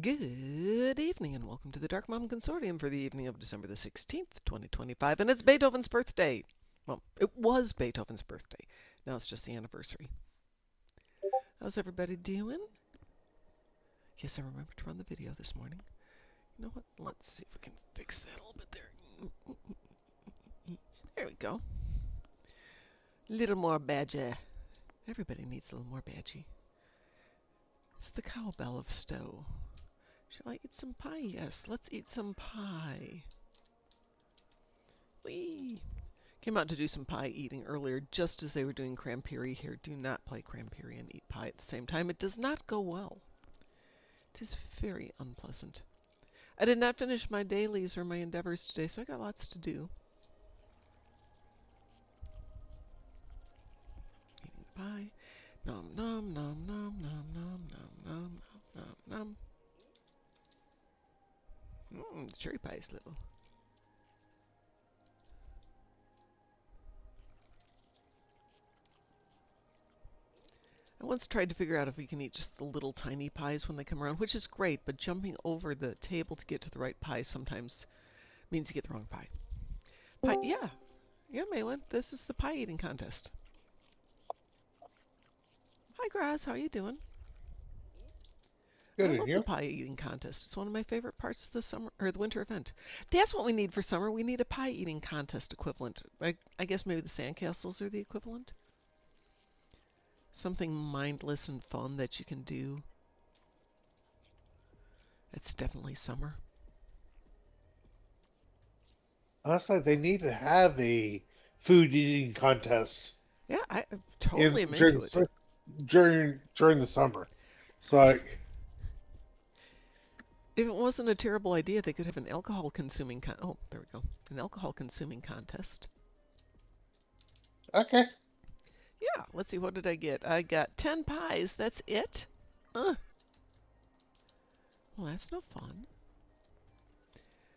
Good evening and welcome to the Darkmom Consortium for the evening of December the 16th, 2025. And it's Beethoven's birthday. Well, it was Beethoven's birthday. Now it's just the anniversary. How's everybody doing? Yes, I remembered to run the video this morning. You know what? Let's see if we can fix that a little bit there. There we go. Little more badger. Everybody needs a little more badgy. It's the cowbell of Stowe. Shall I eat some pie? Yes, let's eat some pie. Whee! Came out to do some pie eating earlier, just as they were doing crampiri here. Do not play crampiri and eat pie at the same time. It does not go well. It is very unpleasant. I did not finish my dailies or my endeavors today, so I got lots to do. Eating pie. Nom nom nom nom nom nom nom nom nom nom. The cherry pie is little. I once tried to figure out if we can eat just the little tiny pies when they come around, which is great, but jumping over the table to get to the right pie sometimes means you get the wrong pie. Yeah, Maylin, this is the pie eating contest. Hi, Graz, how are you doing? Good, I and love you? the pie eating contest. It's one of my favorite parts of the summer or the winter event. That's what we need for summer. We need a pie eating contest equivalent. I guess maybe the sandcastles are the equivalent. Something mindless and fun that you can do. It's definitely summer. Honestly, they need to have a food eating contest Yeah, I in totally am during into it. during the summer. It's like, If it wasn't a terrible idea, they could have an alcohol consuming oh, there we go. An alcohol consuming contest. okay, Yeah, let's see, what did I get? I got 10 pies. That's it? Well, that's no fun.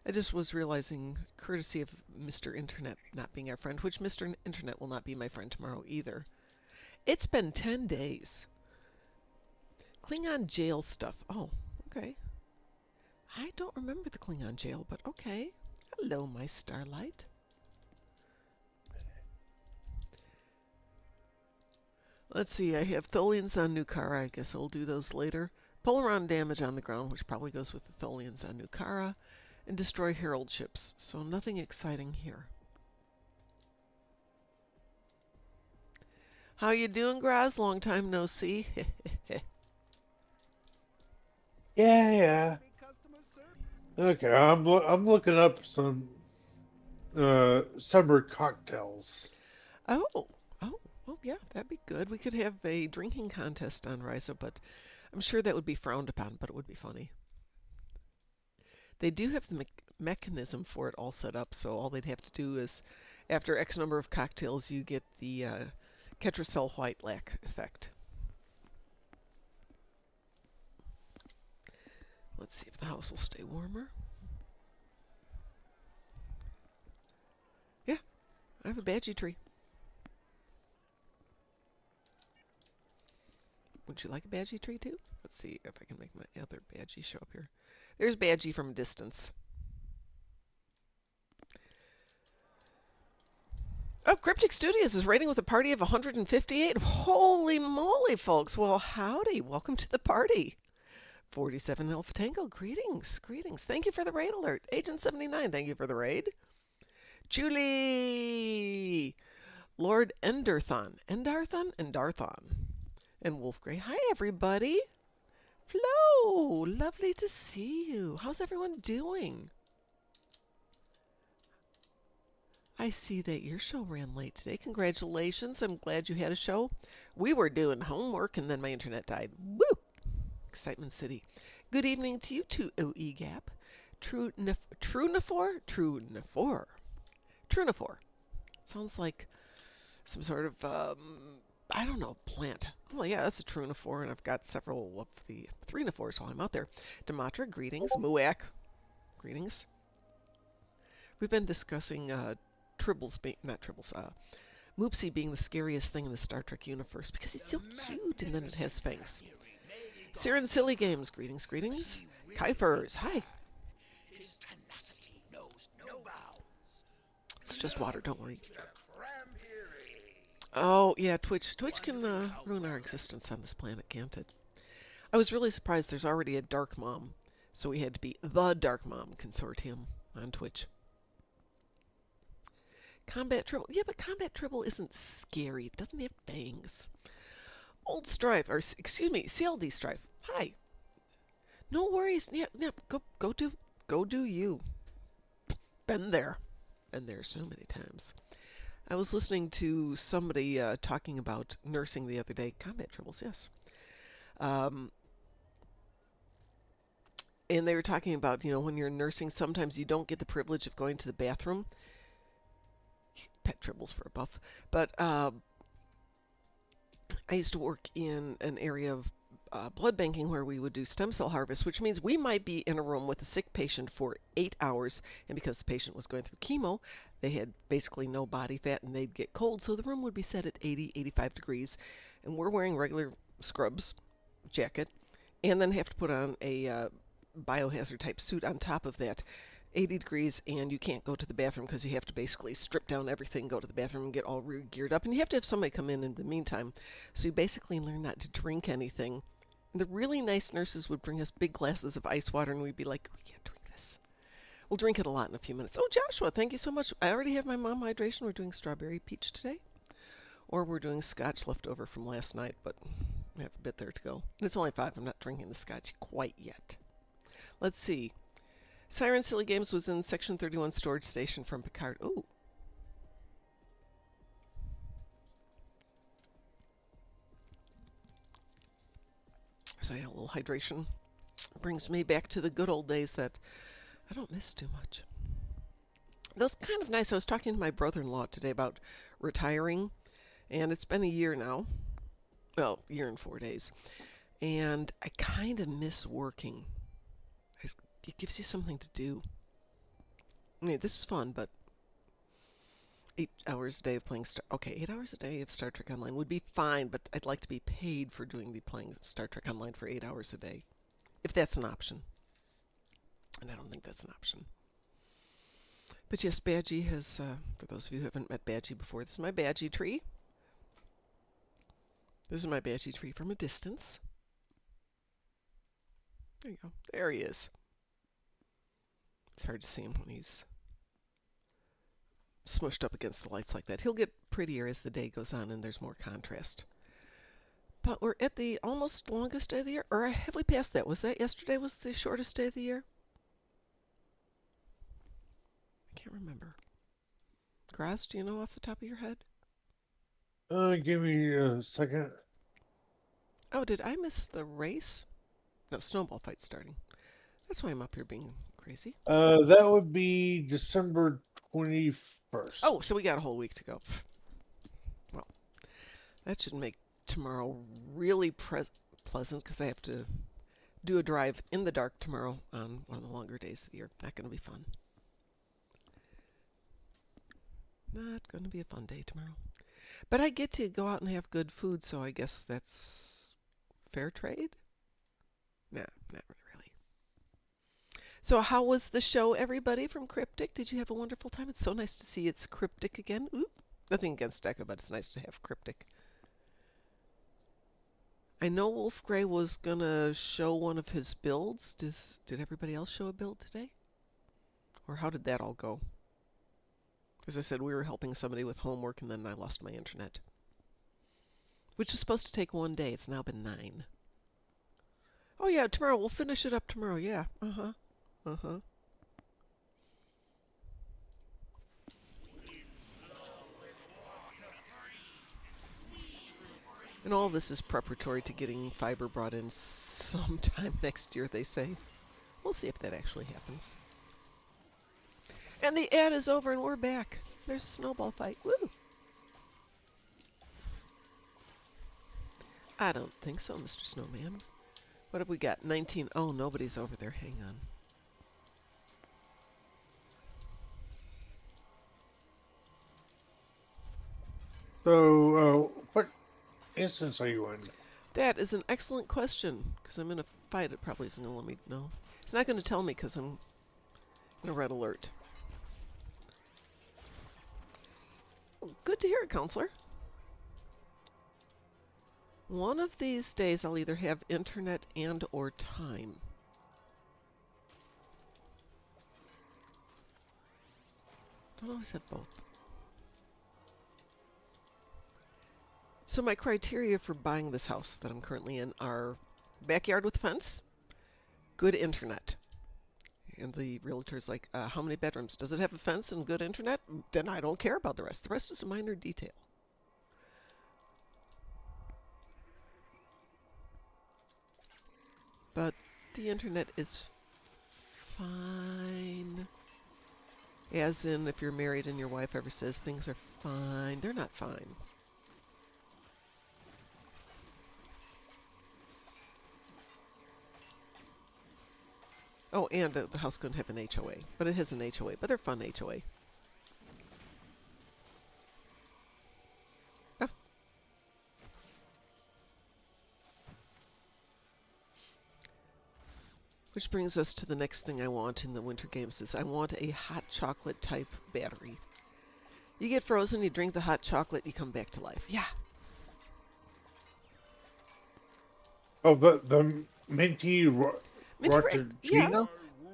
I just was realizing, courtesy of Mr. Internet not being our friend, which Mr. Internet will not be my friend tomorrow either. It's been 10 days. Klingon jail stuff. Oh, okay. I don't remember the Klingon jail, but okay. Hello, my starlight. Let's see, I have Tholians on Nukara. I guess I'll do those later. Polaron damage on the ground, which probably goes with the Tholians on Nukara. And destroy Herald ships, so nothing exciting here. How you doing, Graz? Long time no see. yeah. Okay, I'm looking up some summer cocktails. Oh, well, yeah, that'd be good. We could have a drinking contest on Risa, but I'm sure that would be frowned upon, but it would be funny. They do have the mechanism for it all set up, so all they'd have to do is, after X number of cocktails, you get the Ketracel white lack effect. Let's see if the house will stay warmer. Yeah, I have a badgie tree. Would you like a badgie tree too? Let's see if I can make my other badgie show up here. There's Badgie from a distance. Oh, Cryptic Studios is rating with a party of 158. Holy moly, folks. Well, howdy. Welcome to the party. 47 Alpha Tango, greetings. Thank you for the raid alert. Agent 79, thank you for the raid. Julie! Lord Endarthon. And Wolf Grey. Hi, everybody. Flo, lovely to see you. How's everyone doing? I see that your show ran late today. Congratulations. I'm glad you had a show. We were doing homework and then my internet died. Woo! Excitement City. Good evening to you too, OE Gap. Trunifor. Sounds like some sort of, I don't know, plant. Well, yeah, that's a Trunifor, and I've got several of the Threenifors while I'm out there. Dematra, greetings. Muak, greetings. We've been discussing Tribbles, not Tribbles, Moopsy being the scariest thing in the Star Trek universe because it's so cute and then it has fangs. Siren Silly Games, greetings, greetings. Kuipers, hi. His tenacity knows no bounds. It's just water, don't worry. Mr. Crampery. Oh, yeah, Twitch can ruin our existence on this planet, can't it? I was really surprised there's already a Darkmom, so we had to be the Darkmom Consortium on Twitch. Combat Tribble. Yeah, but Combat Tribble isn't scary. It doesn't have bangs. Old Strife, or excuse me, CLD Strife. Hi. No worries. Yeah, go do you. Been there so many times. I was listening to somebody talking about nursing the other day. Combat Tribbles, yes. And they were talking about, when you're nursing, sometimes you don't get the privilege of going to the bathroom. Pet Tribbles for a buff. But I used to work in an area of blood banking where we would do stem cell harvest, which means we might be in a room with a sick patient for 8 hours. And because the patient was going through chemo, they had basically no body fat and they'd get cold. So the room would be set at 80, 85 degrees. And we're wearing regular scrubs, jacket, and then have to put on a biohazard type suit on top of that. 80 degrees, and you can't go to the bathroom because you have to basically strip down everything, go to the bathroom, and get all geared up. And you have to have somebody come in the meantime. So you basically learn not to drink anything. And the really nice nurses would bring us big glasses of ice water, and we'd be like, we can't drink this. We'll drink it a lot in a few minutes. Oh, Joshua, thank you so much. I already have my mom hydration. We're doing strawberry peach today. Or we're doing scotch left over from last night, but I have a bit there to go. And it's only 5. I'm not drinking the scotch quite yet. Let's see. Siren Silly Games was in Section 31 storage station from Picard. Ooh. So yeah, a little hydration brings me back to the good old days that I don't miss too much. That was kind of nice. I was talking to my brother-in-law today about retiring, and it's been a year now. Well, a year and 4 days. And I kind of miss working. It gives you something to do. I mean, this is fun, but 8 hours a day of playing 8 hours a day of Star Trek Online would be fine, but I'd like to be paid for playing Star Trek Online for 8 hours a day, if that's an option. And I don't think that's an option. But yes, Badgie has, for those of you who haven't met Badgie before, this is my Badgie tree. This is my Badgie tree from a distance. There you go. There he is. It's hard to see him when he's smushed up against the lights like that. He'll get prettier as the day goes on and there's more contrast. But we're at the almost longest day of the year. Or have we passed that? Was that yesterday was the shortest day of the year? I can't remember. Graz, do you know off the top of your head? Give me a second. Oh, did I miss the race? No, snowball fight starting. That's why I'm up here being crazy. That would be December 21st. Oh, so we got a whole week to go. Well, that should make tomorrow really pleasant because I have to do a drive in the dark tomorrow on one of the longer days of the year. Not going to be fun. Not going to be a fun day tomorrow. But I get to go out and have good food, so I guess that's fair trade? Nah, not really. So how was the show, everybody, from CRYPTIC? Did you have a wonderful time? It's so nice to see it's CRYPTIC again. Ooh, nothing against Deca, but it's nice to have CRYPTIC. I know Wolf Grey was going to show one of his builds. Did everybody else show a build today? Or how did that all go? As I said, we were helping somebody with homework, and then I lost my internet. Which is supposed to take 1 day. It's now been 9. Oh, yeah, tomorrow. We'll finish it up tomorrow. Yeah. Uh-huh. Uh-huh. And all this is preparatory to getting fiber brought in sometime next year, they say. We'll see if that actually happens. And the ad is over and we're back. There's a snowball fight. Woo! I don't think so, Mr. Snowman. What have we got? 19. Oh, nobody's over there. Hang on. So, what instance are you in? That is an excellent question, because I'm in a fight. It probably isn't going to let me know. It's not going to tell me because I'm in a red alert. Oh, good to hear it, Counselor. One of these days I'll either have internet and or time. Don't always have both. So my criteria for buying this house that I'm currently in are backyard with fence, good internet. And the realtor's like, how many bedrooms? Does it have a fence and good internet? Then I don't care about the rest. The rest is a minor detail. But the internet is fine. As in, if you're married and your wife ever says things are fine, they're not fine. Oh, and the house couldn't have an HOA, but it has an HOA, but they're fun HOA. Oh. Which brings us to the next thing I want in the winter games is I want a hot chocolate type battery. You get frozen, you drink the hot chocolate, you come back to life. Yeah. Oh, the minty Minty yeah. Rotterino?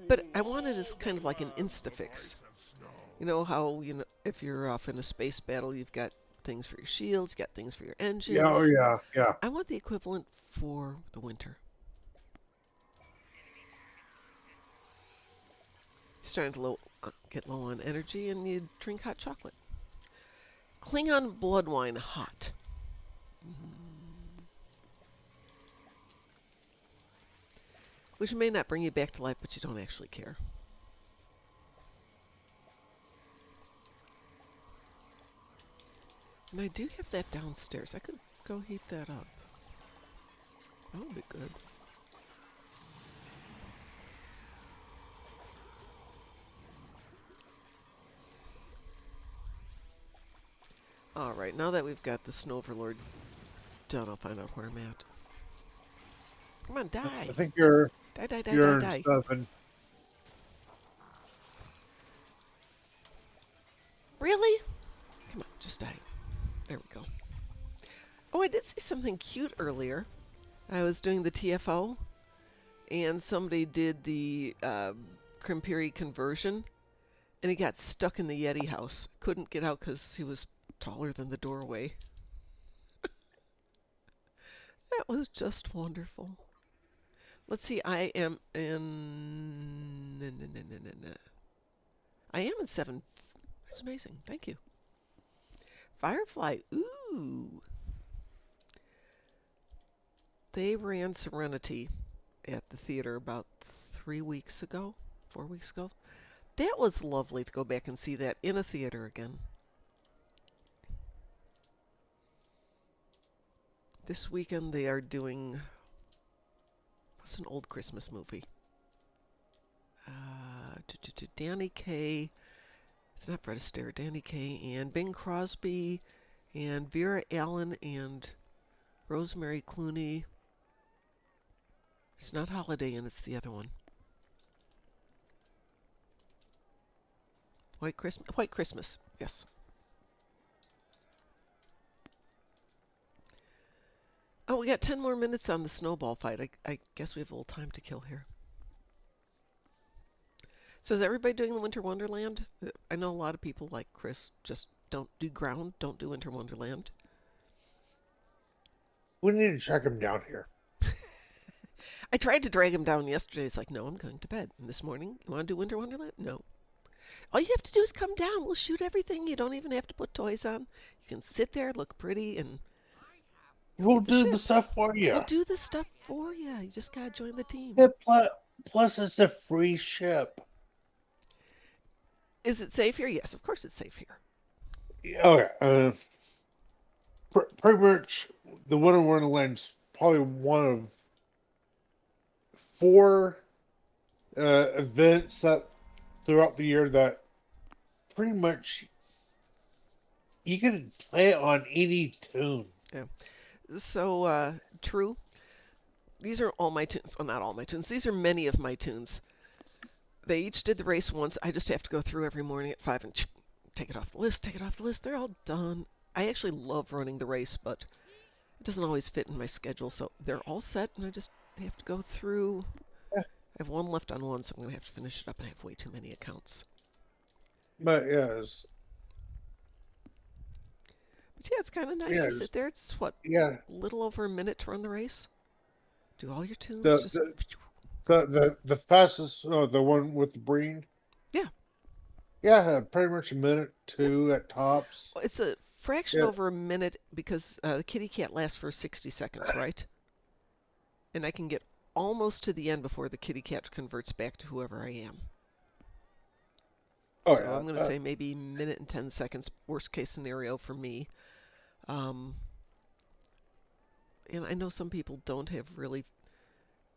But I want it as kind of like an Instafix. You know how, if you're off in a space battle, you've got things for your shields, you got things for your engines. Yeah, oh yeah, yeah. I want the equivalent for the winter. Starting to get low on energy, and you drink hot chocolate. Klingon blood wine hot. Which may not bring you back to life, but you don't actually care. And I do have that downstairs. I could go heat that up. That would be good. Alright, now that we've got the Snow Overlord done, I'll find out where I'm at. Come on, die! I think you're Die. in 7. Really? Come on, just die. There we go. Oh, I did see something cute earlier. I was doing the TFO, and somebody did the Crimpiri conversion, and he got stuck in the Yeti house. Couldn't get out because he was taller than the doorway. That was just wonderful. Let's see, I am in... I am in 7. That's amazing. Thank you. Firefly. Ooh. They ran Serenity at the theater about 3 weeks ago, 4 weeks ago. That was lovely to go back and see that in a theater again. This weekend they are doing... What's an old Christmas movie? Danny Kaye. It's not Fred Astaire. Danny Kaye and Bing Crosby and Vera Allen and Rosemary Clooney. It's not Holiday Inn, it's the other one. White Christmas, yes. Oh, we got 10 more minutes on the snowball fight. I guess we have a little time to kill here. So is everybody doing the Winter Wonderland? I know a lot of people like Chris just don't do ground, don't do Winter Wonderland. We need to track him down here. I tried to drag him down yesterday. It's like, no, I'm going to bed. And this morning, you want to do Winter Wonderland? No. All you have to do is come down. We'll shoot everything. You don't even have to put toys on. You can sit there, look pretty, and... We'll do the stuff for you. We'll do the stuff for you. You just got to join the team. Yeah, plus, it's a free ship. Is it safe here? Yes, of course it's safe here. Yeah, okay. Pretty much, the Winter Wonderland's probably one of 4 events that throughout the year that pretty much you can play it on any tune. Yeah. So true. These are all my tunes. Well, not all my tunes. These are many of my tunes. They each did the race once. I just have to go through every morning at 5 and take it off the list, take it off the list. They're all done. I actually love running the race, but it doesn't always fit in my schedule, so they're all set, and I just have to go through. Yeah. I have one left on one, so I'm going to have to finish it up, and I have way too many accounts. But yes. But yeah, it's kind of nice to sit there. It's, what, Yeah. a little over a minute to run the race? Do all your tunes. The fastest, the one with the breed? Yeah. Yeah, pretty much a minute, 2 at tops. Well, it's a fraction over a minute because the kitty cat lasts for 60 seconds, right? And I can get almost to the end before the kitty cat converts back to whoever I am. Oh, so yeah. I'm going to say maybe minute and 10 seconds, worst case scenario for me. And I know some people don't have really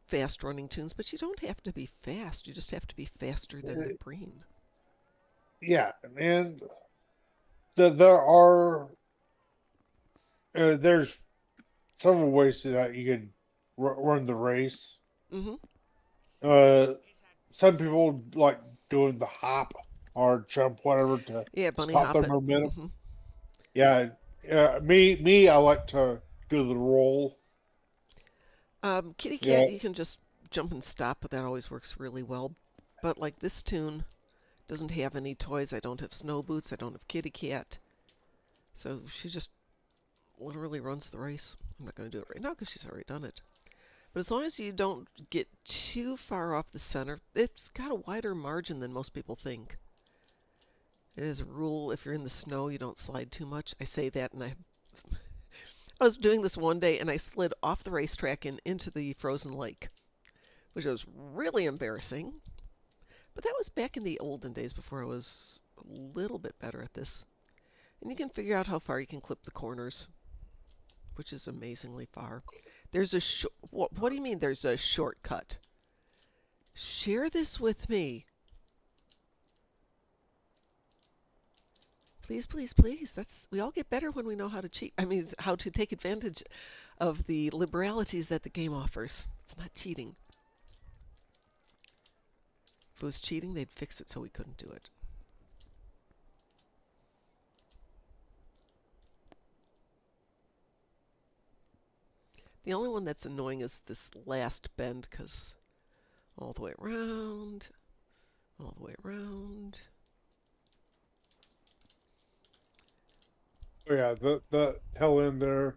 fast running tunes, but you don't have to be fast. You just have to be faster than the breen. Yeah, and there are there's several ways that you can run the race. Mm-hmm. Some people like doing the hop or jump, whatever, to bunny stop hop their it. momentum. Mm-hmm. Yeah, me, I like to do the roll. Kitty cat, you can just jump and stop, but that always works really well. But like this tune doesn't have any toys. I don't have snow boots. I don't have kitty cat. So she just literally runs the race. I'm not going to do it right now because she's already done it. But as long as you don't get too far off the center, it's got a wider margin than most people think. It is a rule, if you're in the snow, you don't slide too much. I say that, and I was doing this one day, and I slid off the racetrack and into the frozen lake, which was really embarrassing. But that was back in the olden days before I was a little bit better at this. And you can figure out how far you can clip the corners, which is amazingly far. There's a what do you mean there's a shortcut? Share this with me. Please, please, please. We all get better when we know how to cheat. I mean, how to take advantage of the liberalities that the game offers. It's not cheating. If it was cheating, they'd fix it so we couldn't do it. The only one that's annoying is this last bend, because all the way around, all the way around. Oh yeah, the tail end there.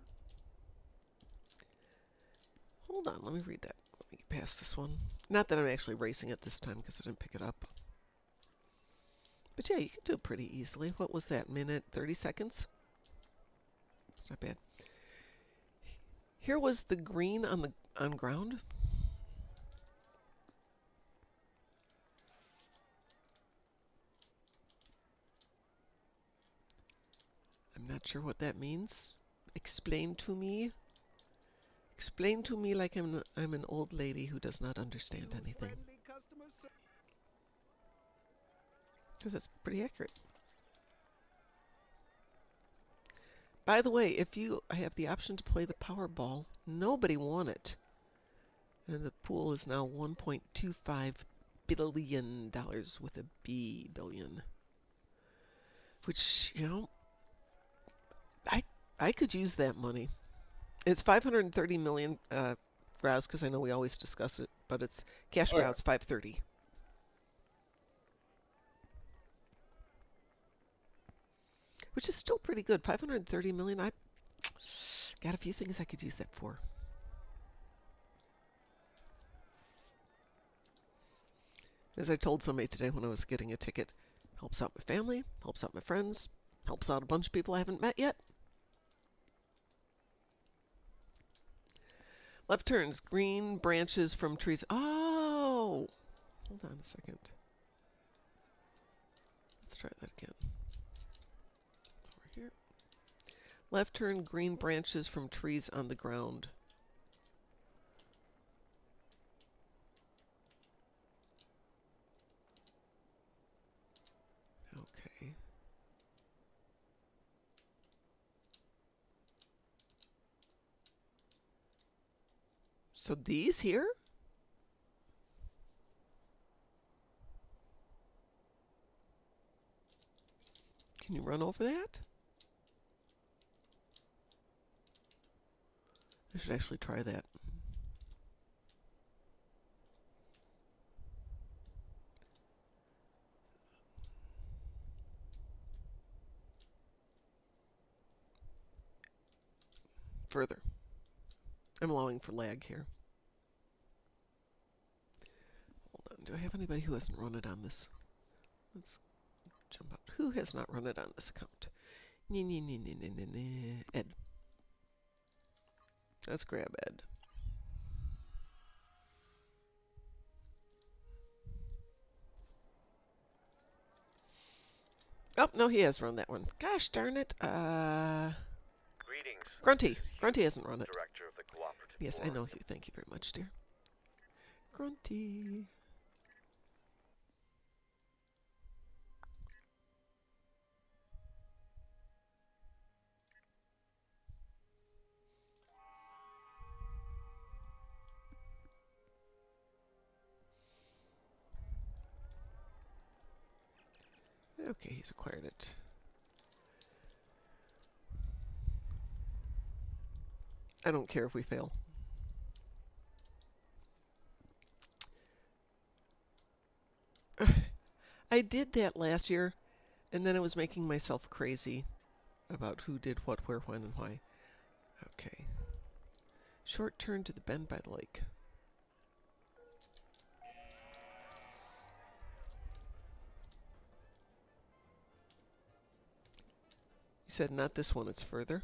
Hold on, let me read that. Let me get past this one. Not that I'm actually racing it this time because I didn't pick it up. But yeah, you can do it pretty easily. What was that? Minute, 30 seconds? It's not bad. Here was the green on ground. I'm not sure what that means. Explain to me. Explain to me like I'm an old lady who does not understand anything. Because that's pretty accurate. By the way, if you have the option to play the Powerball, nobody won it. And the pool is now $1.25 billion with a B billion. Which, you know, I could use that money. It's 530 million Rouse, because I know we always discuss it, but it's cash routes 530. Which is still pretty good. 530 million. I got a few things I could use that for. As I told somebody today when I was getting a ticket, helps out my family, helps out my friends, helps out a bunch of people I haven't met yet. Left turns, green branches from trees. Oh! Hold on a second. Let's try that again. Over here. Left turn, green branches from trees on the ground. Okay. So these here? Can you run over that? I should actually try that. Further. I'm allowing for lag here. Hold on. Do I have anybody who hasn't run it on this? Let's jump out. Who has not run it on this account? Ed. Let's grab Ed. Oh, no, he has run that one. Gosh darn it. Greetings. Grunty. This is Grunty Hugh, hasn't run it. Director of the Cooperative Yes, I Board. know you. Thank you very much, dear. Grunty. Okay, he's acquired it. I don't care if we fail. I did that last year, and then I was making myself crazy about who did what, where, when, and why. Okay. Short turn to the bend by the lake. You said not this one, it's further.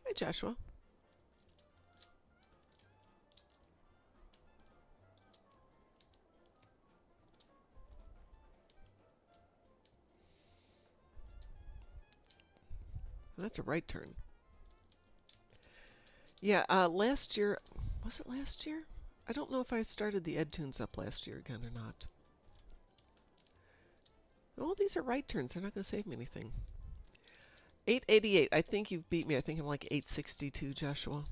Hi, Joshua. That's a right turn. Yeah, last year... Was it last year? I don't know if I started the Ed tunes up last year again or not. Oh, these are right turns. They're not going to save me anything. 888. I think you've beat me. I think I'm like 862, Joshua.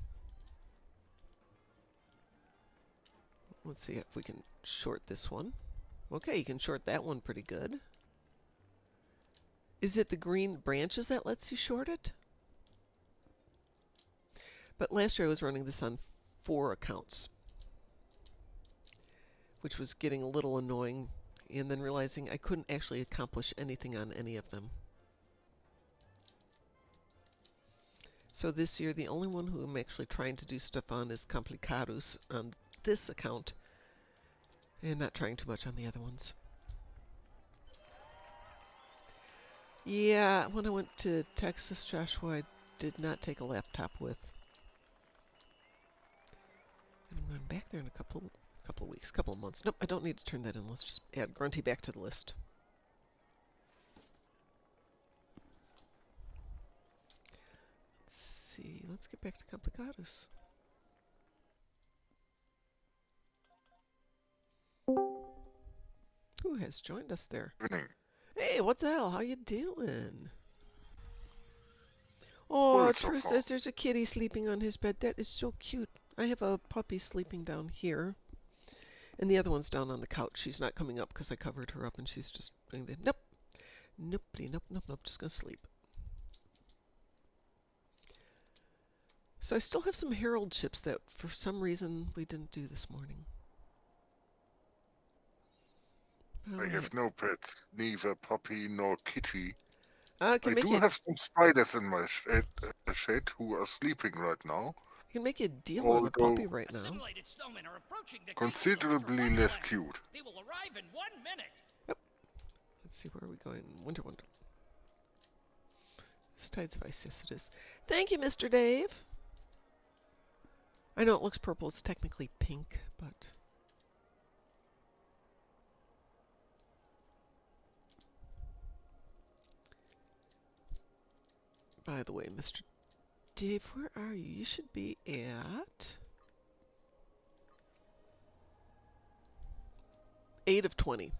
Let's see if we can short this one. Okay, you can short that one pretty good. Is it the green branches that lets you short it? But last year I was running this on 4 accounts, which was getting a little annoying, and then realizing I couldn't actually accomplish anything on any of them. So this year the only one who I'm actually trying to do stuff on is Complicados on this account, and not trying too much on the other ones. Yeah, when I went to Texas, Joshua, I did not take a laptop with. And I'm going back there in a couple of weeks, couple of months. Nope, I don't need to turn that in. Let's just add Grunty back to the list. Let's see. Let's get back to Complicados. Who has joined us there? Evening. Hey, what's the hell? How you doing? Oh, Well, so True far. says there's a kitty sleeping on his bed. That is so cute. I have a puppy sleeping down here. And the other one's down on the couch. She's not coming up because I covered her up and she's just doing the nope. Nope, nope. Just gonna sleep. So I still have some Herald chips that for some reason we didn't do this morning. I have no pets, neither puppy nor kitty. I I do have some spiders in my shed who are sleeping right now, can make you a deal on a puppy right now. Assimilated snowmen are approaching the considerably less cute. They will arrive in 1 minute. Let's see, where are we going? Winter Wonder. This Tides of Ice, yes it is. Thank you, Mr. Dave. I know it looks purple. It's technically pink, but... By the way, Mr. Dave, where are you? You should be at... 8 of 20.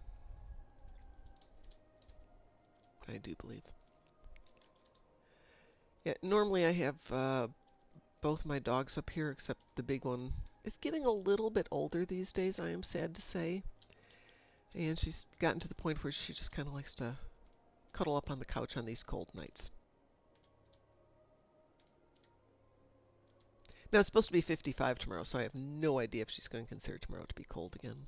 I do believe. Yeah, normally I have both my dogs up here, except the big one is getting a little bit older these days, I am sad to say. And she's gotten to the point where she just kind of likes to cuddle up on the couch on these cold nights. Now, it's supposed to be 55 tomorrow, so I have no idea if she's going to consider tomorrow to be cold again.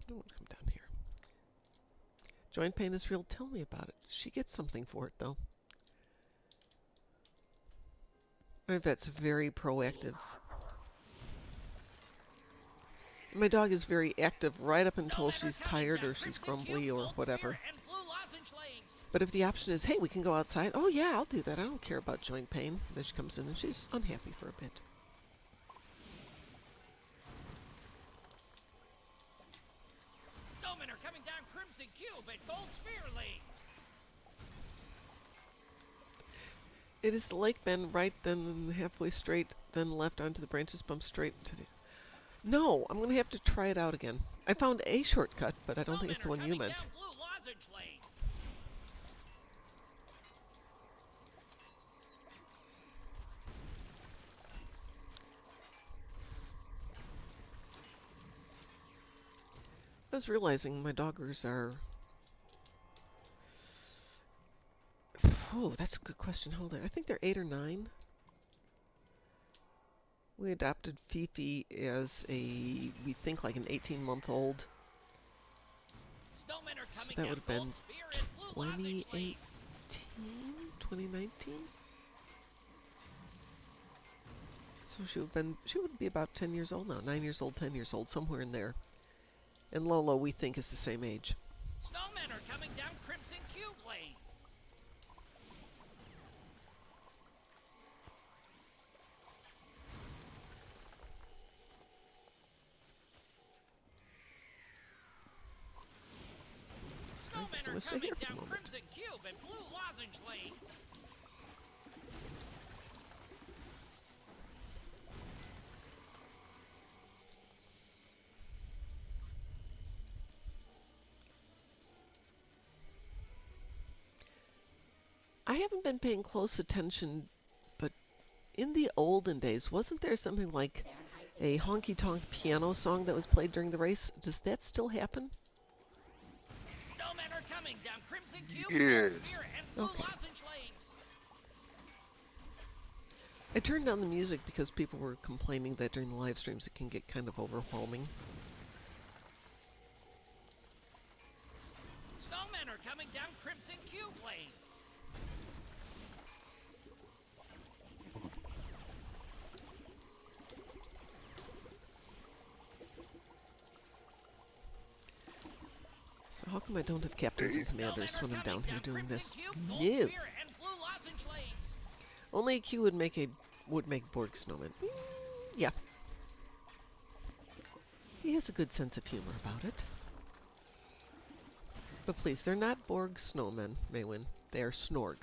I don't want to come down here. Joint pain is real. Tell me about it. She gets something for it, though. My vet's very proactive. My dog is very active right up until she's tired or she's grumbly or whatever. But if the option is, hey, we can go outside, oh yeah, I'll do that. I don't care about joint pain. Then she comes in and she's unhappy for a bit. Snowmen are coming down Crimson Cube at Gold Sphere Lanes. It is the lake bend right, then halfway straight, then left onto the branches, bump straight to the... No, I'm going to have to try it out again. I found a shortcut, but I don't think it's the one you meant. Blue Lozenge Lane. I was realizing my doggers are... Oh, that's a good question. Hold on. I think they're 8 or 9. We adopted Fifi as a, we think, like an 18-month-old. Snowmen are So coming that down would have been Gold Sphere and Blue Lozenge 2018, Lanes. 2019? So she would be about 10 years old now. 9 years old, 10 years old, somewhere in there. And Lolo, we think, is the same age. Snowmen are coming down Crimson Cube Lane. Snowmen so are we'll stay coming here for a down moment. Crimson Cube and Blue Lozenge Lanes. I haven't been paying close attention, but in the olden days, wasn't there something like a honky-tonk piano song that was played during the race? Does that still happen? Snowmen are coming down Crimson Cube, Yes. Gold Sphere, and Blue Okay. Lozenge Lanes. I turned down the music because people were complaining that during the live streams it can get kind of overwhelming. Snowmen are coming down Crimson Cube Lane. So how come I don't have captains and commanders Snowmen are when I'm down coming here doing Crimson this? Cube, Gold No. Sphere, and Blue Lozenge Lanes. Only a Q would make Borg snowman. Yeah. He has a good sense of humor about it. But please, they're not Borg snowmen, Maywin. They are Snorg.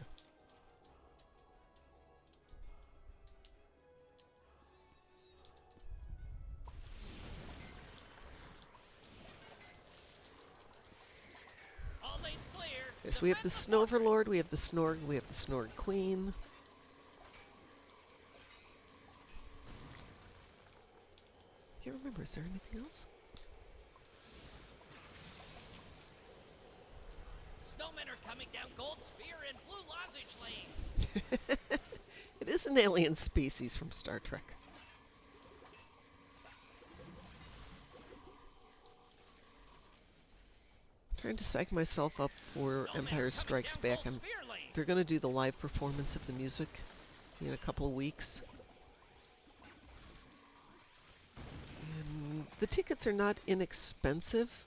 All lanes clear. Yes, we have the Defend fortress. Snoverlord, we have the Snorg, we have the Snorg Queen. Can't remember, is there anything else? Snowmen are coming down Gold Sphere and Blue Lozenge Lanes. It is an alien species from Star Trek. Trying to psych myself up for Snowmen Empire are Strikes coming down Back. Gold Sphere Lane. They're going to do the live performance of the music in a couple of weeks. And the tickets are not inexpensive.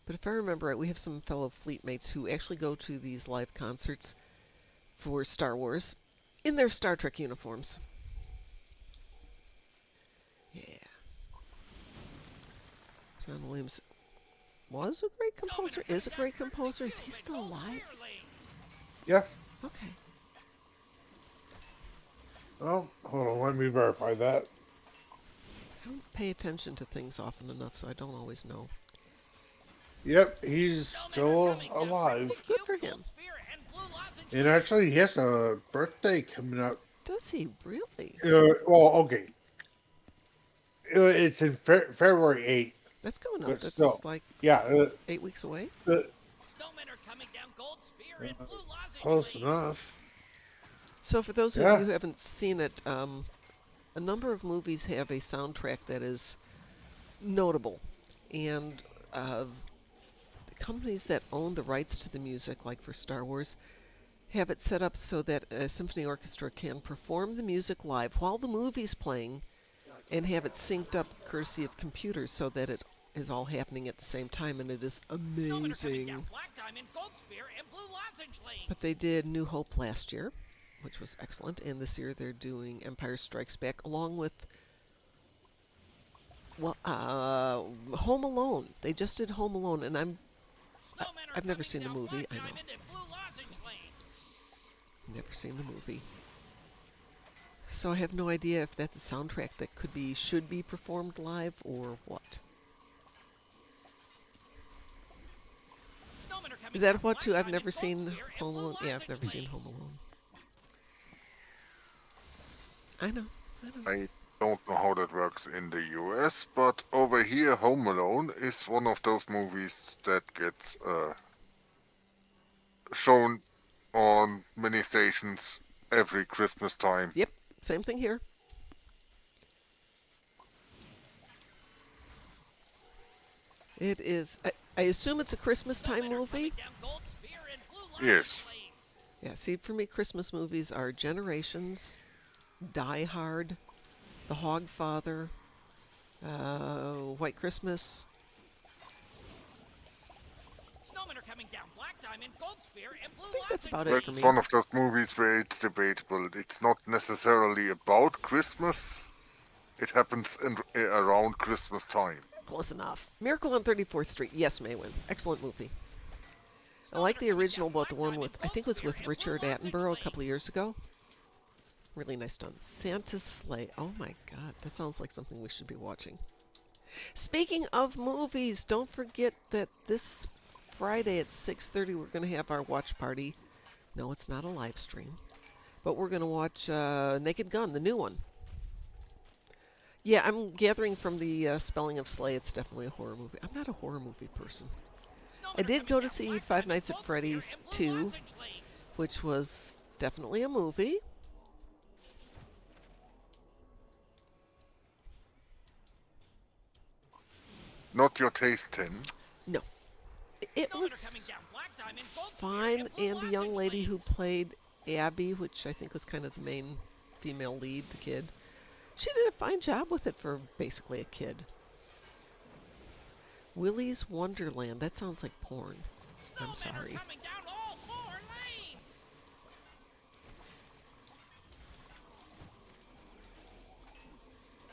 But if I remember right, we have some fellow fleet mates who actually go to these live concerts for Star Wars in their Star Trek uniforms. Yeah. John Williams was a great composer, is a great composer. Is he still alive? Yeah. Okay. Well, hold on. Let me verify that. I don't pay attention to things often enough, so I don't always know. Yep, he's still alive. Good for him. blue lozenge And lanes. actually, he has a birthday coming up. Does he really? Well, okay. It's in February 8th, That's coming up. but That's still. like Yeah, 8 weeks away. Snowmen are coming down Gold Sphere and blue lozenge close lanes. enough. So for those of Yeah. you who haven't seen it, a number of movies have a soundtrack that is notable, and the companies that own the rights to the music, like for Star Wars, have it set up so that a symphony orchestra can perform the music live while the movie's playing, and have it synced up courtesy of computers so that it is all happening at the same time, and it is Snowmen are coming amazing. down Black Diamond, Gold Sphere, and blue lozenge lanes. But they did New Hope last year, which was excellent, and this year they're doing Empire Strikes Back along with Home Alone. They just did Home Alone, and Snowmen are I've never coming seen the down movie. Black I know, Diamond and blue lozenge lanes. never seen the movie. So I have no idea if that's a soundtrack that should be performed live or what. Snowmen are coming Is that down what Black too? I've Diamond, never Gold seen Sphere, and Home blue Alone. Yeah, I've lozenge never seen lanes. Home Alone. I know. I don't know how that works in the US, but over here, Home Alone is one of those movies that gets shown on many stations every Christmas time. Yep, same thing here. It is. I assume it's a Christmas time Snowmen are movie. coming down Gold Sphere and blue lozenge Yes. lanes. Yeah, see, for me, Christmas movies are Generations, Die Hard, The Hogfather, White Christmas. Snowmen are coming down Black Diamond, Gold Sphere, and blue think that's lozenge about it lanes. for It's me. one of those movies where it's debatable. It's not necessarily about Christmas. It happens around Christmas time. Close enough. Miracle on 34th Street. Yes, Maywin. Excellent movie. I like Snowmen the are coming original, down but the Black one Diamond, with, I Gold think it was Sphere, with and Richard blue lozenge Attenborough a couple of lanes. years ago. Really nice done. Santa's Sleigh. Oh my god, that sounds like something we should be watching. Speaking of movies, don't forget that this Friday at 6:30 we're going to have our watch party. No, it's not a live stream. But we're going to watch Naked Gun, the new one. Yeah, I'm gathering from the spelling of Slay, it's definitely a horror movie. I'm not a horror movie person. Snowmen I are did coming go to down see Black Five Diamond, Nights at Gold Sphere, Freddy's and blue 2, lozenge lanes. which was definitely a movie. Not your taste, Tim. No. It Snowmen are coming was down Black Diamond, Gold Sphere, fine, and blue and the young lozenge lady who lanes. played Abby, which I think was kind of the main female lead, the kid, she did a fine job with it for basically a kid. Willy's Wonderland, that sounds like porn. I'm Snowmen sorry. are coming down all 4 lanes.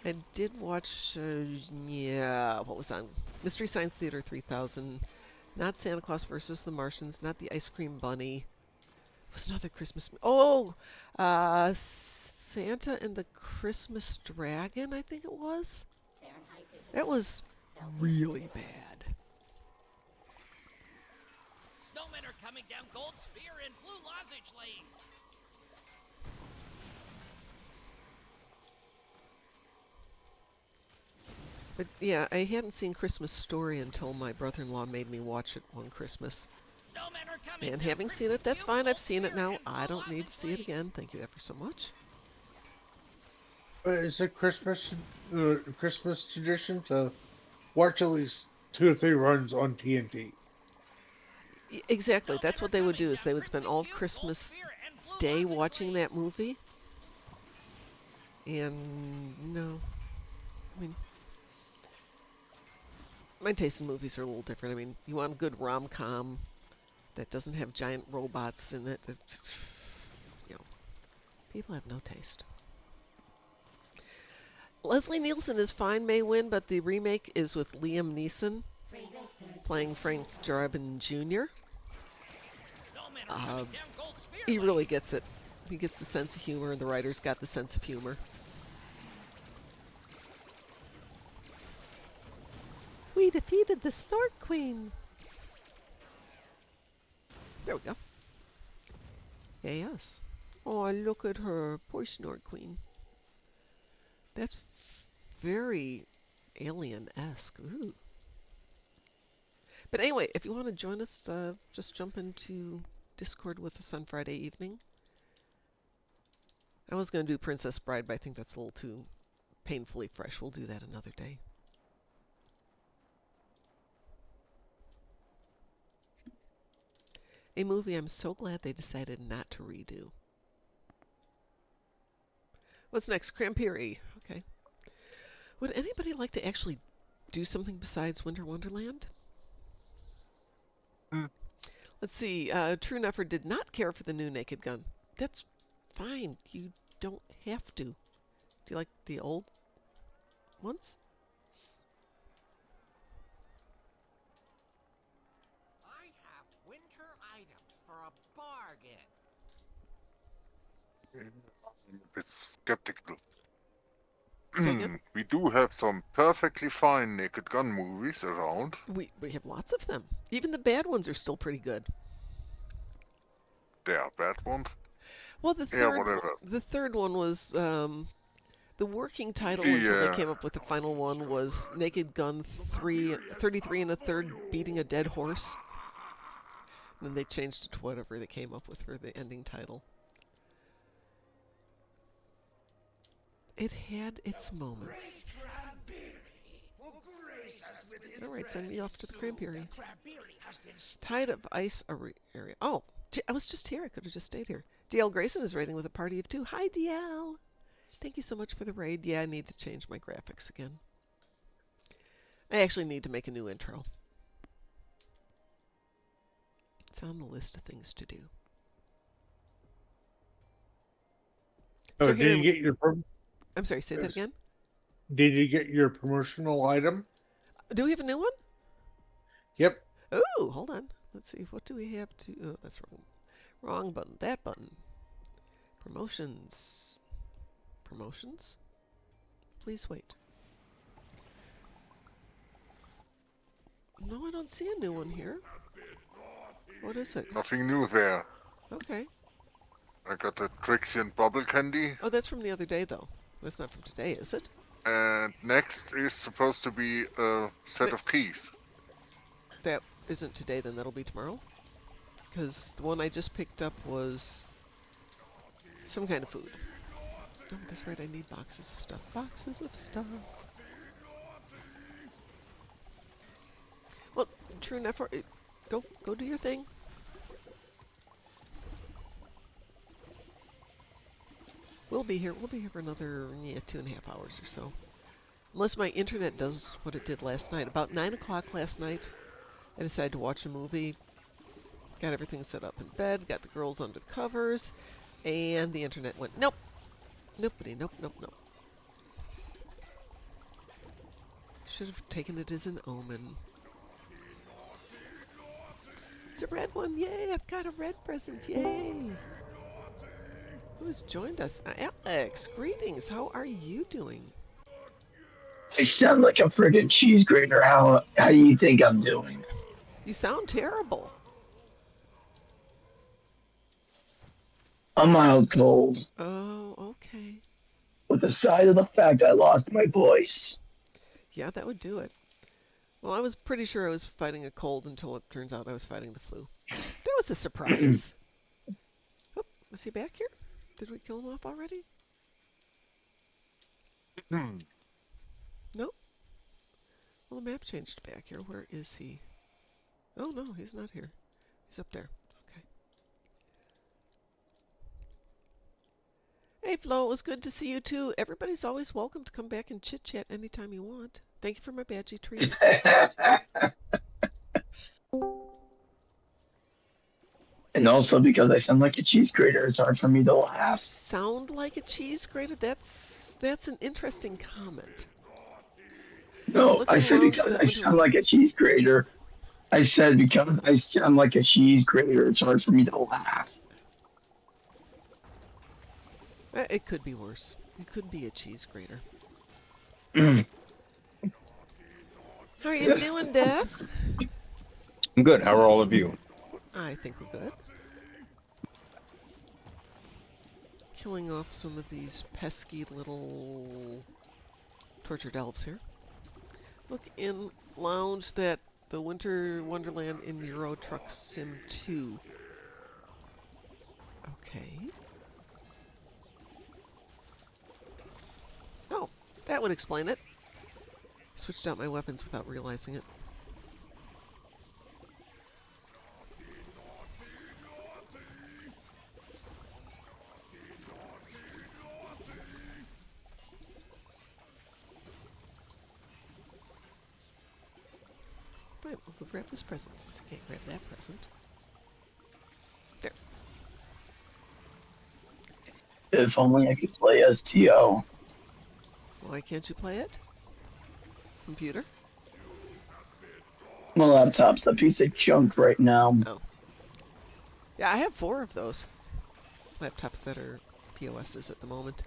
I did watch, what was on? Mystery Science Theater 3000. Not Santa Claus versus the Martians, not the Ice Cream Bunny. It was another Christmas. Santa and the Christmas Dragon, I think it was. That was really bad. Snowmen are coming down Gold Sphere and blue lozenge lanes. But yeah, I hadn't seen Christmas Story until my brother-in-law made me watch it one Christmas. Snowmen are coming And down having seen Crimson it, that's Field, fine. I've Gold seen it Sphere, now. and I blue don't need to lozenge see it lanes. again. Thank you ever so much. It's a Christmas tradition to watch at least 2 or 3 runs on TNT. Exactly. Snowmen That's are what they would coming do, is down they would spend Crimson all Cube, Gold Christmas Sphere, and blue Day lozenge watching that lanes. movie. And no, I mean, my taste in movies are a little different. I mean, you want a good rom-com that doesn't have giant robots in it. You know, people have no taste. Leslie Nielsen is fine, may win, but the remake is with Liam Neeson playing Frank Darabin Jr. Snowmen are coming down Gold Sphere He really lanes. gets it. He gets the sense of humor, and the writer's got the sense of humor. We defeated the Snort Queen. There we go. Yes. Oh, look at her. Poor Snort Queen. That's very alien-esque. Ooh. But anyway, if you want to join us, just jump into Discord with us on Friday evening. I was going to do Princess Bride, but I think that's a little too painfully fresh. We'll do that another day. A movie I'm so glad they decided not to redo. What's next? Crampiri. Okay. Would anybody like to actually do something besides Winter Wonderland? Let's see. True Nuffer did not care for the new Naked Gun. That's fine. You don't have to. Do you like the old ones? I have winter items for a bargain. I'm a bit skeptical. Say again? We do have some perfectly fine Naked Gun movies around. We have lots of them. Even the bad ones are still pretty good. There are bad ones. Well, Whatever. the third one was the working title until they Yeah. came up with the final one was Naked Gun 33 and a third beating a dead horse. And then they changed it to whatever they came up with for the ending title. It had its moments. All right, send me off to the Crampiri. Tide of Ice area. Oh, I was just here. I could have just stayed here. DL Grayson is raiding with a party of 2. Hi, DL. Thank you so much for the raid. Yeah, I need to change my graphics again. I actually need to make a new intro. It's on the list of things to do. Oh, So did here, you get your I'm sorry, say that Yes. again? Did you get your promotional item? Do we have a new one? Yep. Ooh, hold on. Let's see. What do we have to... Oh, that's wrong. Wrong button. That button. Promotions. Promotions? Please wait. No, I don't see a new one here. What is it? Nothing new there. Okay. I got the Trixie and Bubble Candy. Oh, that's from the other day, though. That's not from today, is it? And next is supposed to be a set Wait. of keys. That isn't today, then that'll be tomorrow? Because the one I just picked up was some kind of food. Oh, that's right, I need boxes of stuff. Boxes of stuff. Well, true enough, go do your thing. We'll be here for another 2.5 hours or so. Unless my internet does what it did last night. About 9 o'clock last night, I decided to watch a movie. Got everything set up in bed, got the girls under the covers, and the internet went, nope. Nobody, nope. Should have taken it as an omen. It's a red one, yay! I've got a red present, yay! Who's joined us? Alex, greetings. How are you doing? I sound like a friggin' cheese grater. How do you think I'm doing? You sound terrible. I'm out cold, Oh, okay. with the side of the fact I lost my voice. Yeah, that would do it. Well, I was pretty sure I was fighting a cold until it turns out I was fighting the flu. That was a surprise. Oh, is he back here? Did we kill him off already? No? Well, the map changed back here. Where is he? Oh, no, he's not here. He's up there. Okay. Hey, Flo, it was good to see you, too. Everybody's always welcome to come back and chit-chat anytime you want. Thank you for my badgie treat. And also because I sound like a cheese grater, it's hard for me to You laugh. sound like a cheese grater? That's an interesting comment. No, Look I who said loves because that I sound like a cheese grater. I said because I sound like a cheese grater, it's hard for me to laugh. It could be worse. You could be a cheese grater. Mm. How are you doing, Death? I'm good. How are all of you? I think we're good. killing off some of these pesky little tortured elves here. Look in lounge that the Winter Wonderland in Euro Truck Sim 2. Okay. Oh, that would explain it. Switched out my weapons without realizing it. Right, we'll go grab this present since I can't grab that present. There. If only I could play STO. Why can't you play it? Computer? My laptop's a piece of junk right now. Oh. Yeah, I have 4 of those laptops that are POSs at the moment.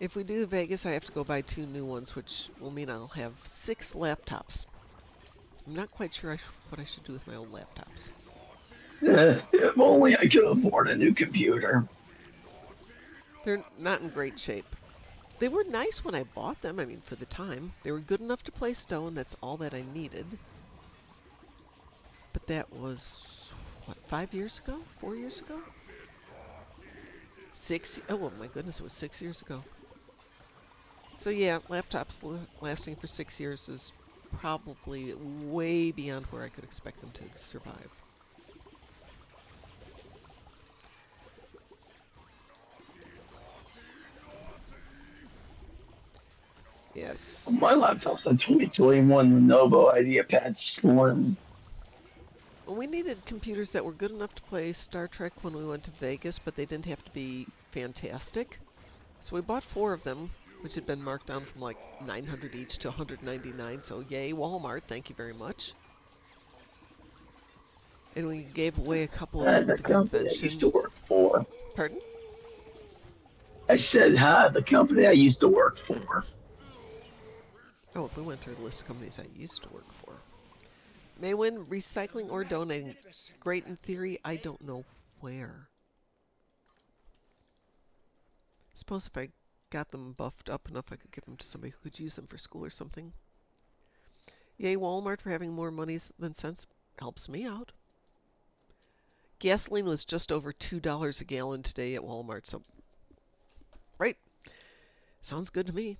If we do Vegas, I have to go buy 2 new ones, which will mean I'll have 6 laptops. I'm not quite sure what I should do with my old laptops. If only I could afford a new computer. They're not in great shape. They were nice when I bought them, I mean, for the time. They were good enough to play Stone, that's all that I needed. But that was, what, 5 years ago? 4 years ago? 6, oh my goodness, it was 6 years ago. So yeah, laptops lasting for 6 years is probably way beyond where I could expect them to survive. Yes. My laptop's a 2021 Lenovo IdeaPad Slim. Well, we needed computers that were good enough to play Star Trek when we went to Vegas, but they didn't have to be fantastic. So we bought 4 of them, which had been marked down from like $900 each to $199. So yay, Walmart, thank you very much. And we gave away a couple of them The at the company I used to convention. work for. Pardon? I said, hi, the company I used to work for. Oh, if we went through the list of companies I used to work for. May win recycling or donating. Great in theory, I don't know where. Suppose if I got them buffed up enough, I could give them to somebody who could use them for school or something. Yay, Walmart for having more money than sense. Helps me out. Gasoline was just over $2 a gallon today at Walmart, so... Right. Sounds good to me.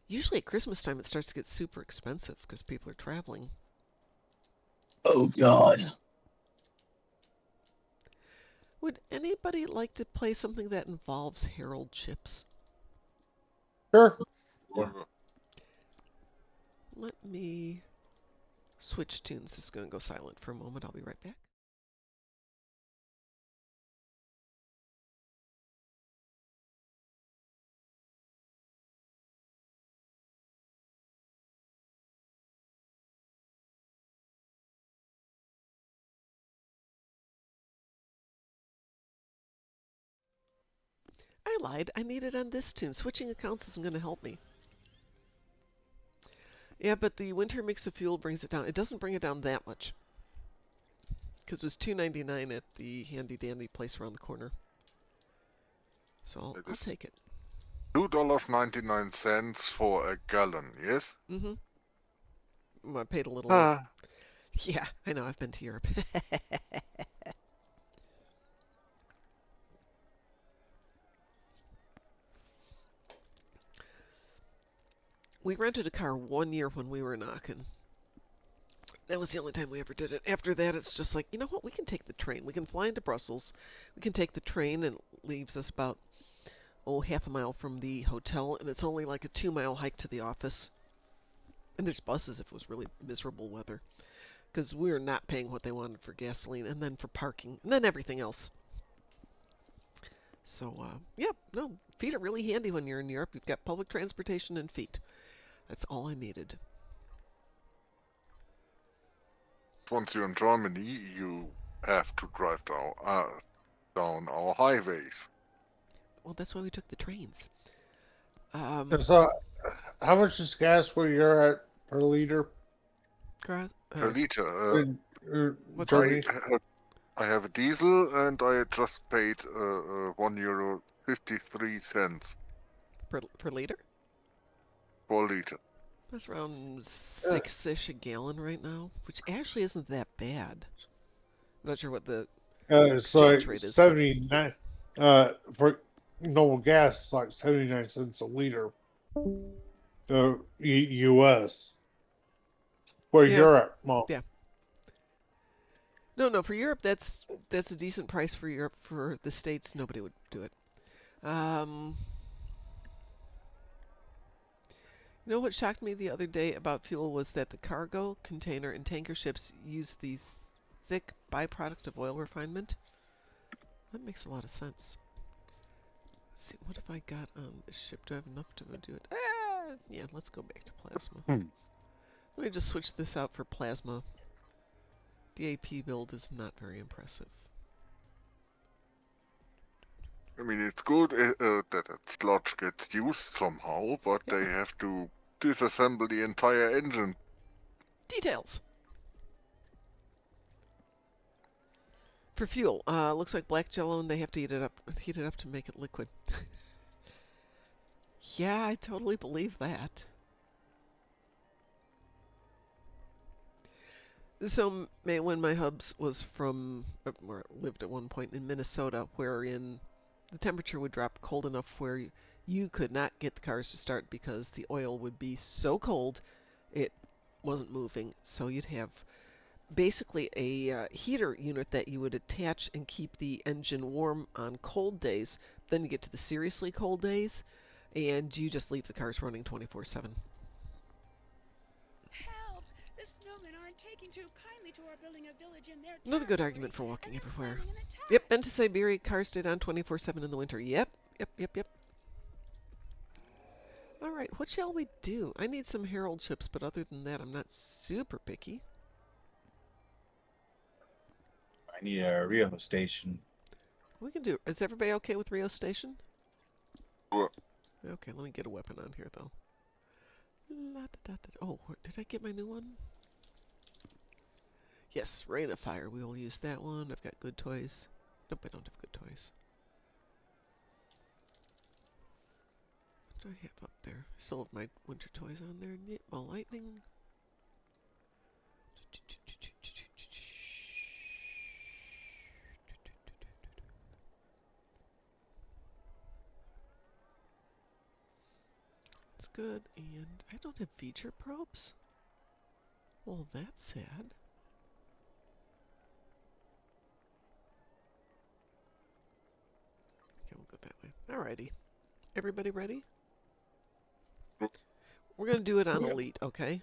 Usually at Christmas time it starts to get super expensive because people are traveling. Oh, God. Would anybody like to play something that involves Herald chips? Sure. Let me switch tunes. This is going to go silent for a moment. I'll be right back. I lied. I need it on this tune. Switching accounts isn't going to help me. Yeah, but the winter mix of fuel brings it down. It doesn't bring it down that much. Because it was $2.99 at the handy dandy place around the corner. So I'll take it. $2.99 for a gallon, yes? Mm-hmm. I paid a little. Yeah, I know. I've been to Europe. We rented a car 1 year when we were in Aachen. That was the only time we ever did it. After that, it's just like, you know what? We can take the train. We can fly into Brussels. We can take the train, and it leaves us about, half a mile from the hotel, and it's only like a 2-mile hike to the office. And there's buses if it was really miserable weather. Because we were not paying what they wanted for gasoline, and then for parking, and then everything else. So, yeah, no, feet are really handy when you're in Europe. You've got public transportation and feet. That's all I needed. Once you're in Germany, you have to drive down our highways. Well, that's why we took the trains. So, how much is gas where you're at per liter? Per liter. In What's Germany? I have a diesel, and I just paid €1.53 per liter. per liter. That's around 6-ish a gallon right now, which actually isn't that bad. I'm not sure what the It's exchange like rate is. 79. For normal gas, it's like 79 cents a liter. U.S. Where Yeah. you're at, Mom. Yeah. No, for Europe, that's a decent price for Europe. For the States, nobody would do it. You know what shocked me the other day about fuel was that the cargo, container, and tanker ships use the thick byproduct of oil refinement. That makes a lot of sense. Let's see, what have I got on this ship? Do I have enough to do it? Yeah, let's go back to plasma. Let me just switch this out for plasma. The AP build is not very impressive. I mean, it's good that that sludge gets used somehow, but they have to disassemble the entire engine. Details! For fuel, looks like black jello, and they have to heat it up to make it liquid. Yeah, I totally believe that. So, when my hubs was from, or lived at one point in Minnesota, wherein the temperature would drop cold enough where you could not get the cars to start because the oil would be so cold it wasn't moving. So you'd have basically a heater unit that you would attach and keep the engine warm on cold days. Then you get to the seriously cold days, and you just leave the cars running 24/7. Help! The snowmen aren't taking too kindly to our building a village in their Another good territory, argument for walking and they're everywhere. planning an attack. Yep, been to Siberia, cars stayed on 24/7 in the winter. Yep. Alright, what shall we do? I need some Herald ships, but other than that, I'm not super picky. I need a Rio station. We can do. Is everybody okay with Rio Station? Sure. Okay, let me get a weapon on here, though. Oh, did I get my new one? Yes, Rain of Fire. We will use that one. I've got good toys. Nope, I don't have good toys. What do I have up there? I still have my winter toys on there. Well, lightning. It's good, and I don't have feature probes? Well, that's sad. Okay, we'll go that way. Alrighty. Everybody ready? We're gonna do it on Elite, okay?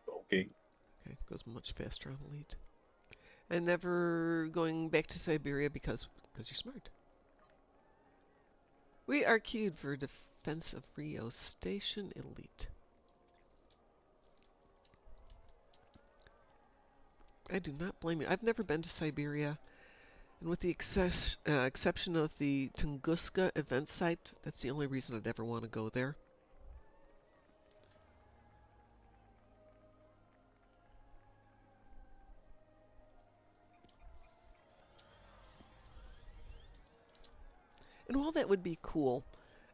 Okay. Okay, goes much faster on Elite. And never going back to Siberia because you're smart. We are queued for Defense of Rio Station Elite. I do not blame you. I've never been to Siberia. And with the exception of the Tunguska event site, that's the only reason I'd ever want to go there. And while that would be cool,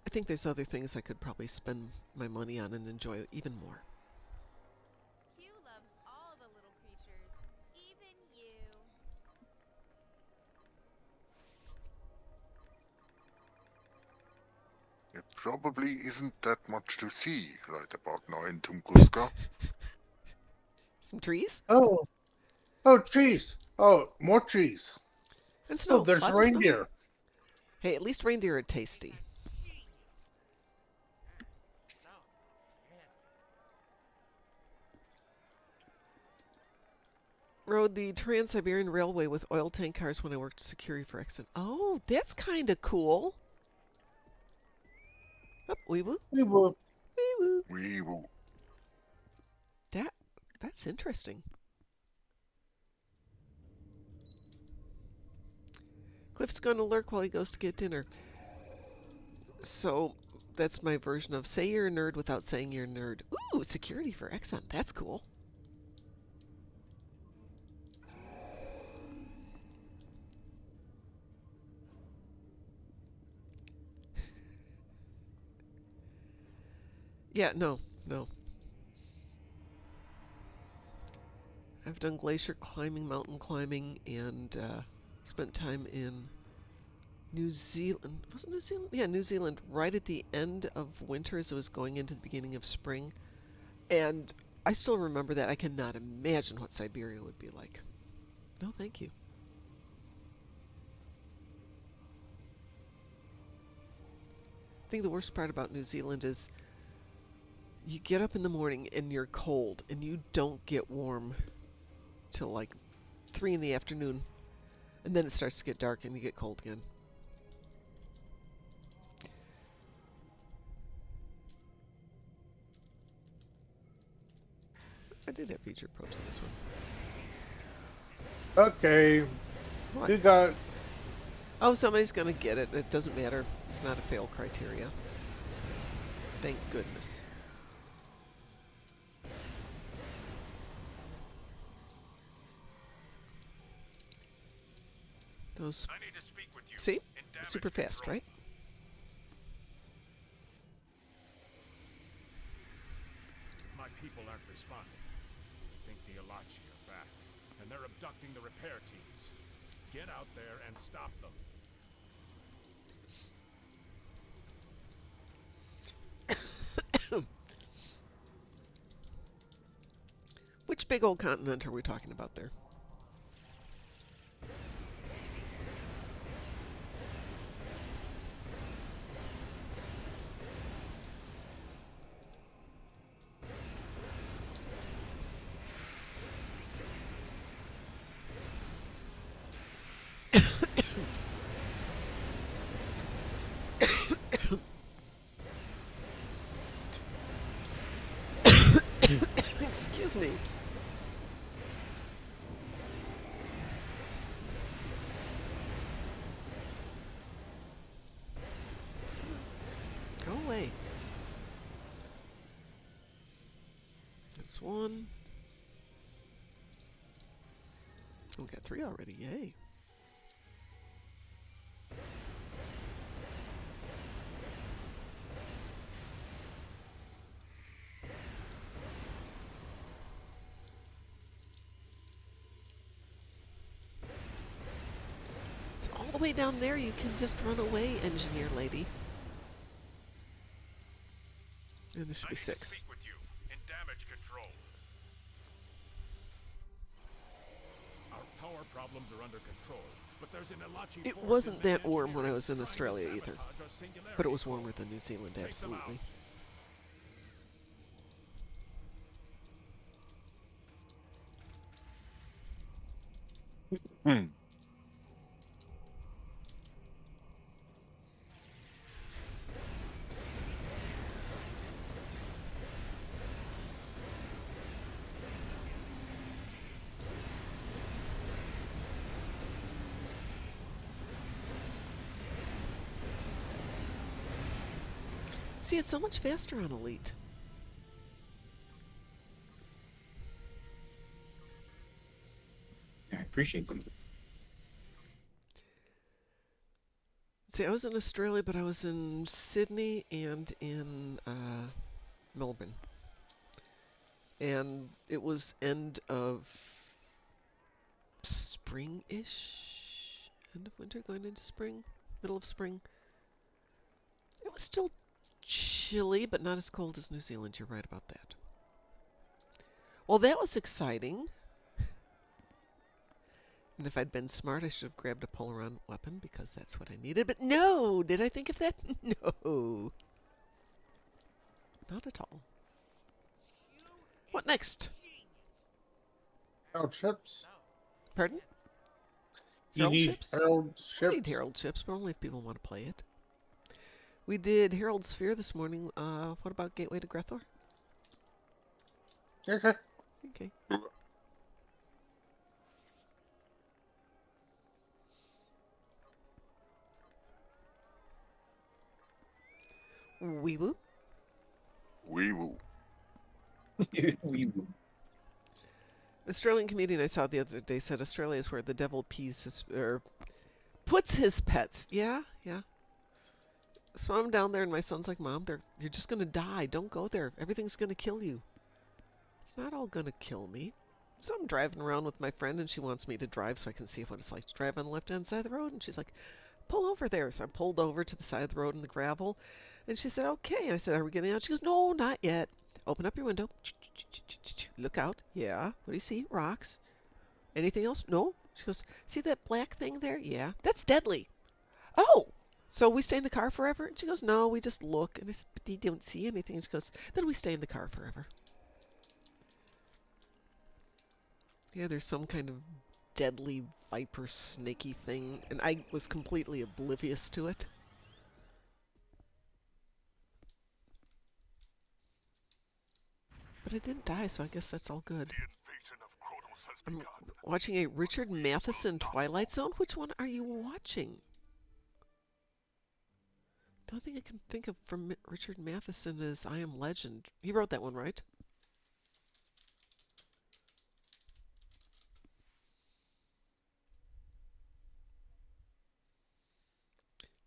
I think there's other things I could probably spend my money on and enjoy even more. Q loves all the little creatures, even you. It probably isn't that much to see right about now in Tunguska. Some trees? Oh, trees. Oh, more trees. And snow. Oh, there's Lots of snow. reindeer. Hey, at least reindeer are tasty. Rode the Trans-Siberian Railway with oil tank cars when I worked security for Exxon. Oh, that's kind of cool. Oh, wee woo. We will. Wee woo. Wee woo. That's interesting. Cliff's gonna lurk while he goes to get dinner. So that's my version of say you're a nerd without saying you're a nerd. Ooh, security for Exxon. That's cool. Yeah, no, no. I've done glacier climbing, mountain climbing, and spent time in New Zealand. Was it New Zealand? Yeah, New Zealand, right at the end of winter as it was going into the beginning of spring. And I still remember that. I cannot imagine what Siberia would be like. No, thank you. I think the worst part about New Zealand is you get up in the morning and you're cold and you don't get warm till like 3 in the afternoon. And then it starts to get dark and you get cold again. I did have featured probes on this one. Okay. What? You got. Oh, somebody's gonna get it. It doesn't matter. It's not a fail criteria. Thank goodness. Those I need to speak with you. see? In damage Super fast, control. right? My people aren't responding. I think the Alachi are back, and they're abducting the repair teams. Get out there and stop them. Which big old continent are we talking about there? Excuse me. Go away. That's one. We got 3 already. Yay. It's all the way down there. You can just run away, engineer lady. And there should I be need to 6. speak with you. In damage control. Our power problems are under control, but there's an Alachi It force wasn't in that warm when I engineering was in trying to Australia either. sabotage our singularity But it was probe. warmer than New Zealand, Take them out. absolutely. Hmm. See, it's so much faster on Elite. I appreciate them. See, I was in Australia, but I was in Sydney and in Melbourne. And it was end of spring-ish? End of winter, going into spring? Middle of spring? It was still chilly, but not as cold as New Zealand. You're right about that. Well, that was exciting. And if I'd been smart, I should have grabbed a Polaron weapon because that's what I needed. But no! Did I think of that? No. Not at all. What next? Harold chips. Pardon? You Harold need chips? Harold I chips. need Herald chips, but only if people want to play it. We did Herald Sphere this morning. What about Gateway to Grethor? Okay. Okay. Wee woo. Wee woo. We Australian comedian I saw the other day said Australia is where the devil pees his, or puts his pets. Yeah, yeah. So I'm down there, and my son's like, Mom, you're just going to die. Don't go there. Everything's going to kill you. It's not all going to kill me. So I'm driving around with my friend, and she wants me to drive so I can see what it's like to drive on the left-hand side of the road. And she's like, pull over there. So I pulled over to the side of the road in the gravel. And she said, okay. And I said, are we getting out? She goes, no, not yet. Open up your window. Look out. Yeah. What do you see? Rocks. Anything else? No. She goes, see that black thing there? Yeah. That's deadly. Oh. So we stay in the car forever? And she goes, no, we just look. And I said, but you don't see anything. And she goes, then we stay in the car forever. Yeah, there's some kind of deadly viper snaky thing, and I was completely oblivious to it. But I didn't die, so I guess that's all good. I'm watching a Richard Matheson Twilight Zone. Which one are you watching? The only thing I can think of from Richard Matheson is I Am Legend. He wrote that one, right?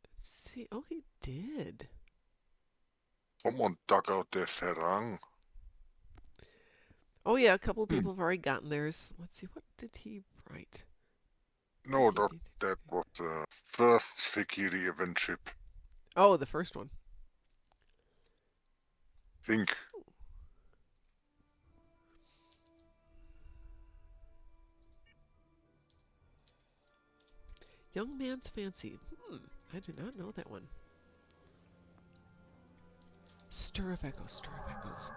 Let's see. Oh, he did. Someone dug out their Ferrang. Oh yeah, a couple of people have already gotten theirs. Let's see, what did he write? No, that was the first Fikiri event ship. Oh, the first one. Think. Young Man's Fancy. I do not know that one. Stir of Echoes, Stir of Echoes.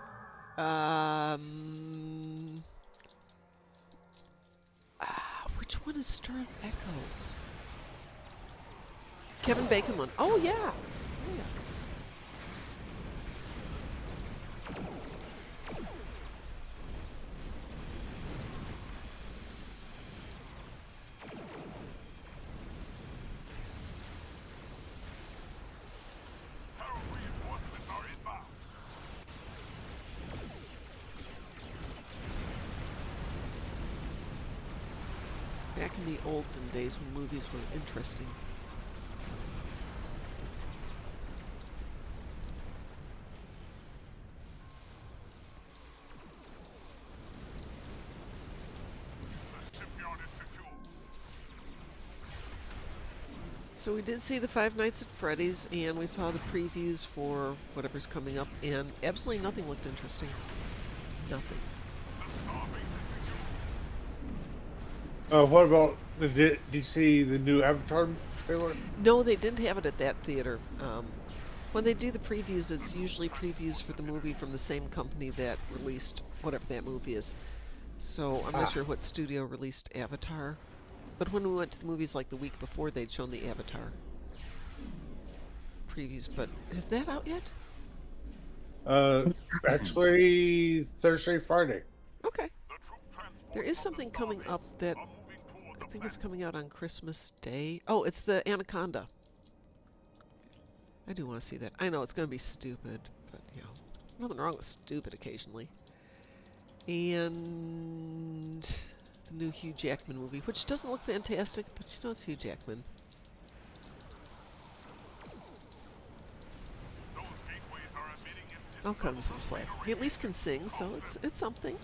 Which one is Stir of Echoes? Kevin Bacon one. Oh, yeah. Oh, yeah. Back in the olden days when movies were interesting. So we did see the Five Nights at Freddy's, and we saw the previews for whatever's coming up, and absolutely nothing looked interesting. Nothing. What about did you see the new Avatar trailer? No, they didn't have it at that theater. When they do the previews, it's usually previews for the movie from the same company that released whatever that movie is. So I'm not sure what studio released Avatar. But when we went to the movies like the week before, they'd shown the Avatar previews. But is that out yet? Actually, Thursday, Friday. Okay. There is something coming up that I think is coming out on Christmas Day. Oh, it's the Anaconda. I do want to see that. I know it's going to be stupid, but you know, nothing wrong with stupid occasionally. And the new Hugh Jackman movie, which doesn't look fantastic, but you know it's Hugh Jackman. I'll cut him some slack. He at least can sing, so it's something.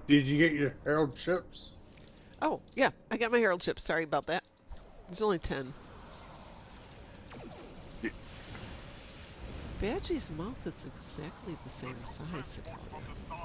Did you get your Herald chips? Oh, yeah, I got my Herald chips. Sorry about that. There's only 10. Badgie's mouth is exactly the same size, to tell you.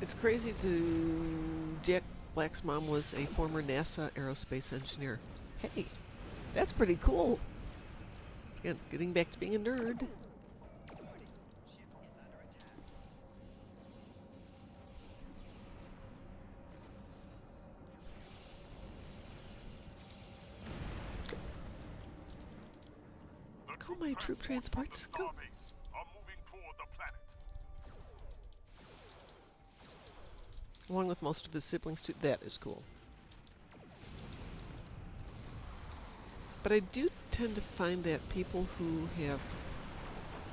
It's crazy to... Jack Black's mom was a former NASA aerospace engineer. Hey, that's pretty cool. Again, getting back to being a nerd. Go, my troop transports, go. Are moving toward the planet. Along with most of his siblings too. That is cool. But I do tend to find that people who have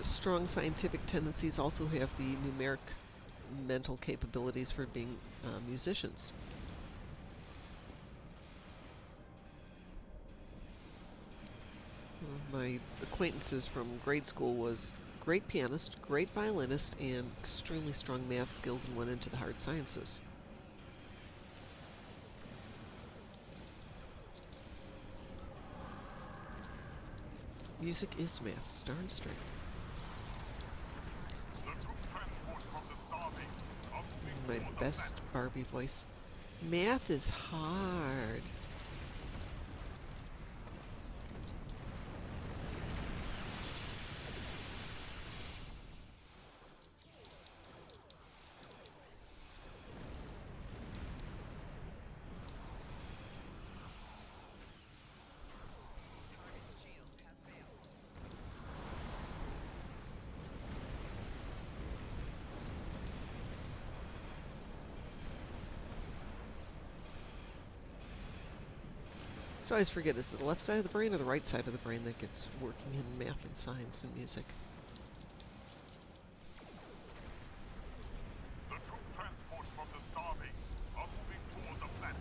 strong scientific tendencies also have the numeric mental capabilities for being musicians. One of my acquaintances from grade school was great pianist, great violinist, and extremely strong math skills and went into the hard sciences. Music is math, darn straight. The troop transports from the starbase are moving My toward the best planet. Barbie voice. Math is hard. So I always forget, is it the left side of the brain or the right side of the brain that gets working in math and science and music? The troop transports from the starbase are moving toward the planet.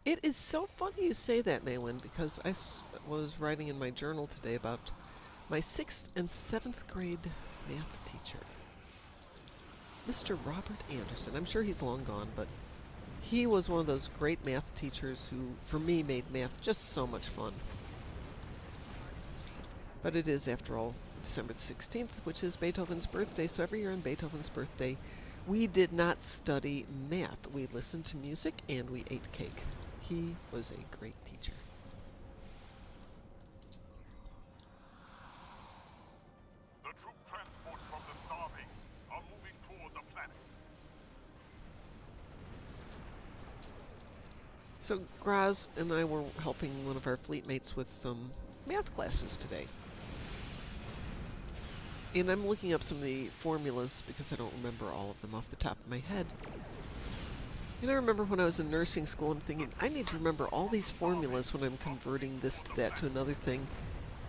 It is so funny you say that, Maywin, because I was writing in my journal today about my 6th and 7th grade math teacher, Mr. Robert Anderson. I'm sure he's long gone, but he was one of those great math teachers who, for me, made math just so much fun. But it is, after all, December the 16th, which is Beethoven's birthday, so every year on Beethoven's birthday, we did not study math. We listened to music and we ate cake. He was a great teacher. The troop transports from the starbase are moving toward the planet. So Graz and I were helping one of our fleet mates with some math classes today. And I'm looking up some of the formulas because I don't remember all of them off the top of my head. And I remember when I was in nursing school, I'm thinking, I need to remember all these formulas when I'm converting this to that to another thing.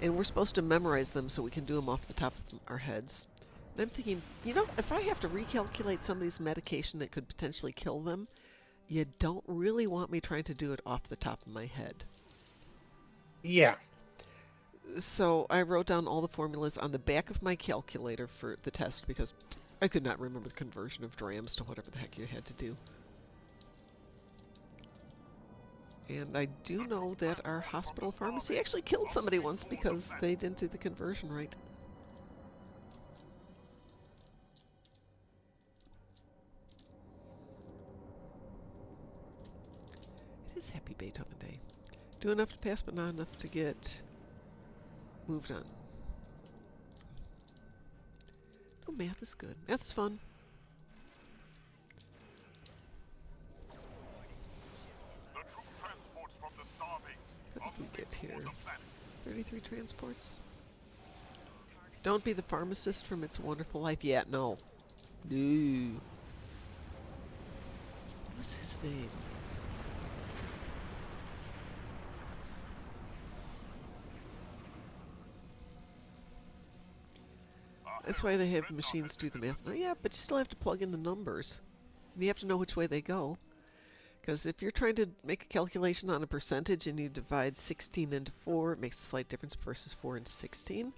And we're supposed to memorize them so we can do them off the top of our heads. And I'm thinking, you know, if I have to recalculate somebody's medication that could potentially kill them, you don't really want me trying to do it off the top of my head. Yeah. So I wrote down all the formulas on the back of my calculator for the test because I could not remember the conversion of drams to whatever the heck you had to do. And I do know that our hospital pharmacy actually killed somebody once because they didn't do the conversion right. It is Happy Beethoven Day. Do enough to pass, but not enough to get moved on. Oh, math is good. Math's fun. The troop transports from the starbase What are did we moving get here? toward the planet. 33 transports. Don't be the pharmacist from It's a Wonderful Life. Yeah, no. No. What was his name? That's why they have machines do the math. Oh, yeah, but you still have to plug in the numbers. You have to know which way they go. Because if you're trying to make a calculation on a percentage and you divide 16 into 4, it makes a slight difference versus 4 into 16.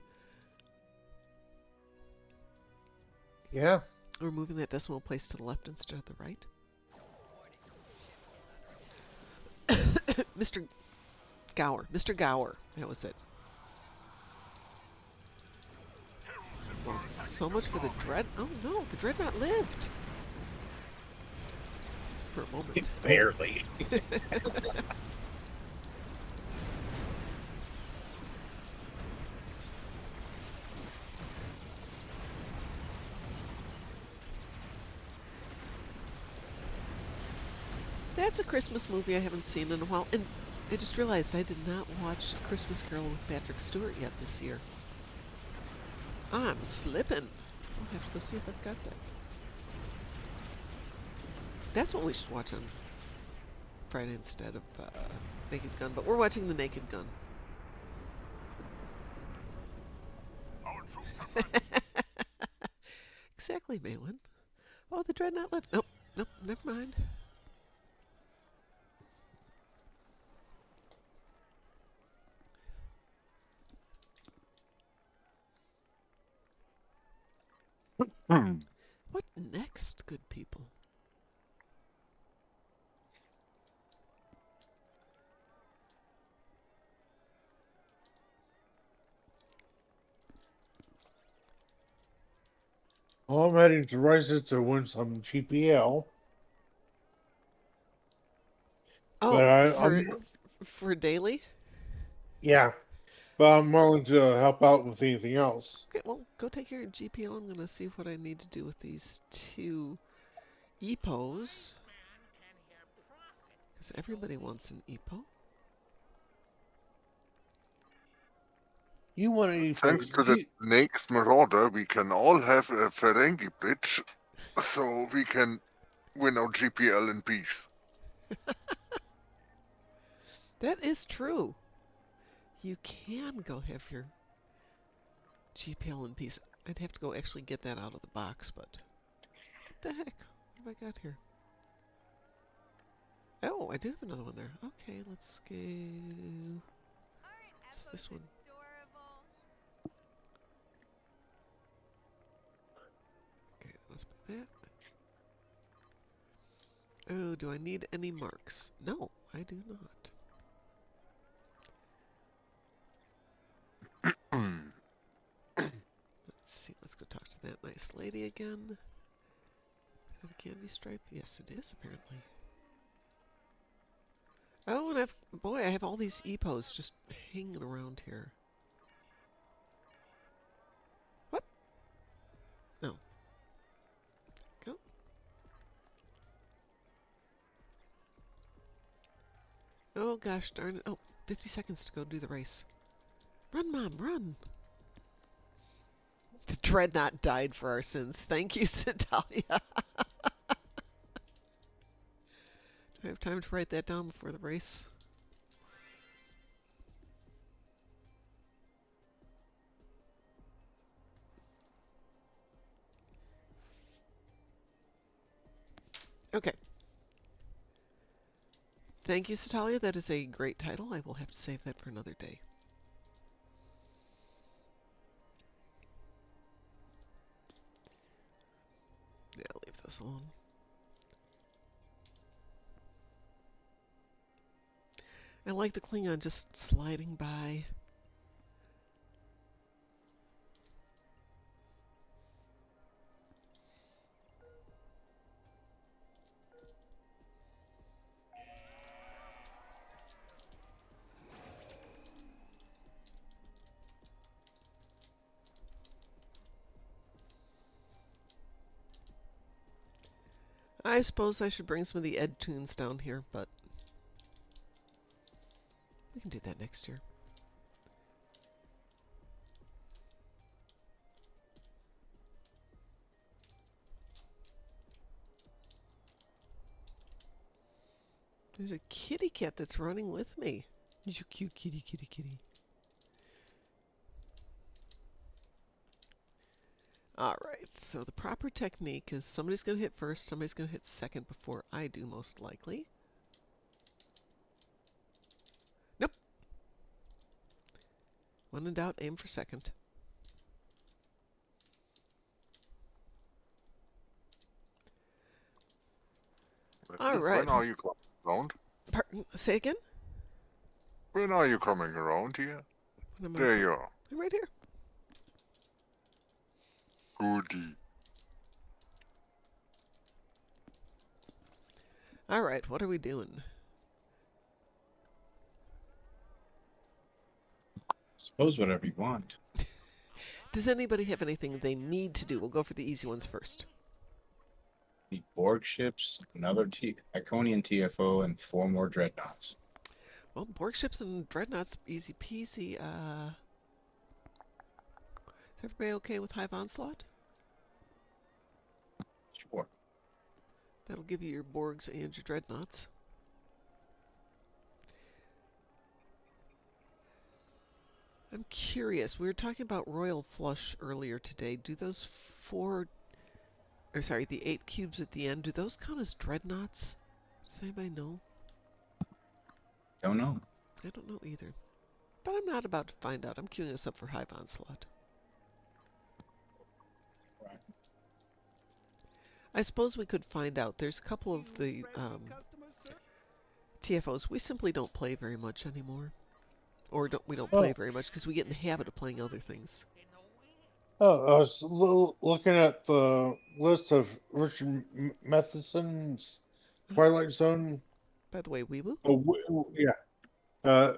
Yeah. Or moving that decimal place to the left instead of the right. Mr. Gower. Mr. Gower. That was it. So much for the dread. Oh no, the dreadnought lived. For a moment. Barely. That's a Christmas movie I haven't seen in a while, and I just realized I did not watch Christmas Carol with Patrick Stewart yet this year. I'm slipping. I'll have to go see if I've got that. That's what we should watch on Friday instead of Naked Gun, but we're watching The Naked Gun. Our troops are fighting. Exactly, Maywin. Oh, the dreadnought left. Nope, nope, never mind. What next, good people? Well, I'm heading to Rises to win some GPL. Oh, But for I'm for daily? yeah. But I'm willing to help out with anything else. Okay, well, go take care of GPL. I'm gonna see what I need to do with these two EPOs. Because everybody wants an EPO. You want to Thanks to the Naked Marauder, we can all have a Ferengi bridge, so we can win our GPL in peace. That is true. You can go have your GPL in peace. I'd have to go actually get that out of the box, but what the heck? What have I got here? Oh, I do have another one there. Okay, let's go. What's this one? Adorable. Okay, let's put that. Oh, do I need any marks? No, I do not. Let's see, let's go talk to that nice lady again. Is that a candy stripe? Yes, it is, apparently. Oh, and I have all these EPOs just hanging around here. What? No. Go. Oh, gosh darn it. Oh, 50 seconds to go do the race. Run, Mom, run! The Dreadnought died for our sins. Thank you, Sedalia. Do I have time to write that down before the race? Okay. Thank you, Satalia. That is a great title. I will have to save that for another day. Yeah, I'll leave this alone. I like the Klingon just sliding by. I suppose I should bring some of the Ed tunes down here, but we can do that next year. There's a kitty cat that's running with me. You cute kitty, kitty, kitty. Alright, so the proper technique is somebody's going to hit first, somebody's going to hit second before I do, most likely. Nope. When in doubt, aim for second. All right. When are you coming around? Pardon, say again? When are you coming around here? When am I There you are. I'm right here. Goody. All right, what are we doing? Suppose whatever you want. Does anybody have anything they need to do? We'll go for the easy ones first. The Borg ships, another Iconian TFO, and 4 more dreadnoughts. Well, Borg ships and dreadnoughts, easy peasy. Is everybody okay with Hive Onslaught? Sure. That'll give you your Borgs and your dreadnoughts. I'm curious. We were talking about Royal Flush earlier today. Do those the 8 cubes at the end, do those count as dreadnoughts? Does anybody know? Don't know. I don't know either. But I'm not about to find out. I'm queuing us up for Hive Onslaught. Right. I suppose we could find out. There's a couple of the TFOs we simply don't play very much anymore. Or we don't play very much because we get in the habit of playing other things. Oh, I was looking at the list of Richard Matheson's Twilight Zone. By the way, Weeboo? Yeah.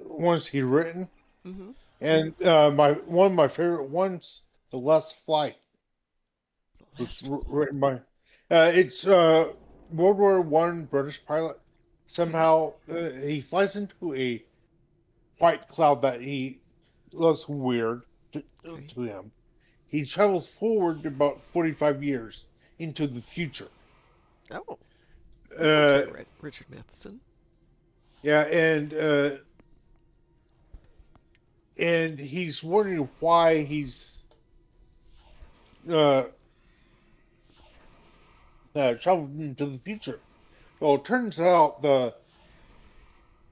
Ones he written. Mm-hmm. And one of my favorite ones, The Last Flight, was written by. It's World War One British pilot. Somehow he flies into a white cloud that he looks weird to him. He travels forward about 45 years into the future. Oh. This was Richard Matheson. Yeah, and he's wondering why he's traveled into the future. Well, it turns out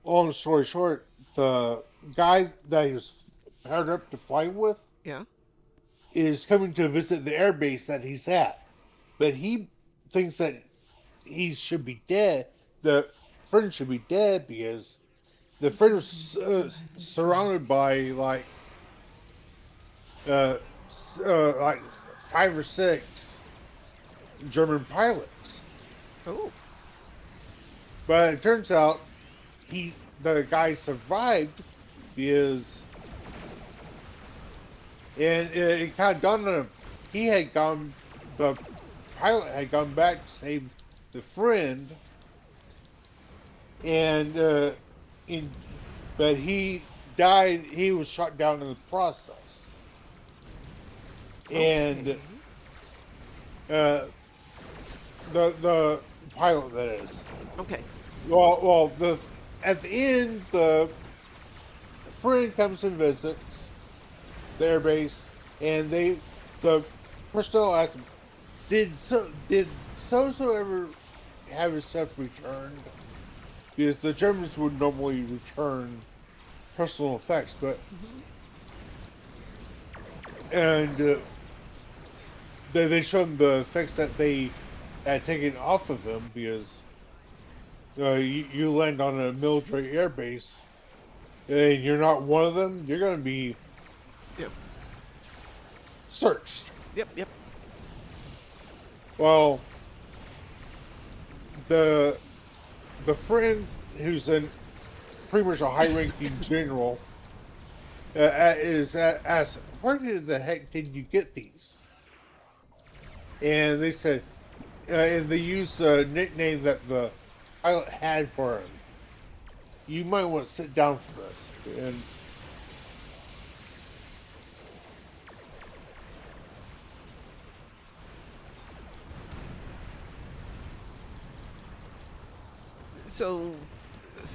long story short, the guy that he was paired up to fly with, is coming to visit the airbase that he's at, but he thinks that he should be dead. The friend should be dead because the friend was surrounded by like 5 or 6 German pilots. Oh. But it turns out the guy survived because, and it kind of dawned on him, the pilot had gone back to save the friend, and but he died. He was shot down in the process, and the pilot, that is. Okay. Well, at the end, the friend comes and visits the airbase, and the personnel ask him, did so ever have his stuff returned? Because the Germans would normally return personal effects, but and they showed him the effects that they had taken off of him because. You land on a military airbase, and you're not one of them, you're going to be searched. Yep. Well, the friend who's pretty much a high-ranking general is asked, where the heck did you get these? And they said, and they used a nickname that the pilot had for him. You might want to sit down for this. And so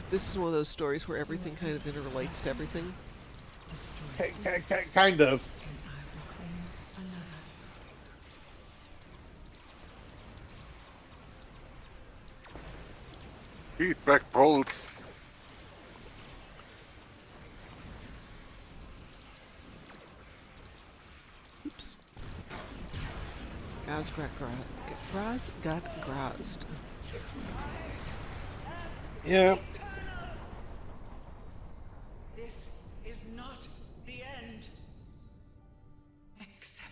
this is one of those stories where everything kind of interrelates to everything. Kind of. Feedback bolts. Oops. Graz got grazed. Yeah. This is not the end. Accept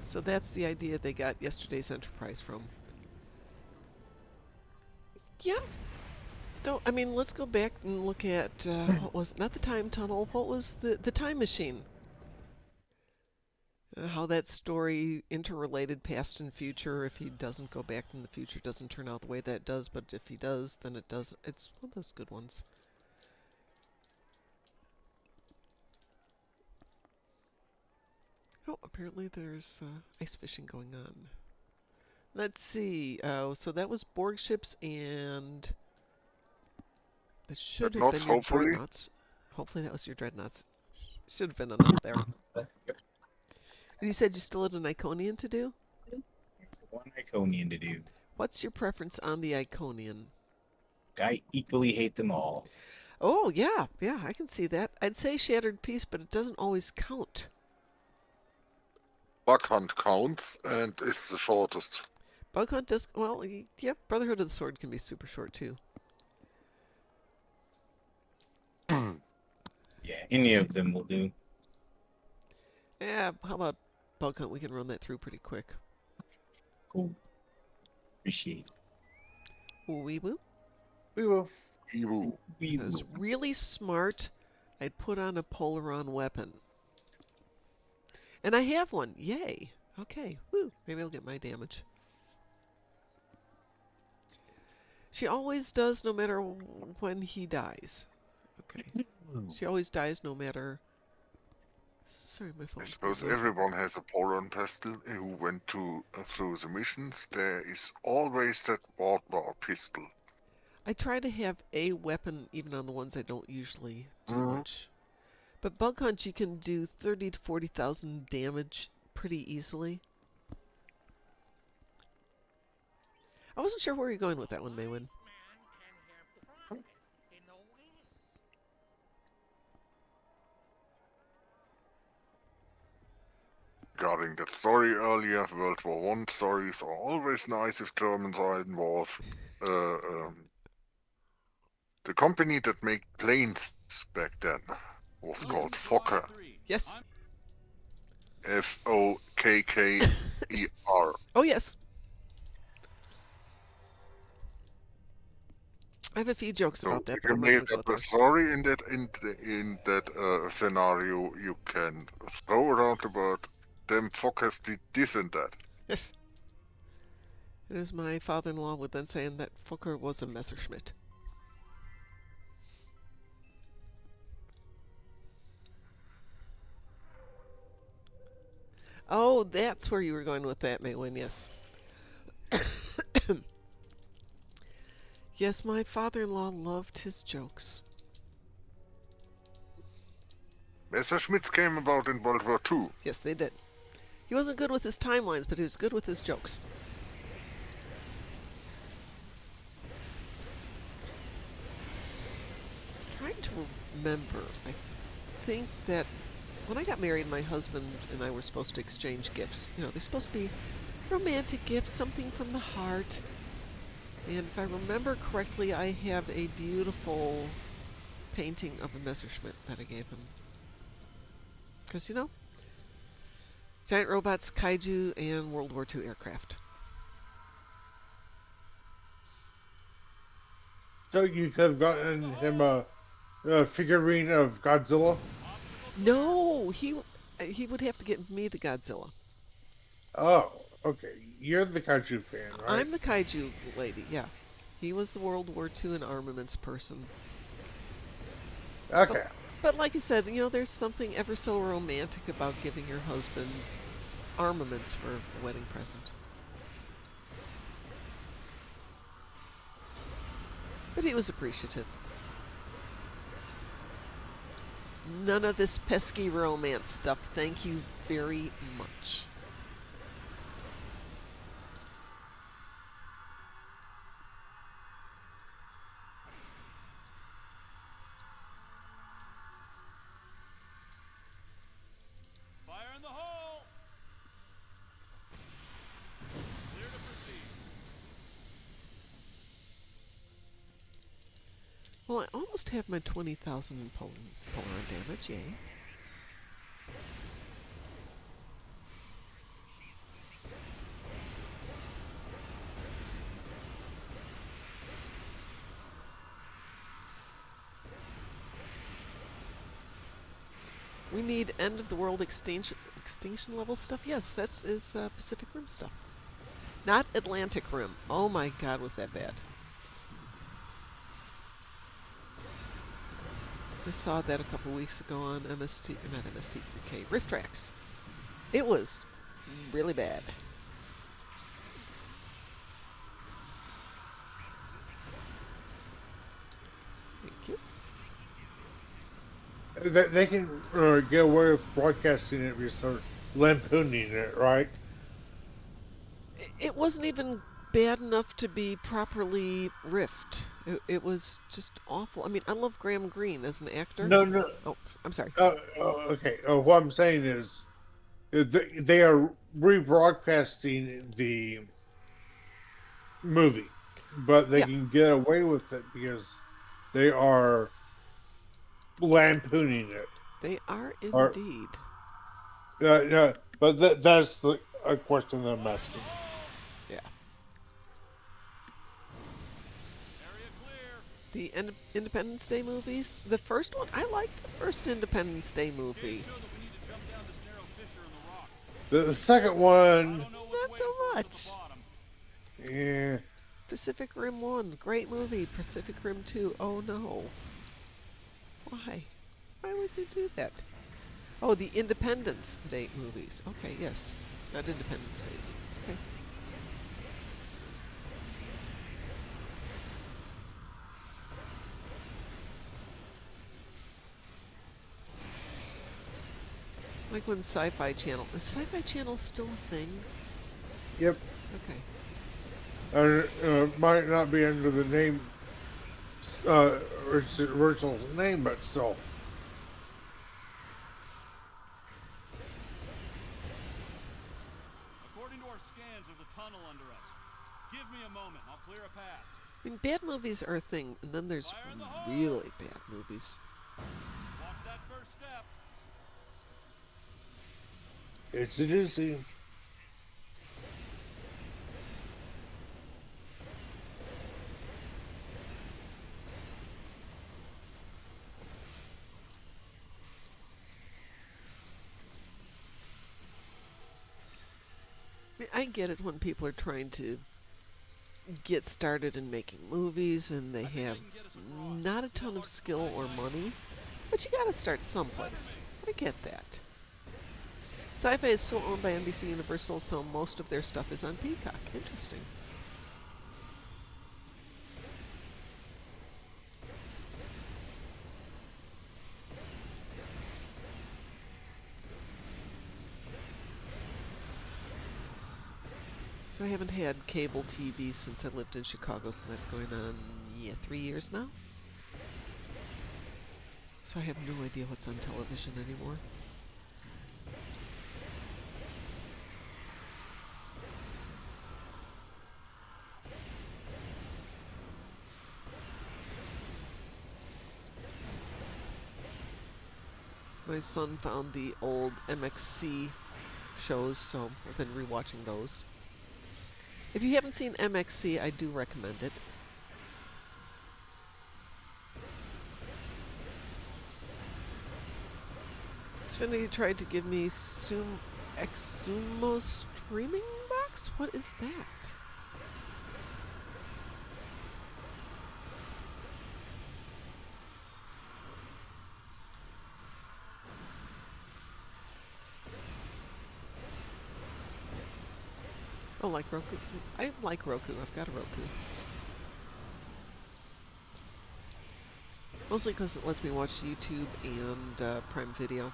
So that's the idea they got yesterday's Enterprise from. Yeah. Though, I mean, let's go back and look at, what was, not the time tunnel, what was the time machine? How that story interrelated past and future. If he doesn't go back in the future, doesn't turn out the way that it does, but if he does, then it does. It's one of those good ones. Oh, apparently there's ice fishing going on. Let's see. So that was Borg ships, and this should have been Dreadnoughts, your hopefully. dreadnoughts. Hopefully that was your dreadnoughts. Should have been enough there. You said you still had an Iconian to do? One Iconian to do. What's your preference on the Iconian? I equally hate them all. Oh, yeah, I can see that. I'd say Shattered Piece, but it doesn't always count. Bug Hunt counts and is the shortest. Bug Hunt does, well, yeah, Brotherhood of the Sword can be super short, too. Yeah, any of them will do. Yeah, how about Bug Hunt? We can run that through pretty quick. Cool. Appreciate it. Wee woo. We will. Ewu. If I was really smart, I'd put on a Polaron weapon. And I have one. Yay. Okay. Woo. Maybe I'll get my damage. She always does no matter when he dies. Okay. She always dies no matter... Sorry, my phone. I suppose everyone has a Poron pistol who went through the missions. There is always that Wardbar pistol. I try to have a weapon even on the ones I don't usually do much. But Bug Hunt, you can do 30 to 40,000 damage pretty easily. I wasn't sure where you're going with that one, Maywin. Regarding that story earlier, World War One stories are always nice if Germans are involved. The company that made planes back then was called Fokker. Yes. F-O-K-K-E-R. Oh, yes. I have a few jokes So about that. if But you I'm not gonna made go up a there. story in that scenario, you can throw around the word, them Fokkers did this and that. Yes. As my father-in-law would then say, and that Fokker was a Messerschmitt. Oh, that's where you were going with that, Maywin, yes. Yes, my father-in-law loved his jokes. Messerschmitts came about in World War II. Yes, they did. He wasn't good with his timelines, but he was good with his jokes. Trying to remember. I think that when I got married, my husband and I were supposed to exchange gifts. You know, they're supposed to be romantic gifts, something from the heart. And if I remember correctly, I have a beautiful painting of a Messerschmitt that I gave him. Because, you know, giant robots, kaiju, and World War II aircraft. So you could have gotten him a figurine of Godzilla? No, he would have to get me the Godzilla. Oh, okay. You're the kaiju fan, right? I'm the kaiju lady, yeah. He was the World War II and armaments person. Okay. But like you said, you know, there's something ever so romantic about giving your husband armaments for a wedding present. But he was appreciative. None of this pesky romance stuff. Thank you very much. Fire in the hole! Clear to proceed. Well, I almost have my 20,000 in Polar damage, yay. We need end of the world extinction level stuff. Yes, that is Pacific Rim stuff. Not Atlantic Rim. Oh my god, was that bad. I saw that a couple weeks ago on MST, not MST3K, Rift Tracks. It was really bad. Thank you. They can get away with broadcasting it because they're lampooning it, right? It wasn't even bad enough to be properly riffed. It was just awful. I mean, I love Graham Greene as an actor. No. Oh, I'm sorry. Okay. What I'm saying is, they are rebroadcasting the movie, but they can get away with it because they are lampooning it. They are indeed. Yeah, but that's a question that I'm asking. Yeah. Area clear. The Independence Day movies. The first one, I liked the first Independence Day movie. Show that we need to jump down this narrow fissure in the rock. The second one, Not so much. yeah. Pacific Rim 1, great movie. Pacific Rim 2, oh no. Why? Why would you do that? Oh, the Independence Day movies. Okay, yes. Not Independence Days. Okay. Like when Sci-Fi Channel. Is Sci-Fi Channel still a thing? Yep. Okay. Might not be under the name, original name, but still. According to our scans, there's a tunnel under us. Give me a moment. I'll clear a path. I mean, bad movies are a thing, and then there's really bad movies. Walk that first step. It's a doozy. I mean, I get it when people are trying to get started in making movies and they have not a ton of skill or money, but you gotta start someplace. I get that. Sci-Fi is still owned by NBC Universal, so most of their stuff is on Peacock. Interesting. So I haven't had cable TV since I lived in Chicago, so that's going on, 3 years now. So I have no idea what's on television anymore. My son found the old MXC shows, so I've been rewatching those. If you haven't seen MXC, I do recommend it. Xfinity tried to give me Exumo streaming box? What is that? Oh, like Roku? I like Roku. I've got a Roku. Mostly because it lets me watch YouTube and Prime Video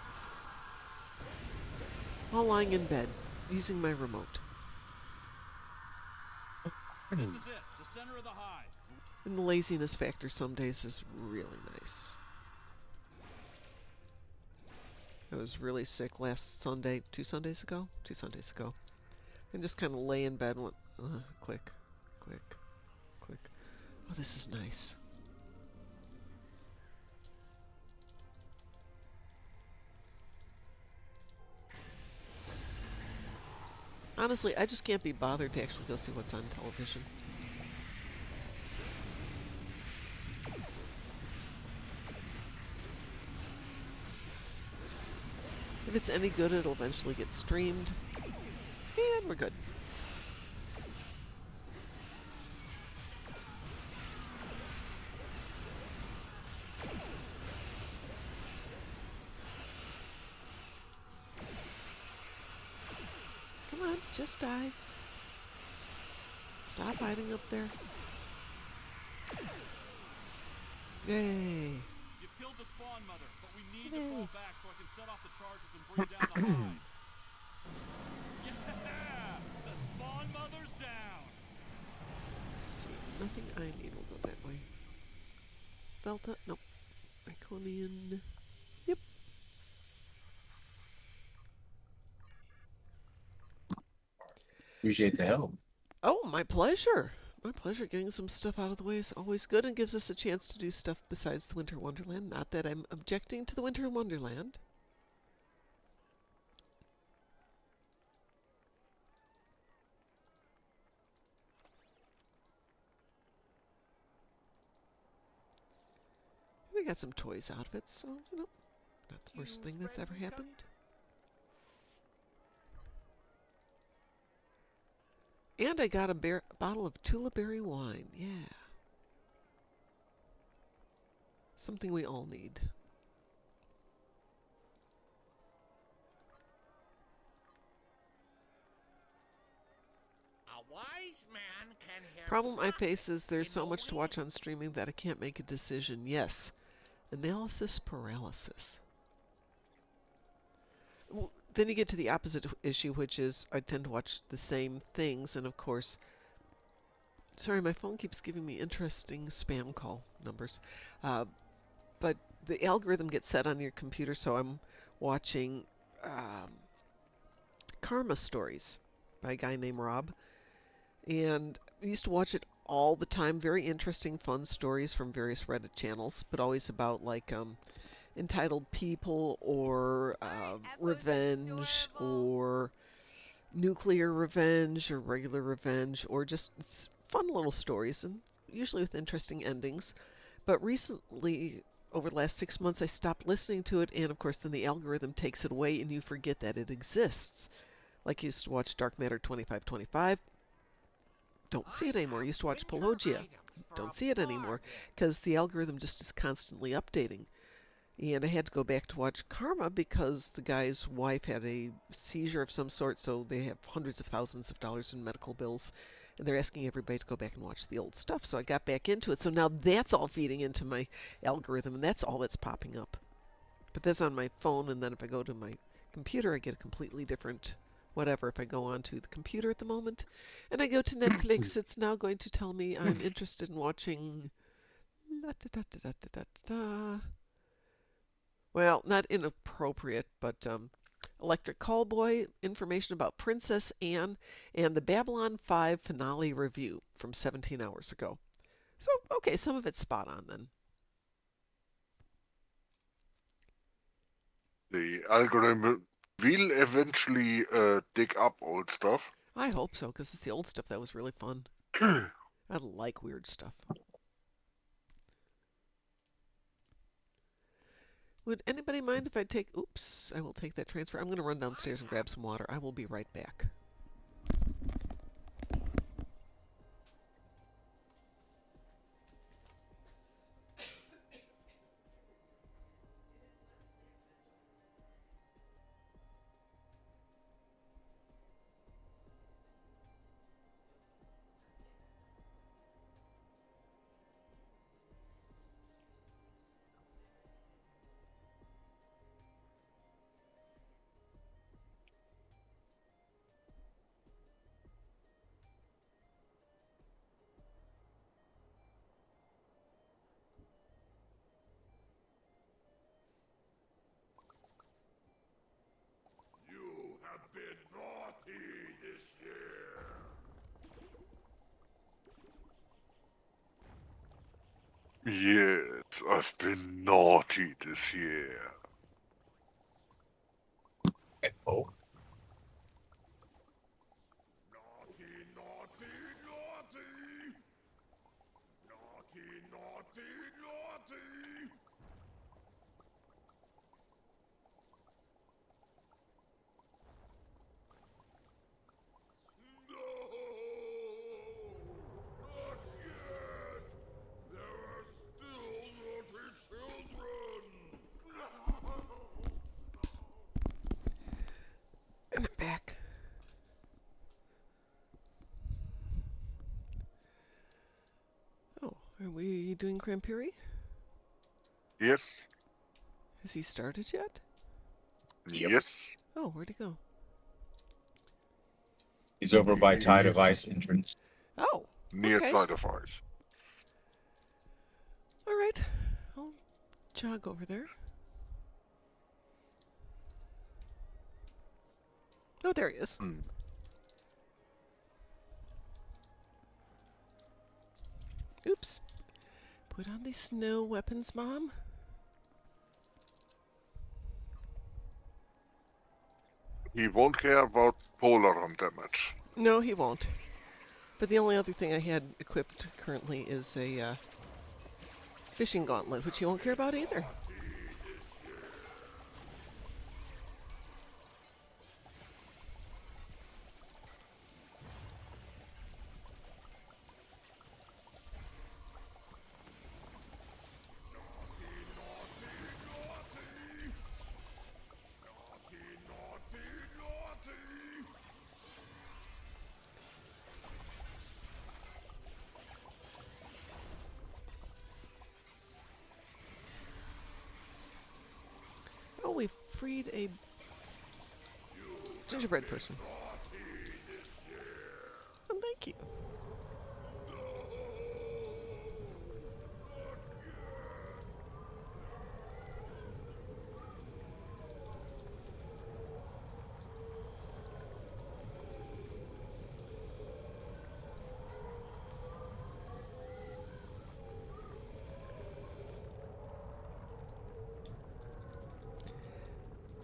while lying in bed using my remote. This is it, the center of the hive. And the laziness factor some days is really nice. I was really sick last Sunday, 2 Sundays ago? 2 Sundays ago. And just kind of lay in bed and went, click, click, click. Oh, this is nice. Honestly, I just can't be bothered to actually go see what's on television. If it's any good, it'll eventually get streamed. And we're good. Come on, just die. Stop hiding up there. Yay. You killed the spawn mother, but we need to fall back so I can set off the charges and bring down the hive. Yeah! The spawn mother's down! See, nothing I need will go that way. Delta, nope. Iconian, yep. Appreciate the help. Oh, my pleasure. My pleasure. Getting some stuff out of the way is always good and gives us a chance to do stuff besides the Winter Wonderland. Not that I'm objecting to the Winter Wonderland. We got some toys out of it, so, you know, not the worst thing that's ever happened. And I got a bottle of Tula Berry wine. Yeah. Something we all need. A wise man can hear Problem I face prophet is there's in so the much to watch on streaming that I can't make a decision. Yes. Analysis paralysis. Well, then you get to the opposite issue, which is I tend to watch the same things, and of course, sorry, my phone keeps giving me interesting spam call numbers. But the algorithm gets set on your computer, so I'm watching Karma Stories by a guy named Rob. And I used to watch it all the time. Very interesting, fun stories from various Reddit channels, but always about, like, entitled people or revenge or nuclear revenge or regular revenge or just fun little stories, and usually with interesting endings. But recently, over the last 6 months, I stopped listening to it, and of course then the algorithm takes it away and you forget that it exists. Like you used to watch Dark Matter 2525. Don't see it anymore. I used to watch Pelagia. Don't see it anymore because the algorithm just is constantly updating. And I had to go back to watch Karma because the guy's wife had a seizure of some sort, so they have hundreds of thousands of dollars in medical bills. And they're asking everybody to go back and watch the old stuff. So I got back into it. So now that's all feeding into my algorithm, and that's all that's popping up. But that's on my phone, and then if I go to my computer, I get a completely different whatever. If I go onto the computer at the moment, and I go to Netflix, it's now going to tell me I'm interested in watching... Well, not inappropriate, but Electric Callboy, information about Princess Anne, and the Babylon 5 finale review from 17 hours ago. So, okay, some of it's spot on then. The algorithm will eventually dig up old stuff. I hope so, because it's the old stuff that was really fun. I like weird stuff. Would anybody mind if I take... Oops, I will take that transfer. I'm going to run downstairs and grab some water. I will be right back. You have been naughty this year. Yes, I've been naughty this year. Oh. Naughty, naughty, naughty. Naughty, naughty, naughty. Are we doing Crampiri? Yes. Has he started yet? Yep. Yes. Oh, where'd he go? He's over by Tide He's of Ice entrance. Oh, near okay. Tide of Ice. All right. I'll jog over there. Oh, there he is. Hmm. Oops. Put on these snow weapons, Mom. He won't care about polar on damage. No, he won't. But the only other thing I had equipped currently is a fishing gauntlet, which he won't care about either. Oh, we freed a gingerbread person. Oh, thank you.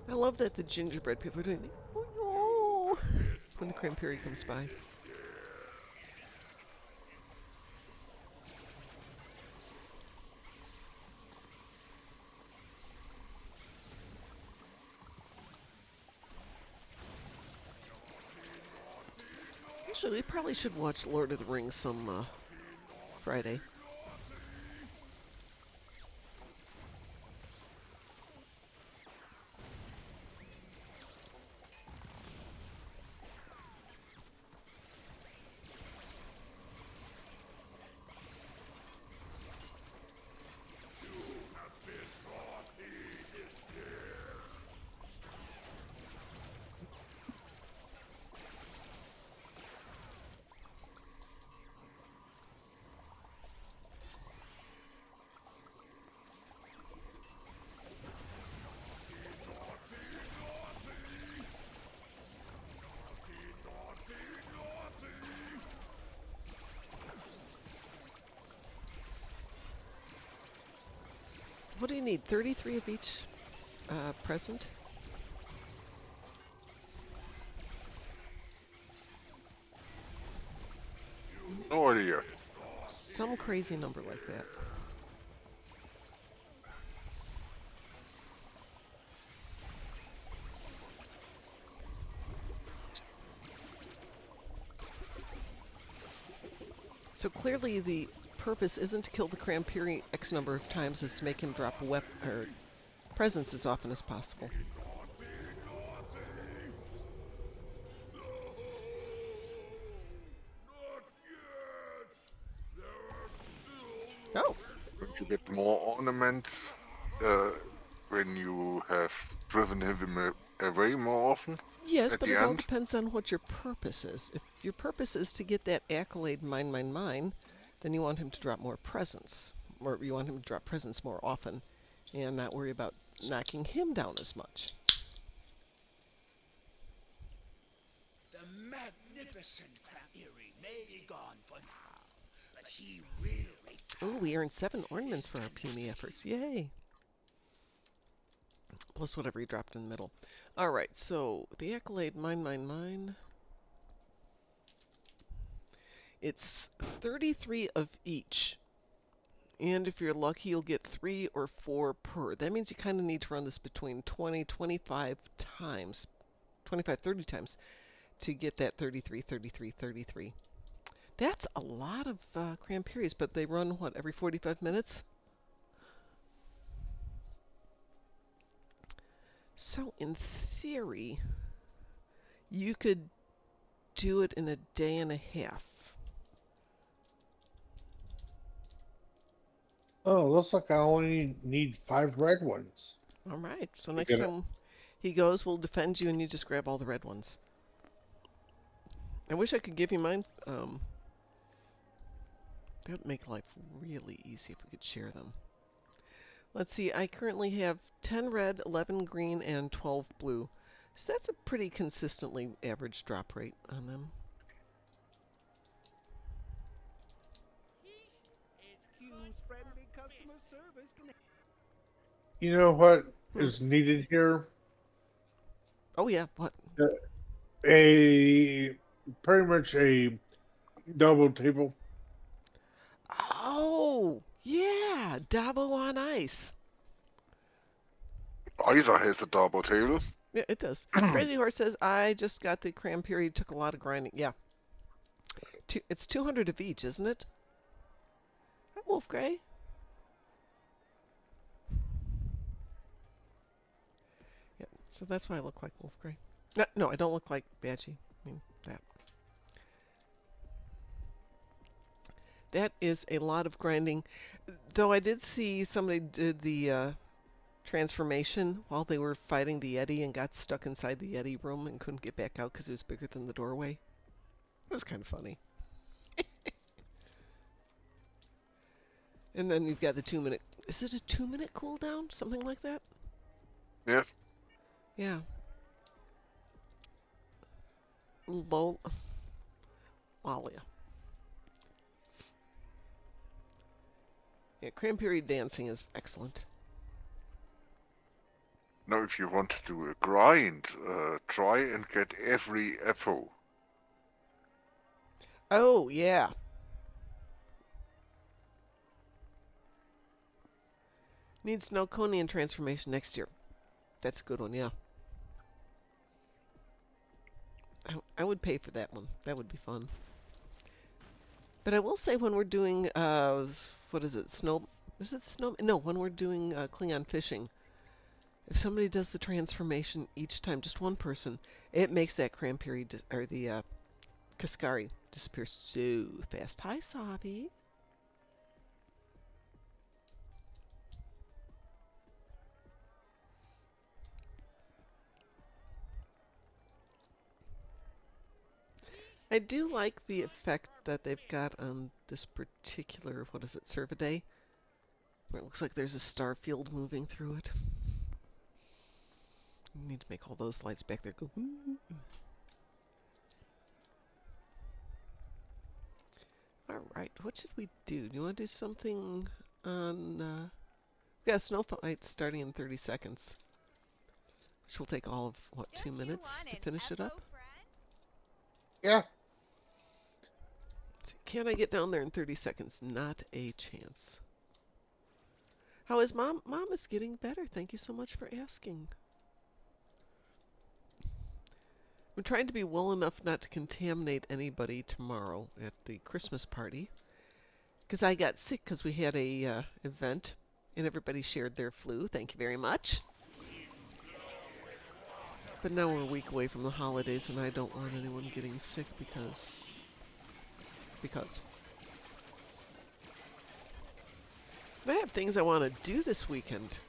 I love that the gingerbread people are doing the oh, when the Crampiri comes by. Actually, we probably should watch Lord of the Rings some Friday. What do you need? 33 of each present? No idea. Some crazy number like that. So clearly the purpose isn't to kill the Crampiri X number of times, it's to make him drop presents as often as possible. Oh! Don't you get more ornaments when you have driven him away more often? Yes, At but the it all end? depends on what your purpose is. If your purpose is to get that accolade mine, mine, mine, then you want him to drop more presents. Or you want him to drop presents more often and not worry about knocking him down as much. The magnificent Crampiri may be gone for now, but he will Oh, we earned 7 ornaments for our puny efforts. Yay! Plus whatever he dropped in the middle. Alright, so the accolade mine, mine, mine. It's 33 of each. And if you're lucky, you'll get 3 or 4 per. That means you kind of need to run this between 20, 25 times. 25, 30 times to get that 33, 33, 33. That's a lot of Crampiris, but they run, what, every 45 minutes? So, in theory, you could do it in a day and a half. Oh, looks like I only need 5 red ones. All right. So to next get it. time he goes, we'll defend you, and you just grab all the red ones. I wish I could give you mine. That would make life really easy if we could share them. Let's see. I currently have 10 red, 11 green, and 12 blue. So that's a pretty consistently average drop rate on them. You know what is needed here? Oh yeah, what? A pretty much a double table. Oh yeah, Dabo on ice. Isa has a double table. Yeah, it does. Crazy Horse says, I just got the cram period, took a lot of grinding. Yeah. It's 200 of each, isn't it? Hi, Wolf Grey. Yeah, so that's why I look like Wolf Grey. No, I don't look like Badgie. I mean, that. That is a lot of grinding. Though I did see somebody did the transformation while they were fighting the Yeti and got stuck inside the Yeti room and couldn't get back out because it was bigger than the doorway. It was kind of funny. And then you've got the 2-minute... Is it a 2-minute cooldown? Something like that? Yes. Yeah. Lolia. Yeah, cram period dancing is excellent. Now, if you want to do a grind, try and get every FO. Oh, yeah. Needs no Conian transformation next year. That's a good one, yeah. I would pay for that one. That would be fun. But I will say when we're doing, what is it, snow... Is it snow... No, when we're doing Klingon fishing, if somebody does the transformation each time, just one person, it makes that cram period, or the Kaskari, disappear so fast. Hi, Sabi. I do like the effect that they've got on this particular, what is it, Cervidae? Where it looks like there's a star field moving through it. You need to make all those lights back there go. Alright, what should we do? Do you want to do something on... We've got a snow fight starting in 30 seconds. Which will take all of, what, 2 minutes to finish it up? Yeah. Can I get down there in 30 seconds? Not a chance. How is Mom? Mom is getting better. Thank you so much for asking. I'm trying to be well enough not to contaminate anybody tomorrow at the Christmas party. Because I got sick because we had a event and everybody shared their flu. Thank you very much. But now we're a week away from the holidays and I don't want anyone getting sick because... But I have things I want to do this weekend.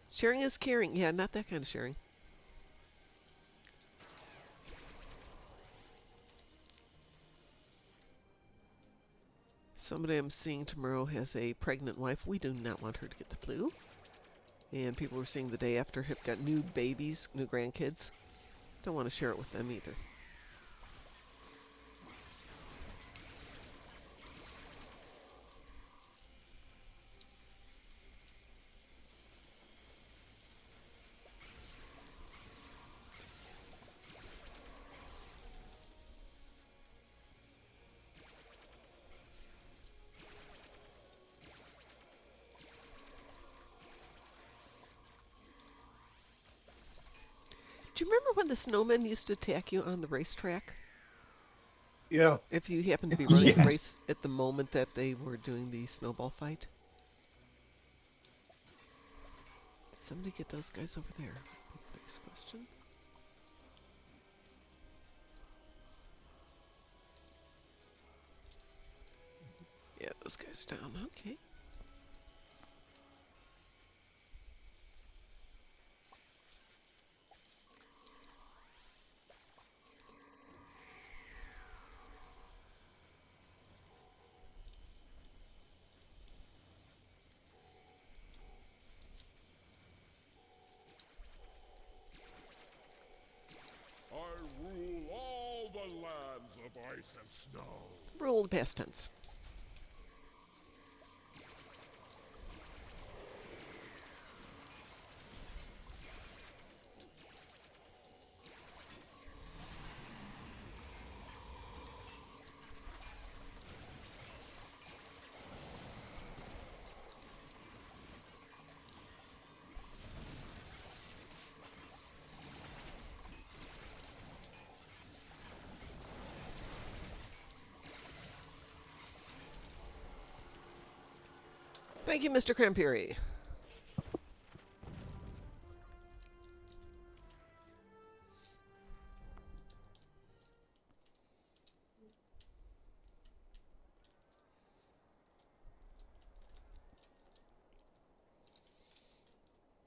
Sharing is caring. Yeah, not that kind of sharing. Somebody I'm seeing tomorrow has a pregnant wife. We do not want her to get the flu. And people we're seeing the day after have got new babies, new grandkids. Don't want to share it with them either. Do you remember when the snowmen used to attack you on the racetrack? Yeah. If you happened to be running the race at the moment that they were doing the snowball fight? Did somebody get those guys over there? Next question. those guys down. Okay. I rule all the lands of ice and snow. Ruled past tense. Thank you, Mr. Crampiri.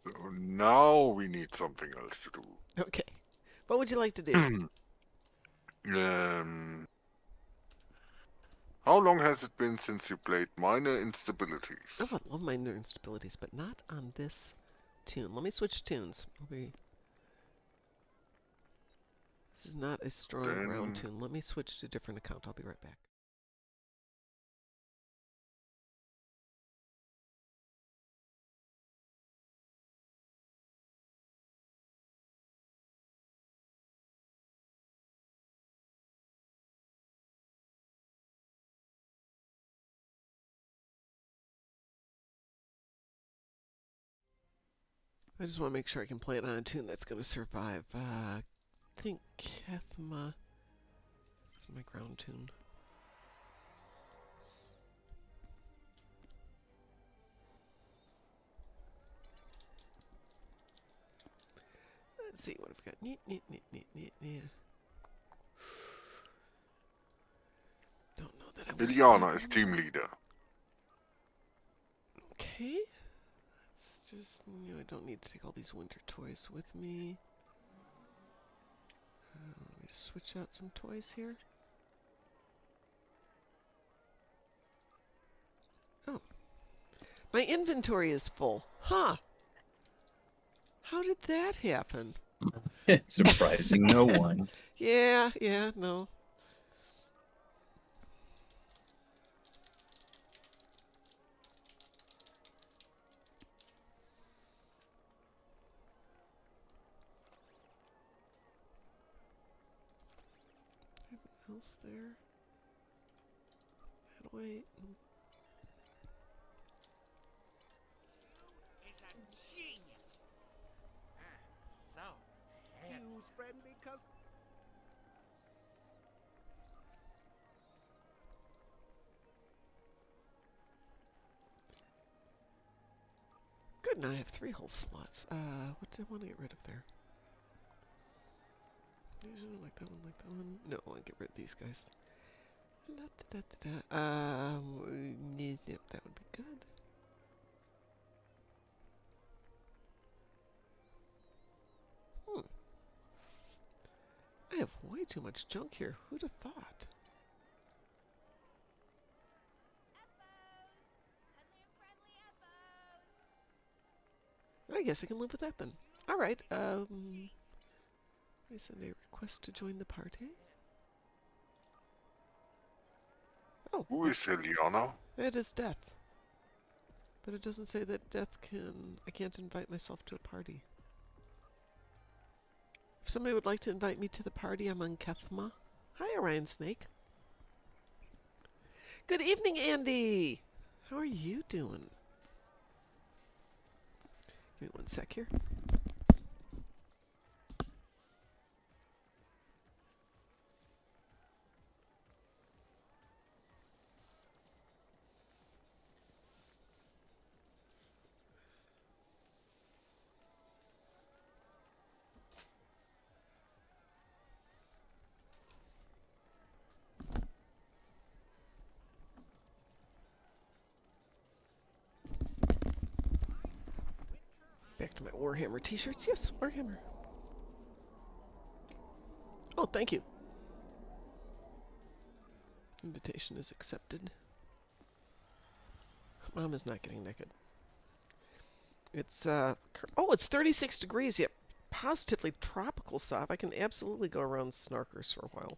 So now we need something else to do. Okay. What would you like to do? How long has it been since you played Minor Instabilities? Oh, I love minor instabilities, but not on this tune. Let me switch tunes. This is not a strong ground tune. Let me switch to a different account. I'll be right back. I just want to make sure I can play it on a tune that's going to survive. I think Kethma is my ground tune. Let's see what I've got. Neat. Don't know that I Iliana is team leader. Okay. Let's just, I don't need to take all these winter toys with me. Let me just switch out some toys here. Oh. My inventory is full. Huh. How did that happen? Surprising no one. Yeah, no. Anything else there? Gotta wait. Is a genius. And so, Hugh's friendly cousin. Good, now I have 3 whole slots. What do I want to get rid of there? Usually like that one. No, I want to get rid of these guys. Yep, that would be good. I have way too much junk here. Who'd have thought? I guess I can live with that then. Alright, I send a request to join the party. Oh. Who is Iliana? It is Death. But it doesn't say that I can't invite myself to a party. If somebody would like to invite me to the party, I'm on Kethma. Hi, Orion Snake. Good evening, Andy. How are you doing? Give me one sec here. to my Warhammer t-shirts. Yes, Warhammer. Oh, thank you. Invitation is accepted. Mom is not getting naked. It's, it's 36 degrees, yet positively tropical, Sav. I can absolutely go around Snarkers for a while.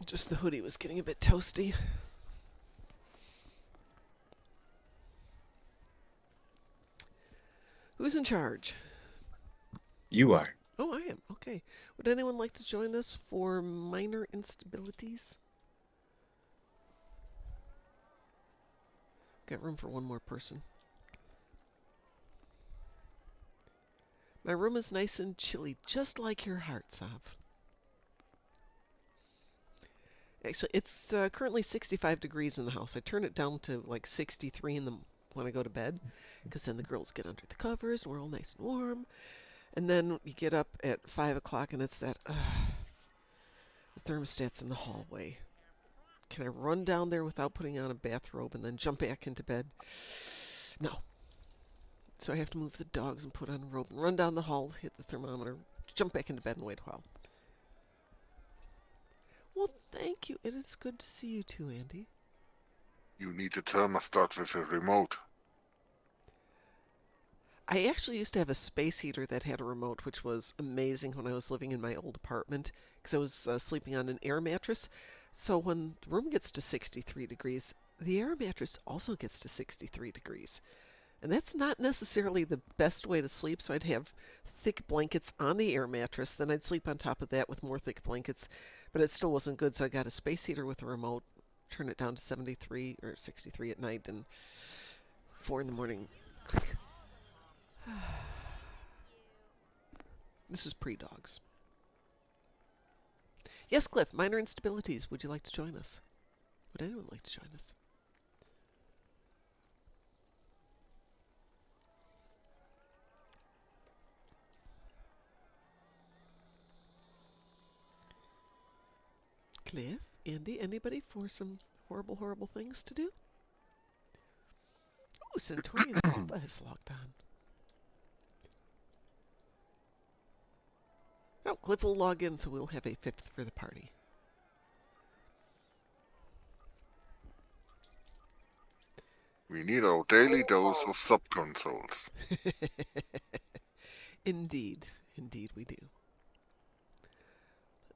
Just the hoodie was getting a bit toasty. Who's in charge? You are. Oh, I am. Okay. Would anyone like to join us for minor instabilities? Got room for one more person. My room is nice and chilly, just like your heart, Sav. Actually, it's currently 65 degrees in the house. I turn it down to like 63 when I go to bed, because then the girls get under the covers and we're all nice and warm. And then you get up at 5 o'clock and it's that, the thermostat's in the hallway. Can I run down there without putting on a bathrobe and then jump back into bed? No. So I have to move the dogs and put on a robe and run down the hall, hit the thermometer, jump back into bed and wait a while. Well, thank you. It is good to see you too, Andy. You need a thermostat with a remote. I actually used to have a space heater that had a remote, which was amazing when I was living in my old apartment, because I was sleeping on an air mattress. So when the room gets to 63 degrees, the air mattress also gets to 63 degrees. And that's not necessarily the best way to sleep, so I'd have thick blankets on the air mattress, then I'd sleep on top of that with more thick blankets, but it still wasn't good, so I got a space heater with a remote, turn it down to 73 or 63 at night, and 4 in the morning, click. This is pre-dogs. Yes, Cliff, minor instabilities. Would you like to join us? Would anyone like to join us? Cliff, Andy, anybody for some horrible, horrible things to do? Ooh, Centaurian Alpha has logged on. Oh, Cliff will log in, so we'll have a 5th for the party. We need our daily dose of sub-consoles. Indeed. Indeed we do.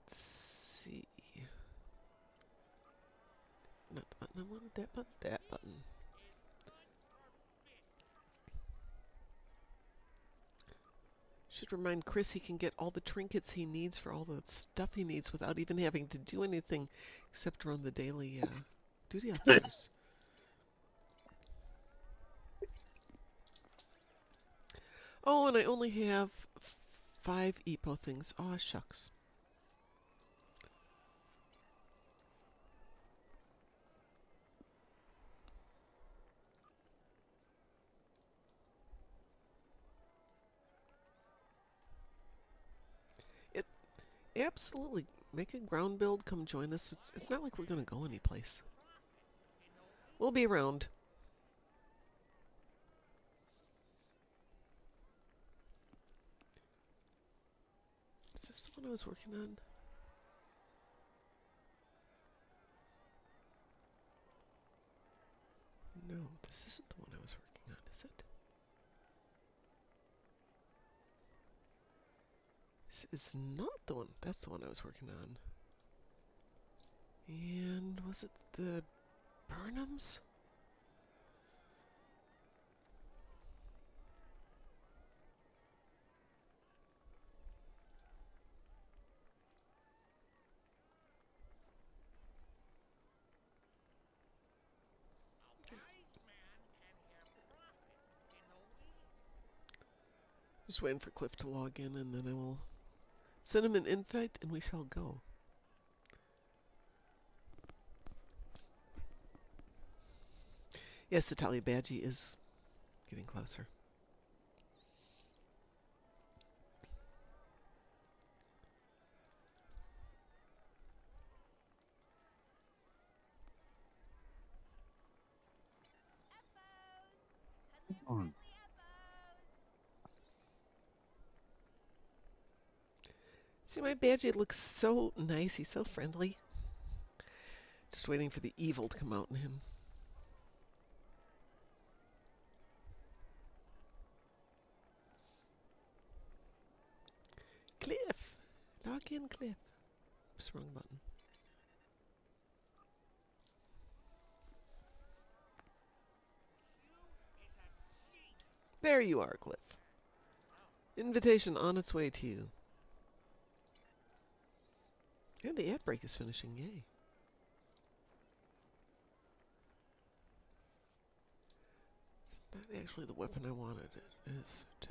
Let's see. Not the button I wanted, that button, that button. Should remind Chris he can get all the trinkets he needs for all the stuff he needs without even having to do anything except run the daily duty officers. Oh, and I only have 5 EPO things. Aw, shucks. Absolutely. Make a ground build. Come join us. It's not like we're going to go anyplace. We'll be around. Is this the one I was working on? No, this isn't the one I was working on, is it? This is not the one. That's the one I was working on. And was it the Burnhams? Just waiting for Cliff to log in, and then I will send him an invite, and we shall go. Yes, the Talia Badgie is getting closer. on. See, my Badgie looks so nice. He's so friendly. Just waiting for the evil to come out in him. Cliff! Log in, Cliff. Oops, wrong button. There you are, Cliff. Invitation on its way to you. And the ad break is finishing, yay. It's not actually the weapon I wanted, is it?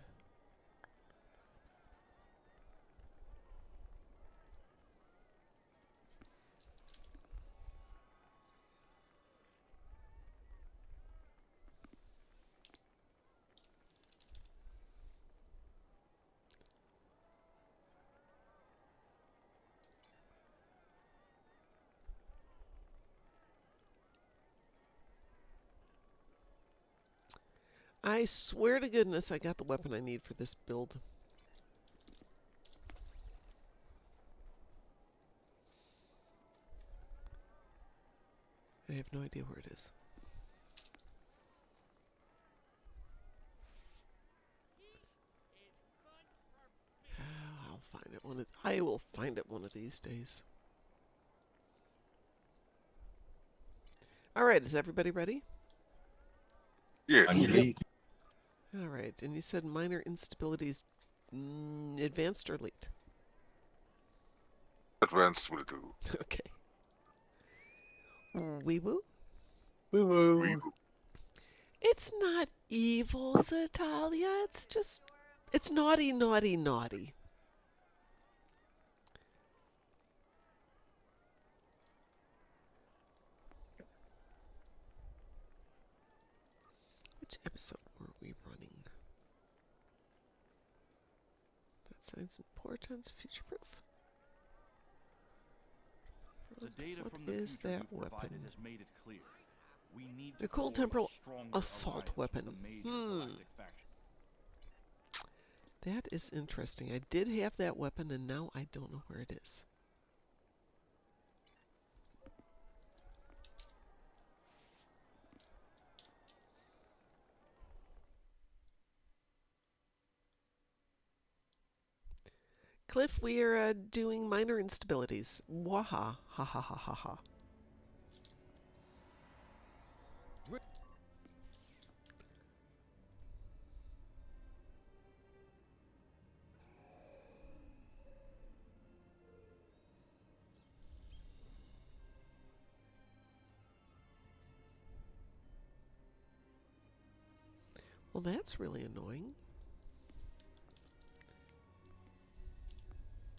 I swear to goodness I got the weapon I need for this build. I have no idea where it is. I'll find it I will find it one of these days. All right, is everybody ready? Yes. All right, and you said minor instabilities, advanced or late? Advanced will do. Okay. Wee woo? Woo-woo. It's not evil, Satalia. It's just, it's naughty, naughty, naughty. Which episode were we running? That science and portents, future proof. The data What from the is future that you've provided weapon? has made it clear. We need The to cold forge a temporal stronger assault alliance with weapon. the major galactic faction. That is interesting. I did have that weapon, and now I don't know where it is. Cliff, we are doing minor instabilities. Waha. Ha ha ha ha ha. Well, that's really annoying.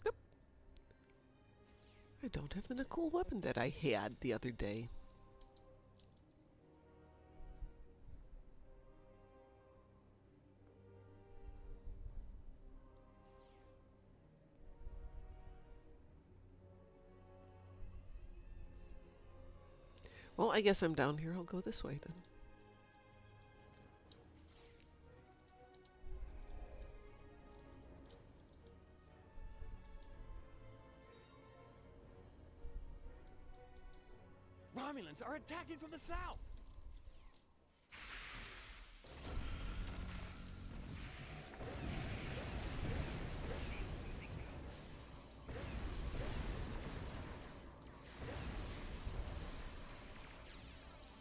Nope. I don't have the cool weapon that I had the other day. Well, I guess I'm down here. I'll go this way then. Romulans are attacking from the south!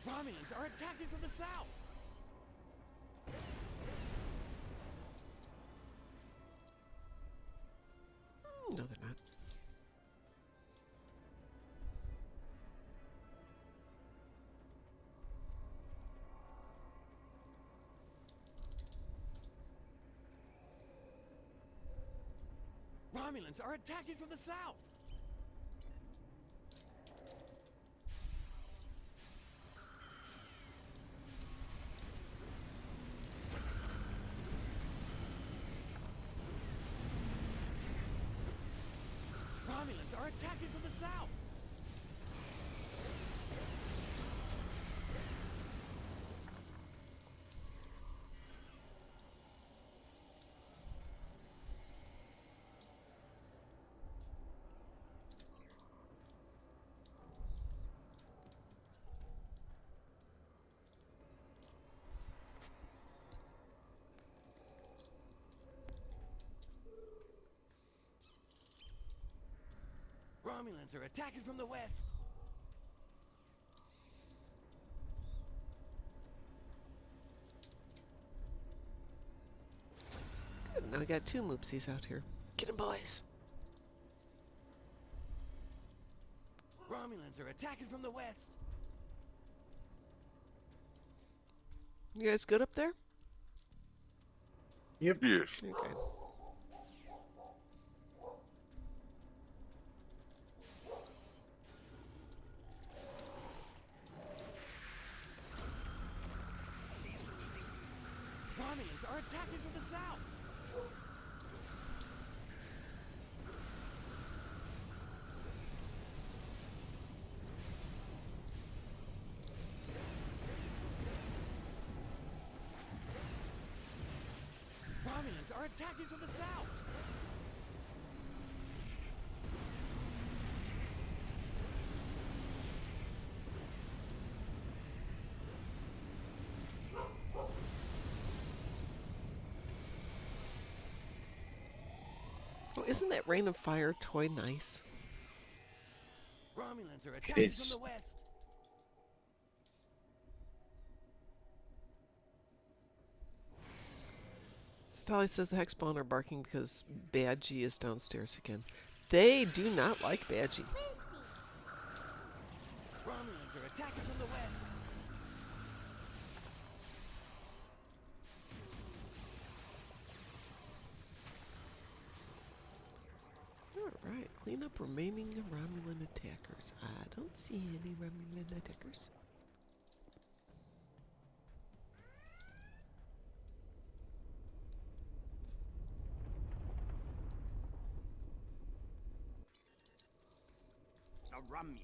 Romulans are attacking from the south! No, they're not. Romulans are attacking from the south! Romulans are attacking from the south! Romulans are attacking from the west. Good. Now we got 2 moopsies out here. Get 'em, boys. Romulans are attacking from the west. You guys good up there? Yep. Yes. Okay. Romulans are attacking from the south. Romulans are attacking from the south. Oh, isn't that Rain of Fire toy nice? Romulans are attacking is. from the west. Stolly says the Hexspawn are barking because Badgie is downstairs again. They do not like Badgie. Romulans are attacking from the west. Alright, clean up remaining Romulan attackers. I don't see any Romulan attackers. A Romulan.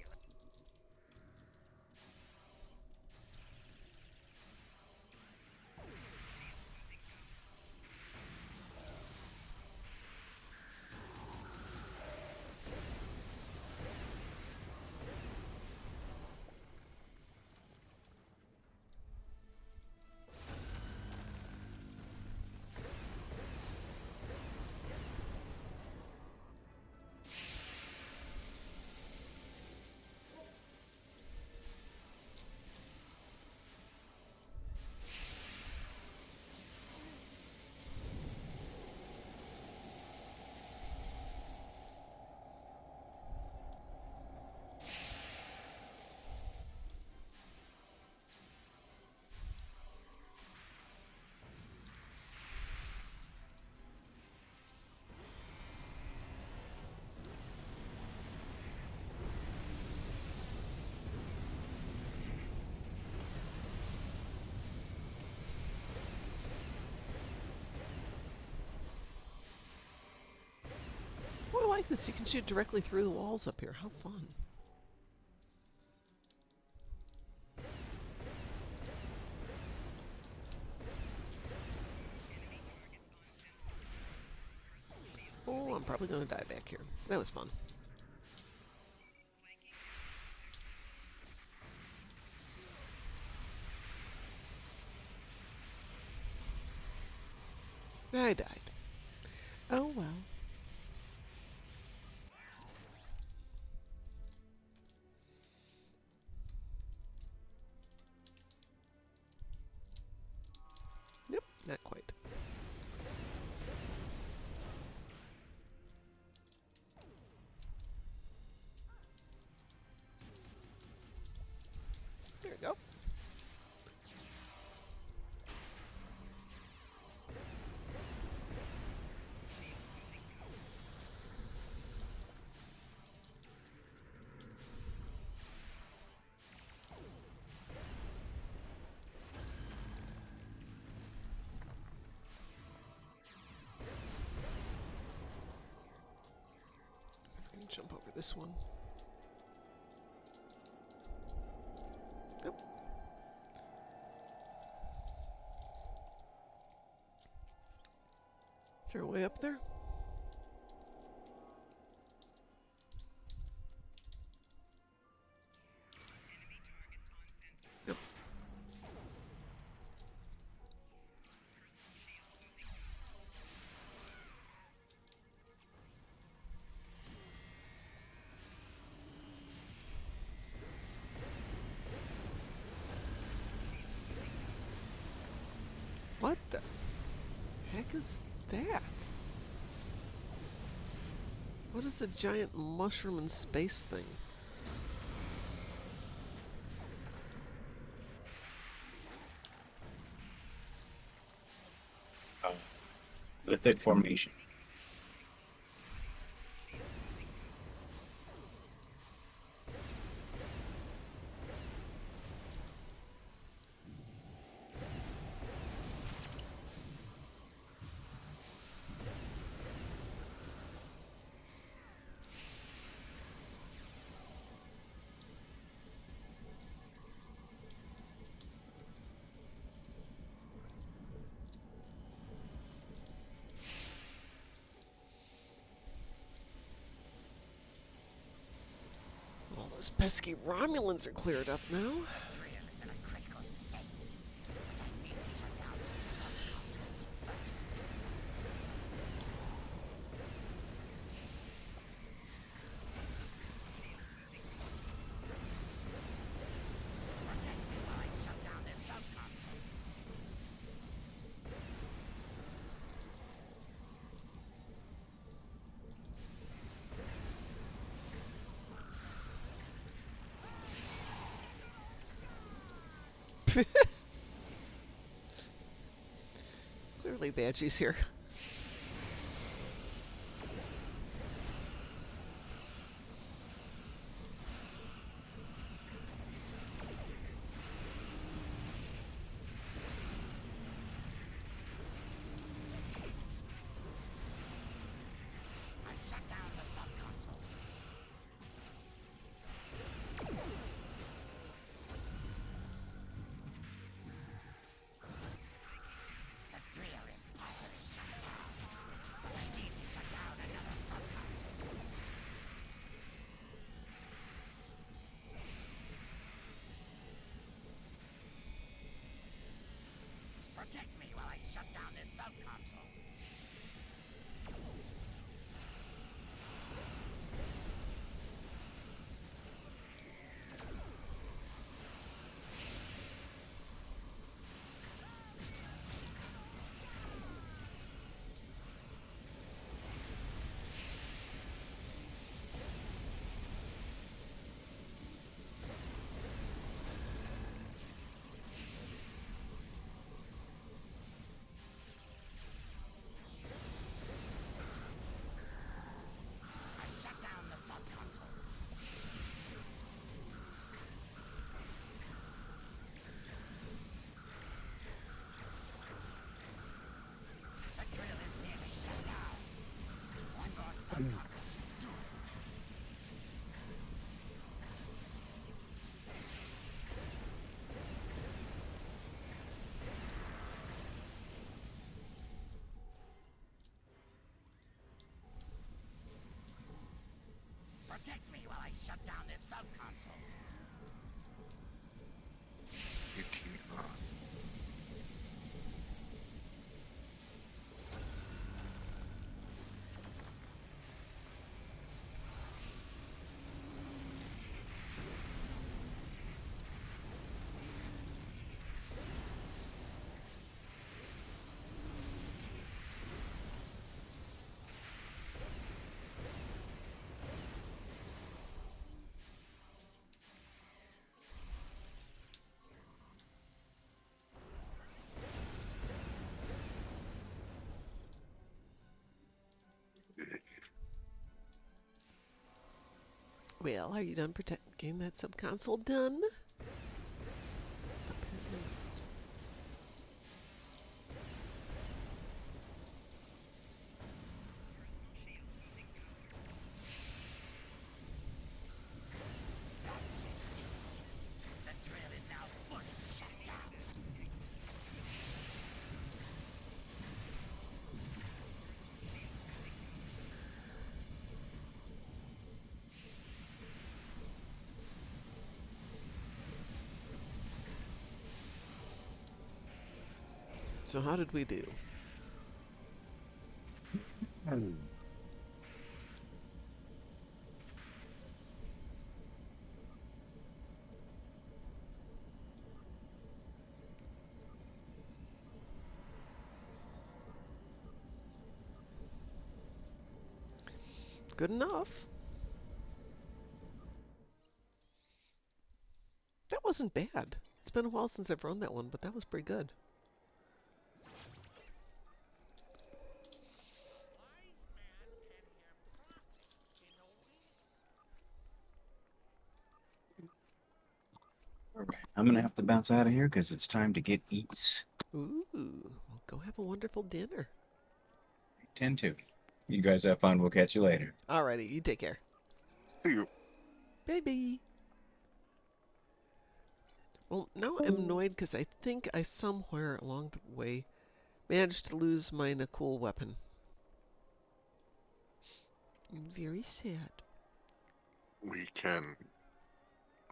Oh, I like this. You can shoot directly through the walls up here. How fun. Oh, I'm probably going to die back here. That was fun. I died. Oh well. Yep, not quite. There we go. I can jump over this one. Yep. Is there a way up there? Yep. What the heck is that? What is the giant mushroom in space thing? Lithic formation. All those pesky Romulans are cleared up now. Drill is in a critical state. But I need to shut down some sub-consoles first. Protect me while I shut down their sub-console. Clearly Banshee's here. I shut down the sub-console. The drill is partially shut down, but I need to shut down another sub-console. Protect me while I shut down this sub-console. I shut down the sub-console. The drill is nearly shut down. One more sub-console should do it. Protect me while I shut down this sub-console. 18 Earth. Well, are you done getting that sub-console done? Apparently not. That should do it. The drill is now fully shut down. So how did we do? Good enough. That wasn't bad. It's been a while since I've run that one, but that was pretty good. I'm gonna have to bounce out of here because it's time to get eats. Ooh, well, go have a wonderful dinner. I tend to. You guys have fun. We'll catch you later. Alrighty, you take care. See you. Baby. Well, now I'm annoyed because I think I somewhere along the way managed to lose my Nakul weapon. I'm very sad. We can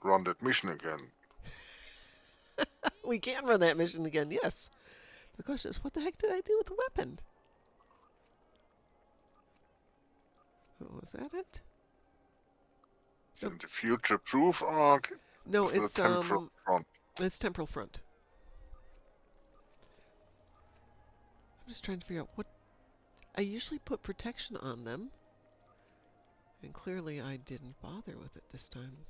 run that mission again. We can run that mission again, yes. The question is, what the heck did I do with the weapon? Oh, was that it? It's in the future proof arc. No, the it's temporal front. It's temporal front. I'm just trying to figure out what. I usually put protection on them, and clearly I didn't bother with it this time.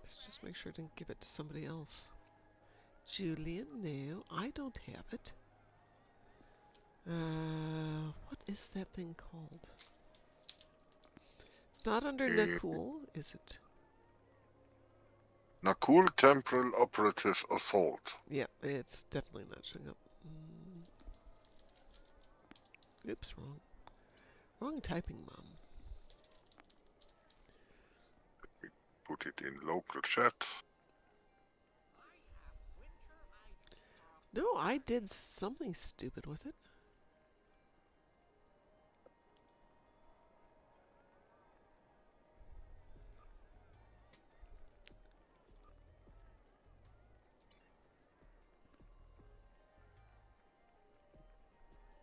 Let's just make sure I didn't give it to somebody else. Julian, no, I don't have it. What is that thing called? It's not under Nakul, is it? Nakul Temporal Operative Assault. Yeah, it's definitely not showing up. Oops, wrong. Wrong typing, Mom. Put it in local chat. No, I did something stupid with it.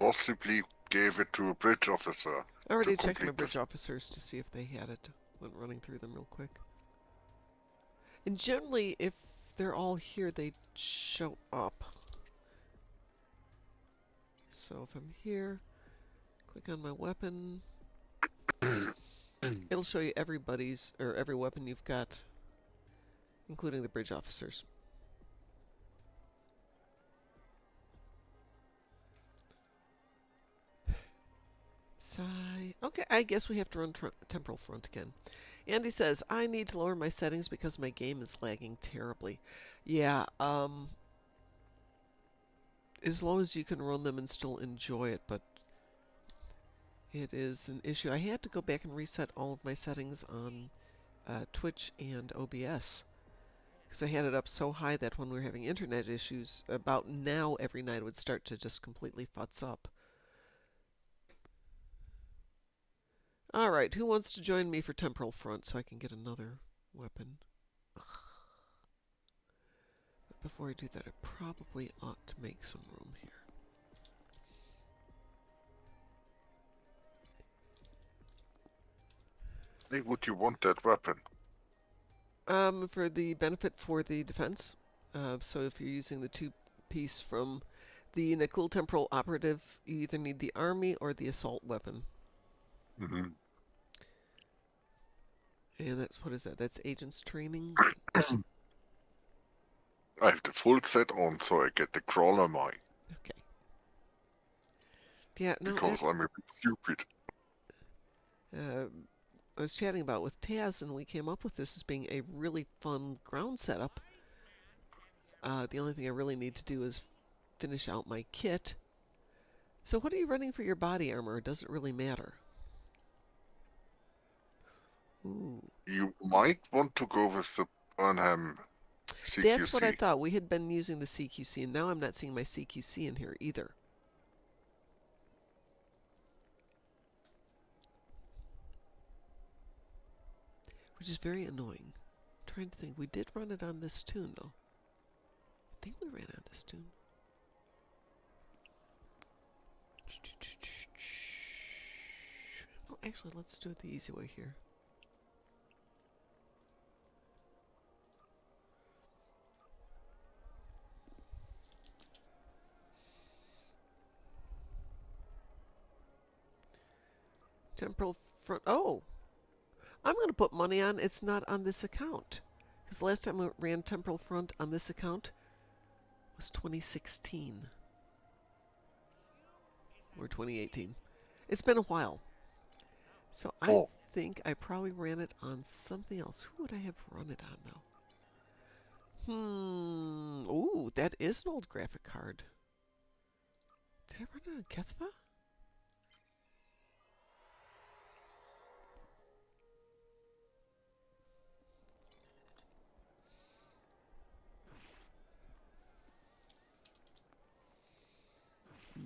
Possibly gave it to a bridge officer. I already checked my bridge officers to see if they had it. Went running through them real quick. And generally, if they're all here, they show up. So if I'm here, click on my weapon. It'll show you everybody's, or every weapon you've got, including the bridge officers. Sigh. Okay, I guess we have to run temporal front again. Andy says, I need to lower my settings because my game is lagging terribly. Yeah, as long as you can run them and still enjoy it, but it is an issue. I had to go back and reset all of my settings on Twitch and OBS because I had it up so high that when we were having internet issues, about now every night it would start to just completely futz up. Alright, who wants to join me for temporal front so I can get another weapon? But before I do that, I probably ought to make some room here. Hey, would you want that weapon? For the benefit for the defense. So if you're using the two-piece from the Nakul Temporal Operative, you either need the army or the assault weapon. Mm-hmm. And that's, what is that? That's agents training? I have the full set on, so I get the crawler mine. Okay. Yeah, no, because I'm a bit stupid. I was chatting about with Taz, and we came up with this as being a really fun ground setup. The only thing I really need to do is finish out my kit. So what are you running for your body armor? It doesn't really matter. Ooh. You might want to go with the Burnham CQC. That's what I thought. We had been using the CQC, and now I'm not seeing my CQC in here either. Which is very annoying. I'm trying to think. We did run it on this tune, though. I think we ran on this tune. Well, actually, let's do it the easy way here. Temporal front. Oh, I'm going to put money on it's not on this account. Because the last time I ran temporal front on this account was 2016. Or 2018. It's been a while. So I think I probably ran it on something else. Who would I have run it on, though? Ooh, that is an old graphic card. Did I run it on Kethva?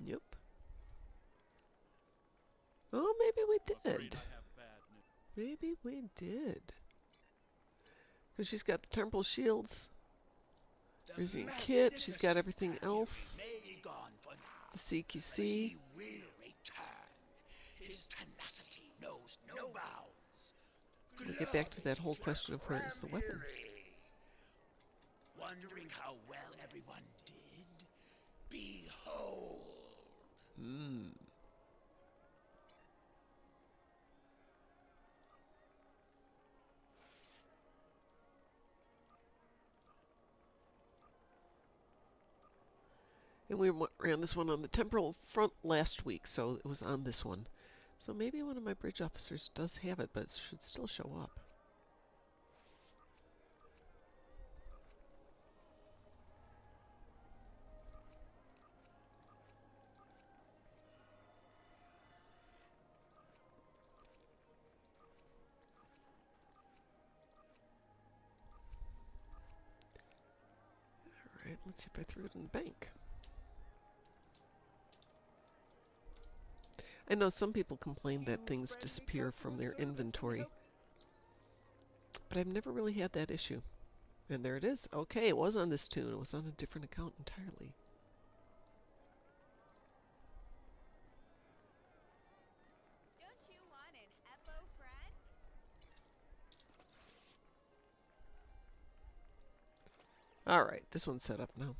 Nope. Oh, maybe we did. Maybe we did. Because she's got the temporal shields. There's the kit. She's got everything else. The CQC. We'll get back to that whole question of where is the weapon. Wondering how well everyone did? Behold. And we ran this one on the temporal front last week, so it was on this one. So maybe one of my bridge officers does have it, but it should still show up. Alright, let's see if I threw it in the bank. I know some people complain that things disappear from their inventory, but I've never really had that issue. And there it is. Okay, it was on this tune. It was on a different account entirely. Don't you want an Eppo friend? Alright, this one's set up now.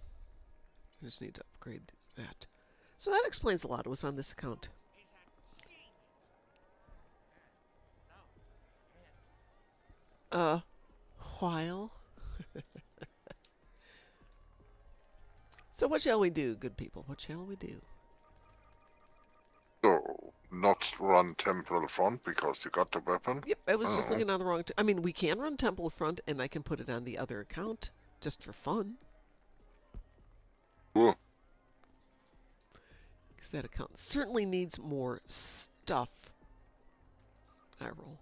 I just need to upgrade that. So that explains a lot. It was on this account. While. So what shall we do, good people? What shall we do? So, not run temporal front because you got the weapon? Yep, I was just looking on the wrong... I mean, we can run temporal front, and I can put it on the other account, just for fun. Cool. Because that account certainly needs more stuff. I roll.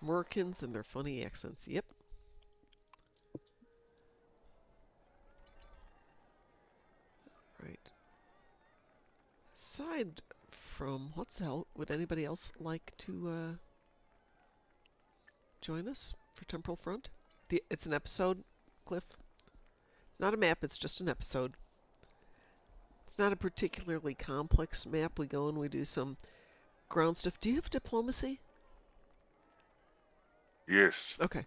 Merkins and their funny accents. Yep. Right. Aside from what's the hell, would anybody else like to join us for Temporal Front? It's an episode, Cliff. It's not a map, it's just an episode. It's not a particularly complex map. We go and we do some ground stuff. Do you have diplomacy? Yes. Okay.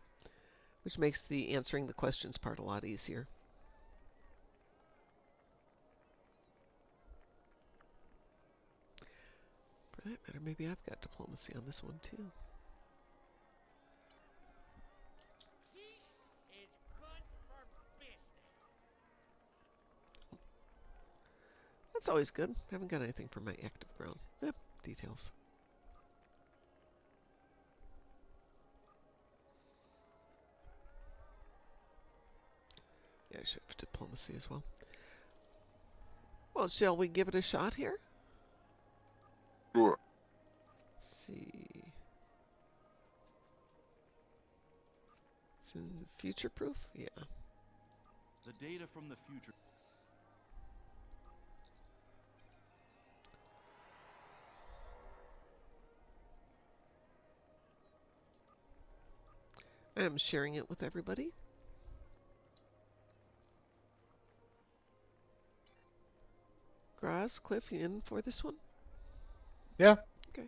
Which makes the answering the questions part a lot easier. For that matter, maybe I've got diplomacy on this one too. That's always good. I haven't got anything for my active ground. Yep, details. Yeah, I should have diplomacy as well. Well, shall we give it a shot here? Sure. Let's see. It's in future proof? Yeah. The data from the future. I'm sharing it with everybody. Graz, Cliff, you in for this one? Yeah. Okay.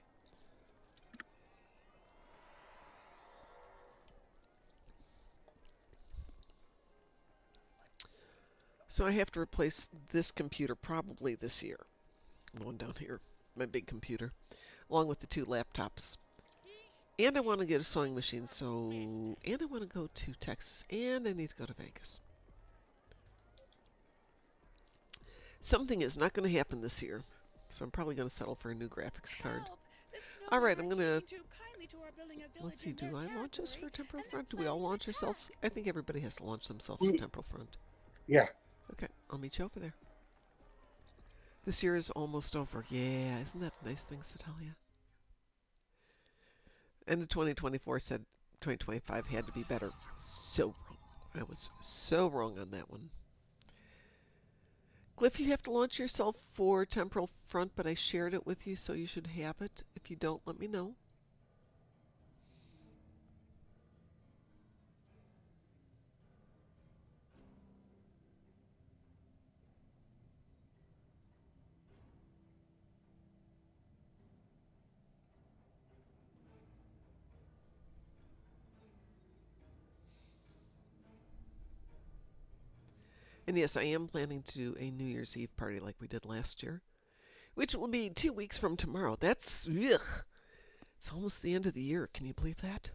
So I have to replace this computer probably this year. One down here, my big computer, along with the 2 laptops. And I want to get a sewing machine, and I want to go to Texas, and I need to go to Vegas. Something is not going to happen this year, so I'm probably going to settle for a new graphics card. All right, I'm going to... Let's see, do I launch us for Temporal Front? Do we all launch ourselves? I think everybody has to launch themselves for Temporal Front. Yeah. Okay, I'll meet you over there. This year is almost over. Yeah, isn't that a nice thing to tell you? And the 2024 said 2025 had to be better. So wrong. I was so wrong on that one. Cliff, you have to launch yourself for Temporal Front, but I shared it with you, so you should have it. If you don't, let me know. And yes, I am planning to do a New Year's Eve party like we did last year, which will be 2 weeks from tomorrow. That's, ugh. It's almost the end of the year. Can you believe that?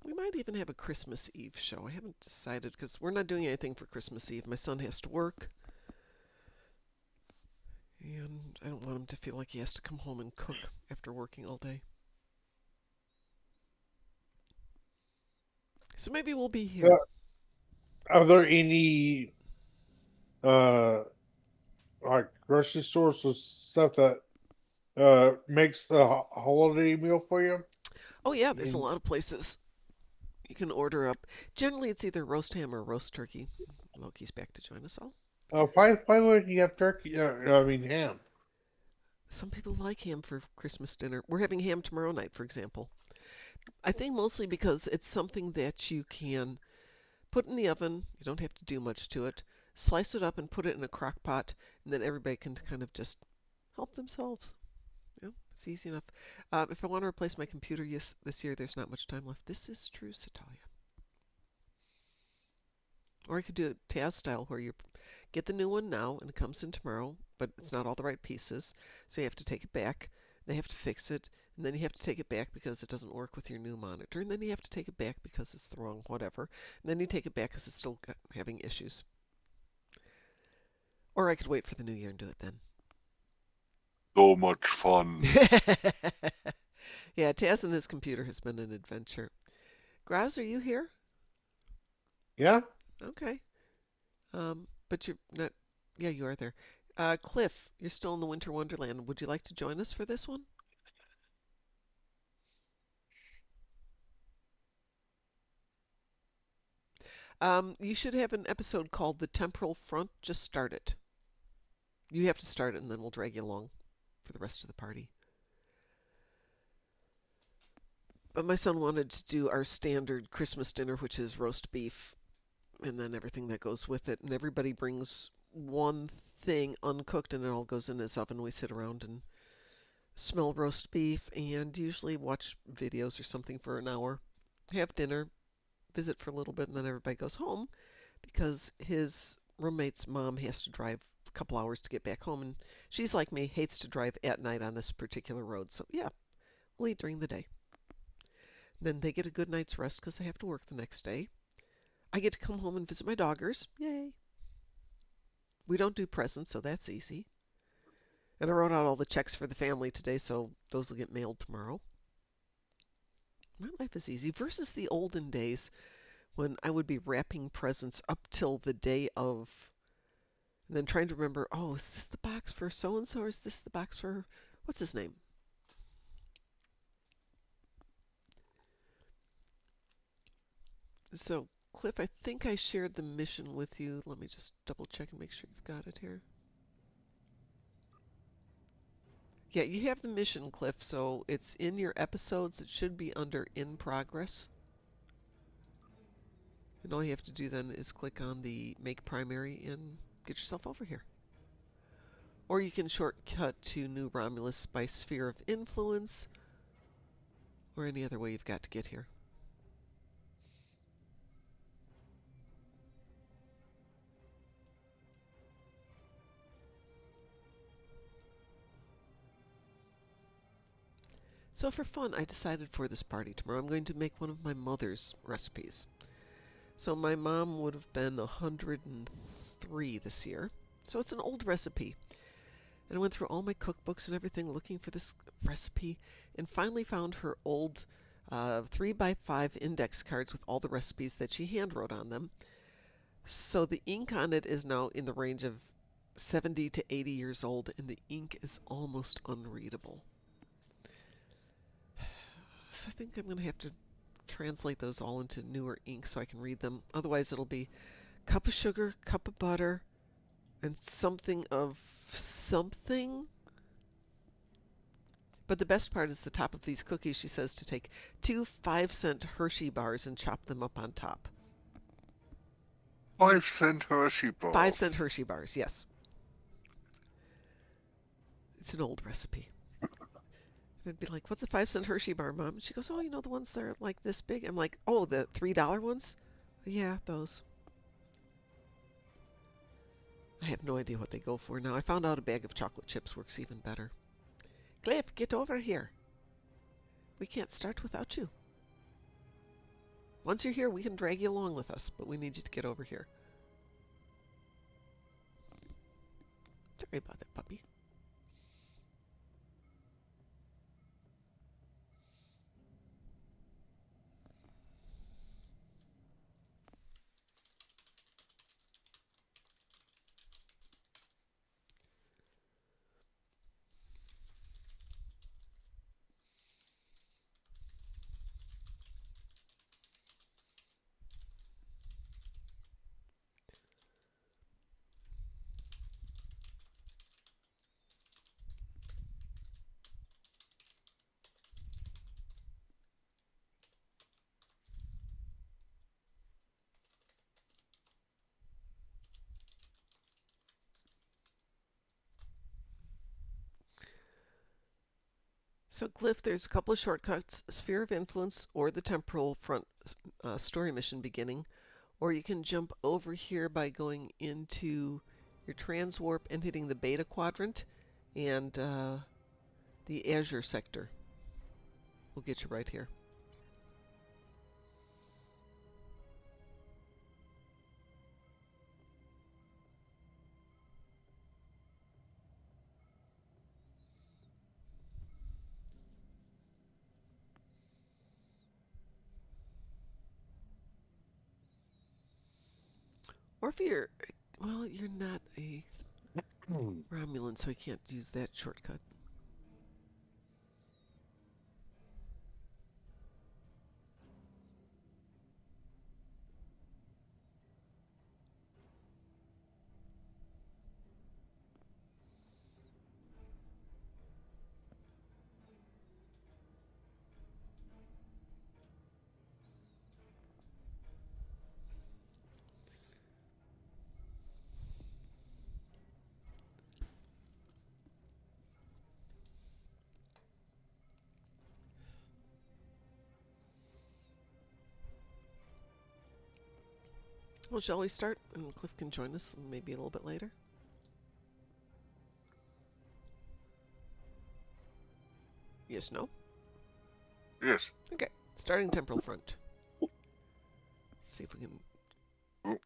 We might even have a Christmas Eve show. I haven't decided because we're not doing anything for Christmas Eve. My son has to work. And I don't want him to feel like he has to come home and cook after working all day. So maybe we'll be here. Are there any like grocery stores or stuff that makes the holiday meal for you? Oh yeah, there's a lot of places you can order up. Generally, it's either roast ham or roast turkey. Loki's back to join us all. Why wouldn't you have turkey? I mean ham. Some people like ham for Christmas dinner. We're having ham tomorrow night, for example. I think mostly because it's something that you can put in the oven. You don't have to do much to it. Slice it up and put it in a crock pot, and then everybody can kind of just help themselves. Yeah, it's easy enough. If I want to replace my computer this year, there's not much time left. This is true, Satalia. Or I could do it Taz style, where you get the new one now, and it comes in tomorrow, but it's not all the right pieces, so you have to take it back. They have to fix it, and then you have to take it back because it doesn't work with your new monitor, and then you have to take it back because it's the wrong whatever, and then you take it back because it's still having issues. Or I could wait for the new year and do it then. So much fun. Yeah, Taz and his computer has been an adventure. Graz, are you here? Yeah. Okay. But you're not... Yeah, you are there. Cliff, you're still in the Winter Wonderland. Would you like to join us for this one? You should have an episode called The Temporal Front. Just start it. You have to start it, and then we'll drag you along for the rest of the party. But my son wanted to do our standard Christmas dinner, which is roast beef, and then everything that goes with it. And everybody brings one thing uncooked, and it all goes in his oven. We sit around and smell roast beef, and usually watch videos or something for an hour, have dinner, visit for a little bit, and then everybody goes home because his roommate's mom has to drive a couple hours to get back home, and she's like me, hates to drive at night on this particular road. So yeah, we'll eat during the day. Then they get a good night's rest because they have to work the next day. I get to come home and visit my doggers. Yay. We don't do presents, so that's easy. And I wrote out all the checks for the family today, so those will get mailed tomorrow. My life is easy versus the olden days when I would be wrapping presents up till the day of, and then trying to remember, oh, is this the box for so-and-so, or is this the box for, what's his name? So, Cliff, I think I shared the mission with you. Let me just double check and make sure you've got it here. Yeah, you have the mission, Cliff, so it's in your episodes. It should be under In Progress. And all you have to do then is click on the Make Primary and get yourself over here. Or you can shortcut to New Romulus by Sphere of Influence, or any other way you've got to get here. So for fun, I decided for this party tomorrow I'm going to make one of my mother's recipes. So my mom would have been 103 this year, so it's an old recipe. And I went through all my cookbooks and everything looking for this recipe, and finally found her old 3x5 index cards with all the recipes that she hand wrote on them. So the ink on it is now in the range of 70 to 80 years old, and the ink is almost unreadable. So I think I'm going to have to translate those all into newer ink so I can read them. Otherwise it'll be cup of sugar, cup of butter, and something of something. But the best part is the top of these cookies. She says to take 2 5-cent Hershey bars and chop them up on top. 5-cent Hershey bars. 5-cent Hershey bars, yes. It's an old recipe. I'd be like, what's a 5-cent Hershey bar, Mom? And she goes, oh, you know the ones that are like this big? I'm like, oh, the $3 ones? Yeah, those. I have no idea what they go for now. I found out a bag of chocolate chips works even better. Cliff, get over here. We can't start without you. Once you're here, we can drag you along with us, but we need you to get over here. Sorry about that, puppy. So Glyph, there's a couple of shortcuts, Sphere of Influence or the Temporal Front story mission beginning, or you can jump over here by going into your transwarp and hitting the Beta Quadrant, and the Azure sector will get you right here. Or if you're, well, you're not a Romulan, so you can't use that shortcut. Well, shall we start? And Cliff can join us maybe a little bit later. Yes, no? Yes. Okay, starting Temporal Front. See if we can... Oh.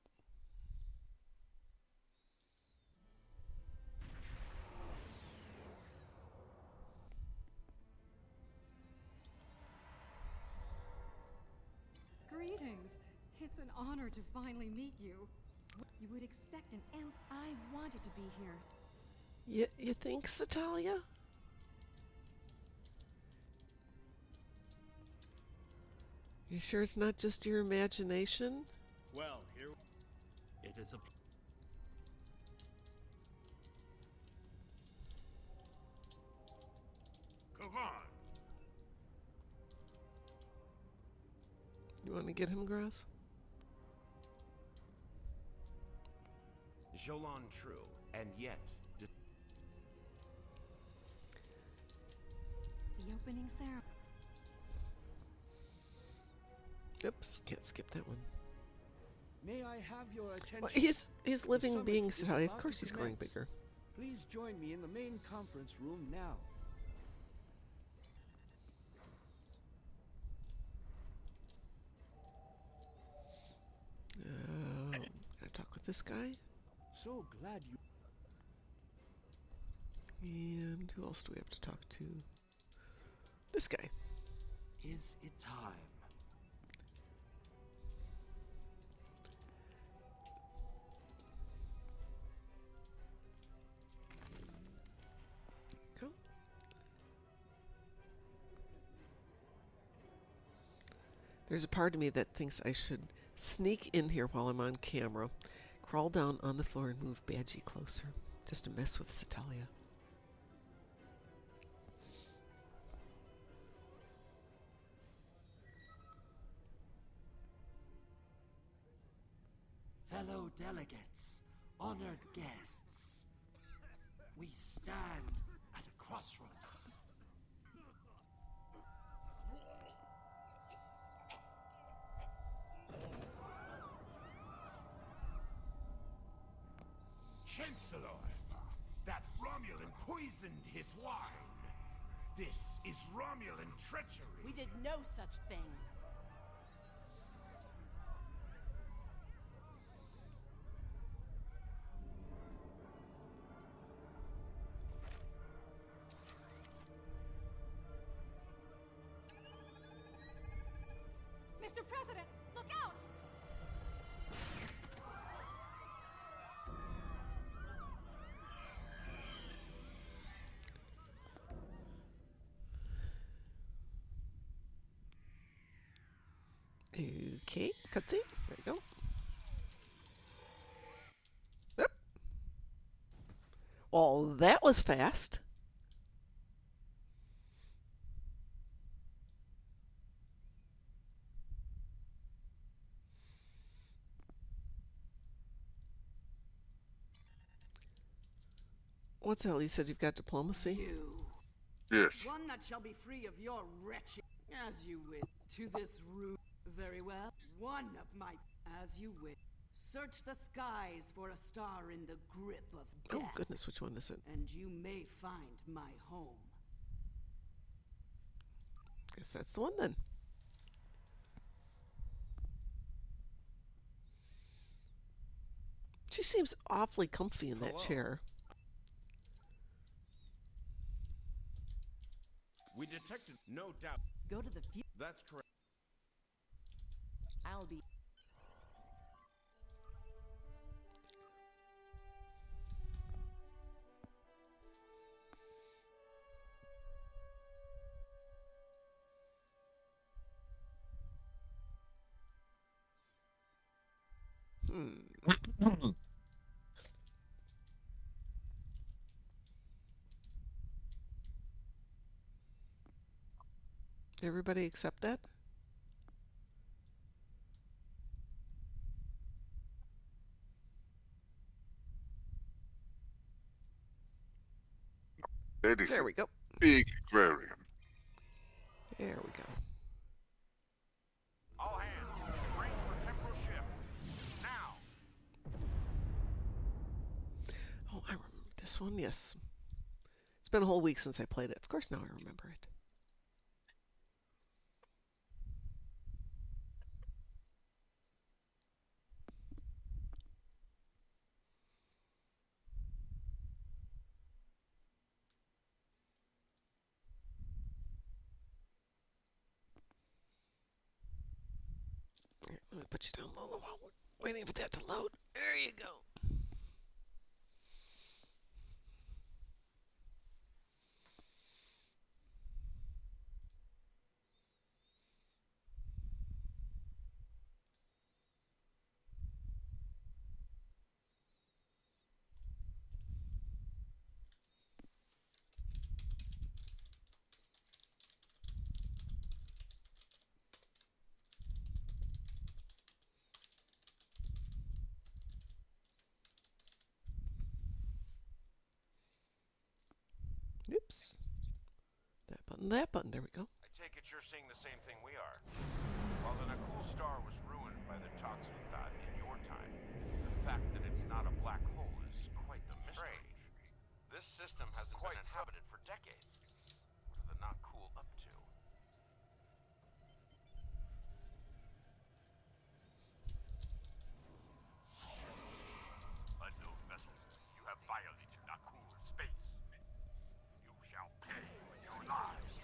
Greetings. It's an honor to finally meet you. You would expect an answer. I wanted to be here. You think, Satalia? You sure it's not just your imagination? Well, here it is a. Come on. You want to get him, Grass? Jolan true, and yet The opening ceremony. Oops, can't skip that one. May I have your attention? Well, he's living summit being is Satalia. Of about course to he's growing commence. bigger. Please join me in the main conference room now. Gotta talk with this guy. So glad you... And who else do we have to talk to? This guy. Is it time? Go. There's a part of me that thinks I should sneak in here while I'm on camera, crawl down on the floor and move Badgie closer, just to mess with Satalia. Fellow delegates, honored guests, we stand at a crossroads. Chancellor, that Romulan poisoned his wine. This is Romulan treachery. We did no such thing. Mr. President, look out! Okay, cutscene. There you go. Yep. Well, that was fast. What's the hell? You said you've got diplomacy? You. Yes. One that shall be free of your wretched, as you wish, to this room. Very well. One of my, as you wish. Search the skies for a star in the grip of death. Oh goodness, which one is it? And you may find my home. Guess that's the one then. She seems awfully comfy in that chair. We detected, no doubt. Go to the future. That's correct. I'll be. Everybody accept that? There we go. Big aquarium. There we go. All hands, brace for temporal shift. Now. Oh, I remember this one, yes. It's been a whole week since I played it. Of course now I remember it. Here, let me put you down low while we're waiting for that to load. There you go. Oops. That button, there we go. I take it you're seeing the same thing we are. While the Nakul star was ruined by the Toxutat in your time, the fact that it's not a black hole is quite the mystery. This system hasn't been inhabited for decades. What are the Nakul up to? Unknown vessels, you have violated Nakul space. You shall pay with your lives.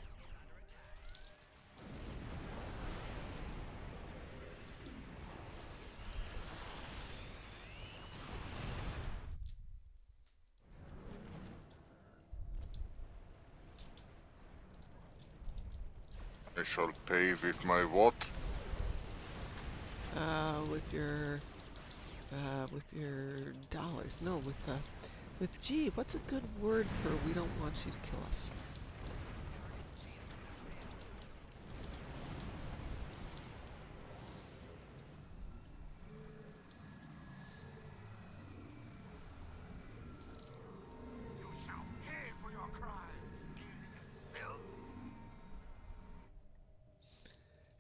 I shall pay with my what? With your dollars. No, with G. What's a good word for we don't want you to kill us? You shall pay for your crimes, alien filth.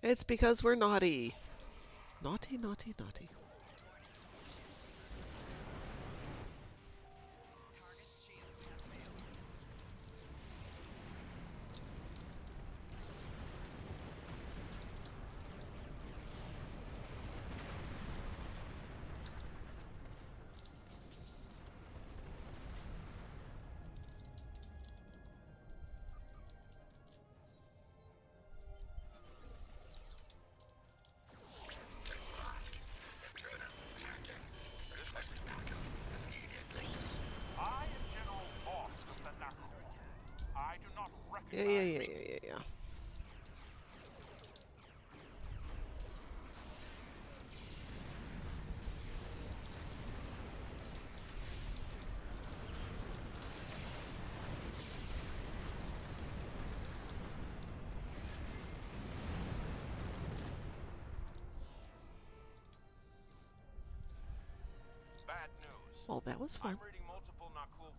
It's because we're naughty. Naughty, naughty, naughty. Yeah. Bad news. Well, that was fun. I'm reading multiple Nakul.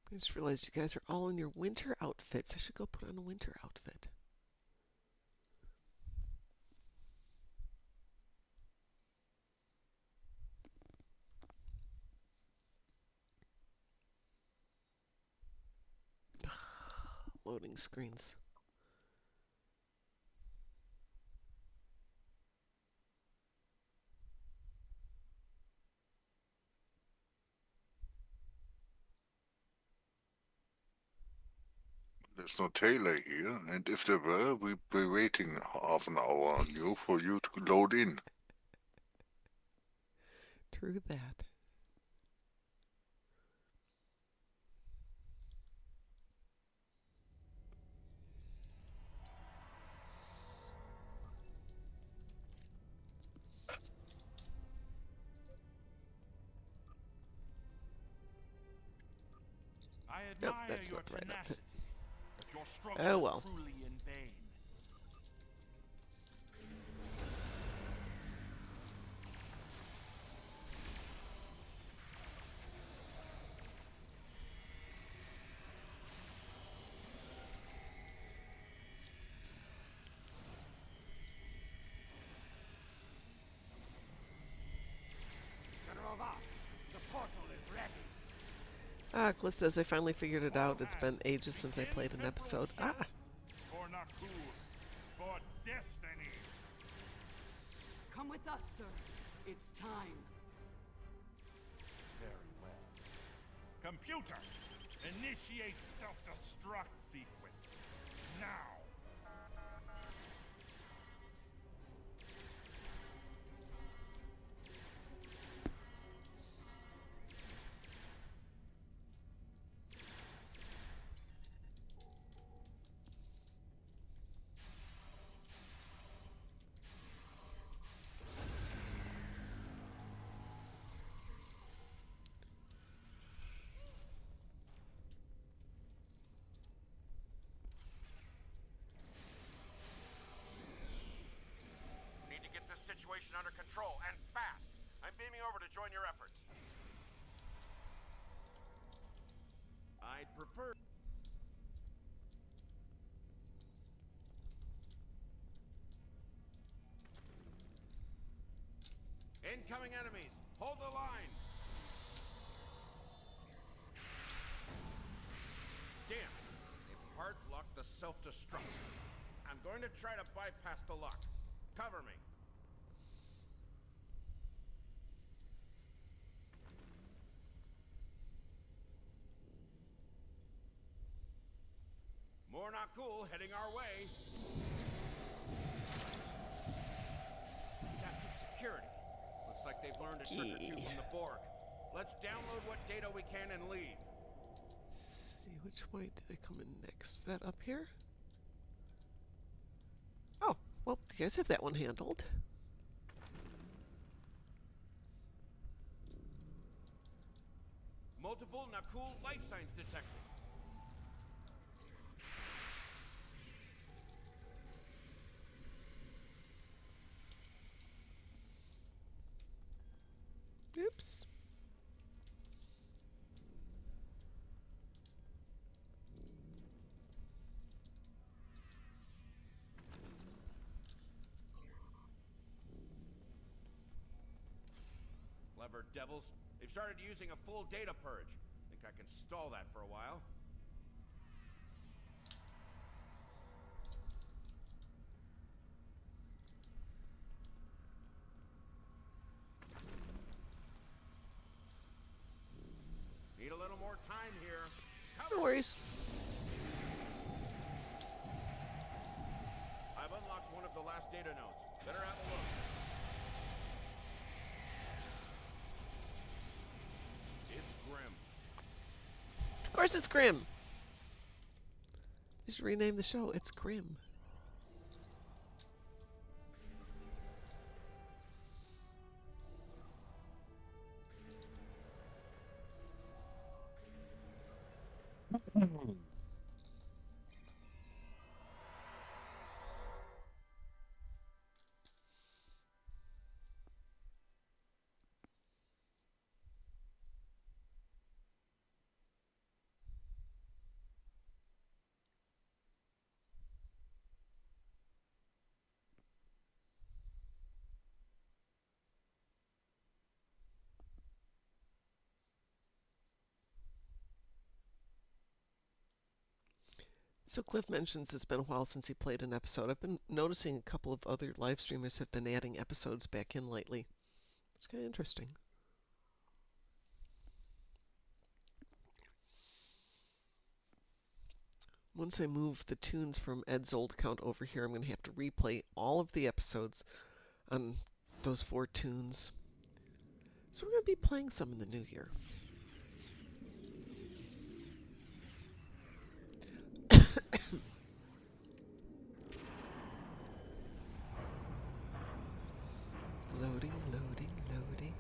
I just realized you guys are all in your winter outfits. I should go put on a winter outfit. Loading screens. There's no Taylor here, and if there were, we'd be waiting half an hour on you for you to load in. True that. I Nope, admire that's your not the right outfit. tenacity, but your struggle Oh well. is truly in vain. General Voss, the portal is ready. Ah, Cliff says I finally figured it out. It's been ages since I played an episode. Ah! For Nakul, for destiny. Come with us, sir. It's time. Very well. Computer, initiate self-destruct sequence. Now. situation under control, and fast. I'm beaming over to join your efforts. I'd prefer... Incoming enemies! Hold the line! Damn! They've hard-locked the self-destruct. I'm going to try to bypass the lock. Cover me. More not cool heading our way. Adaptive security. Looks like they've learned a trick or two from the Borg. Let's download what data we can and leave. See, which way do they come in next? Is that up here? Oh, well, you guys have that one handled. Multiple Nakul life signs detected. Oops. Clever devils. They've started using a full data purge. Think I can stall that for a while. Need a little more time here. No worries. I've unlocked one of the last data nodes. Better have a look. It's grim. Of course it's Grim. You should rename the show. It's Grim. So Cliff mentions it's been a while since he played an episode. I've been noticing a couple of other live streamers have been adding episodes back in lately. It's kind of interesting. Once I move the tunes from Ed's old account over here, I'm going to have to replay all of the episodes on those 4 tunes. So we're going to be playing some in the new year. Loading, loading, loading.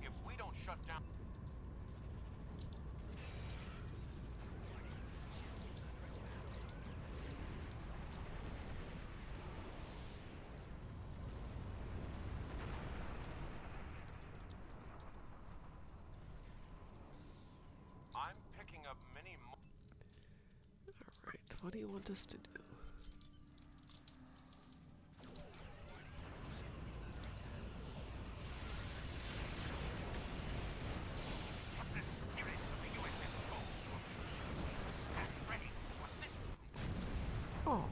If we don't shut down... I'm picking up many more... Alright, what do you want us to do? Oh.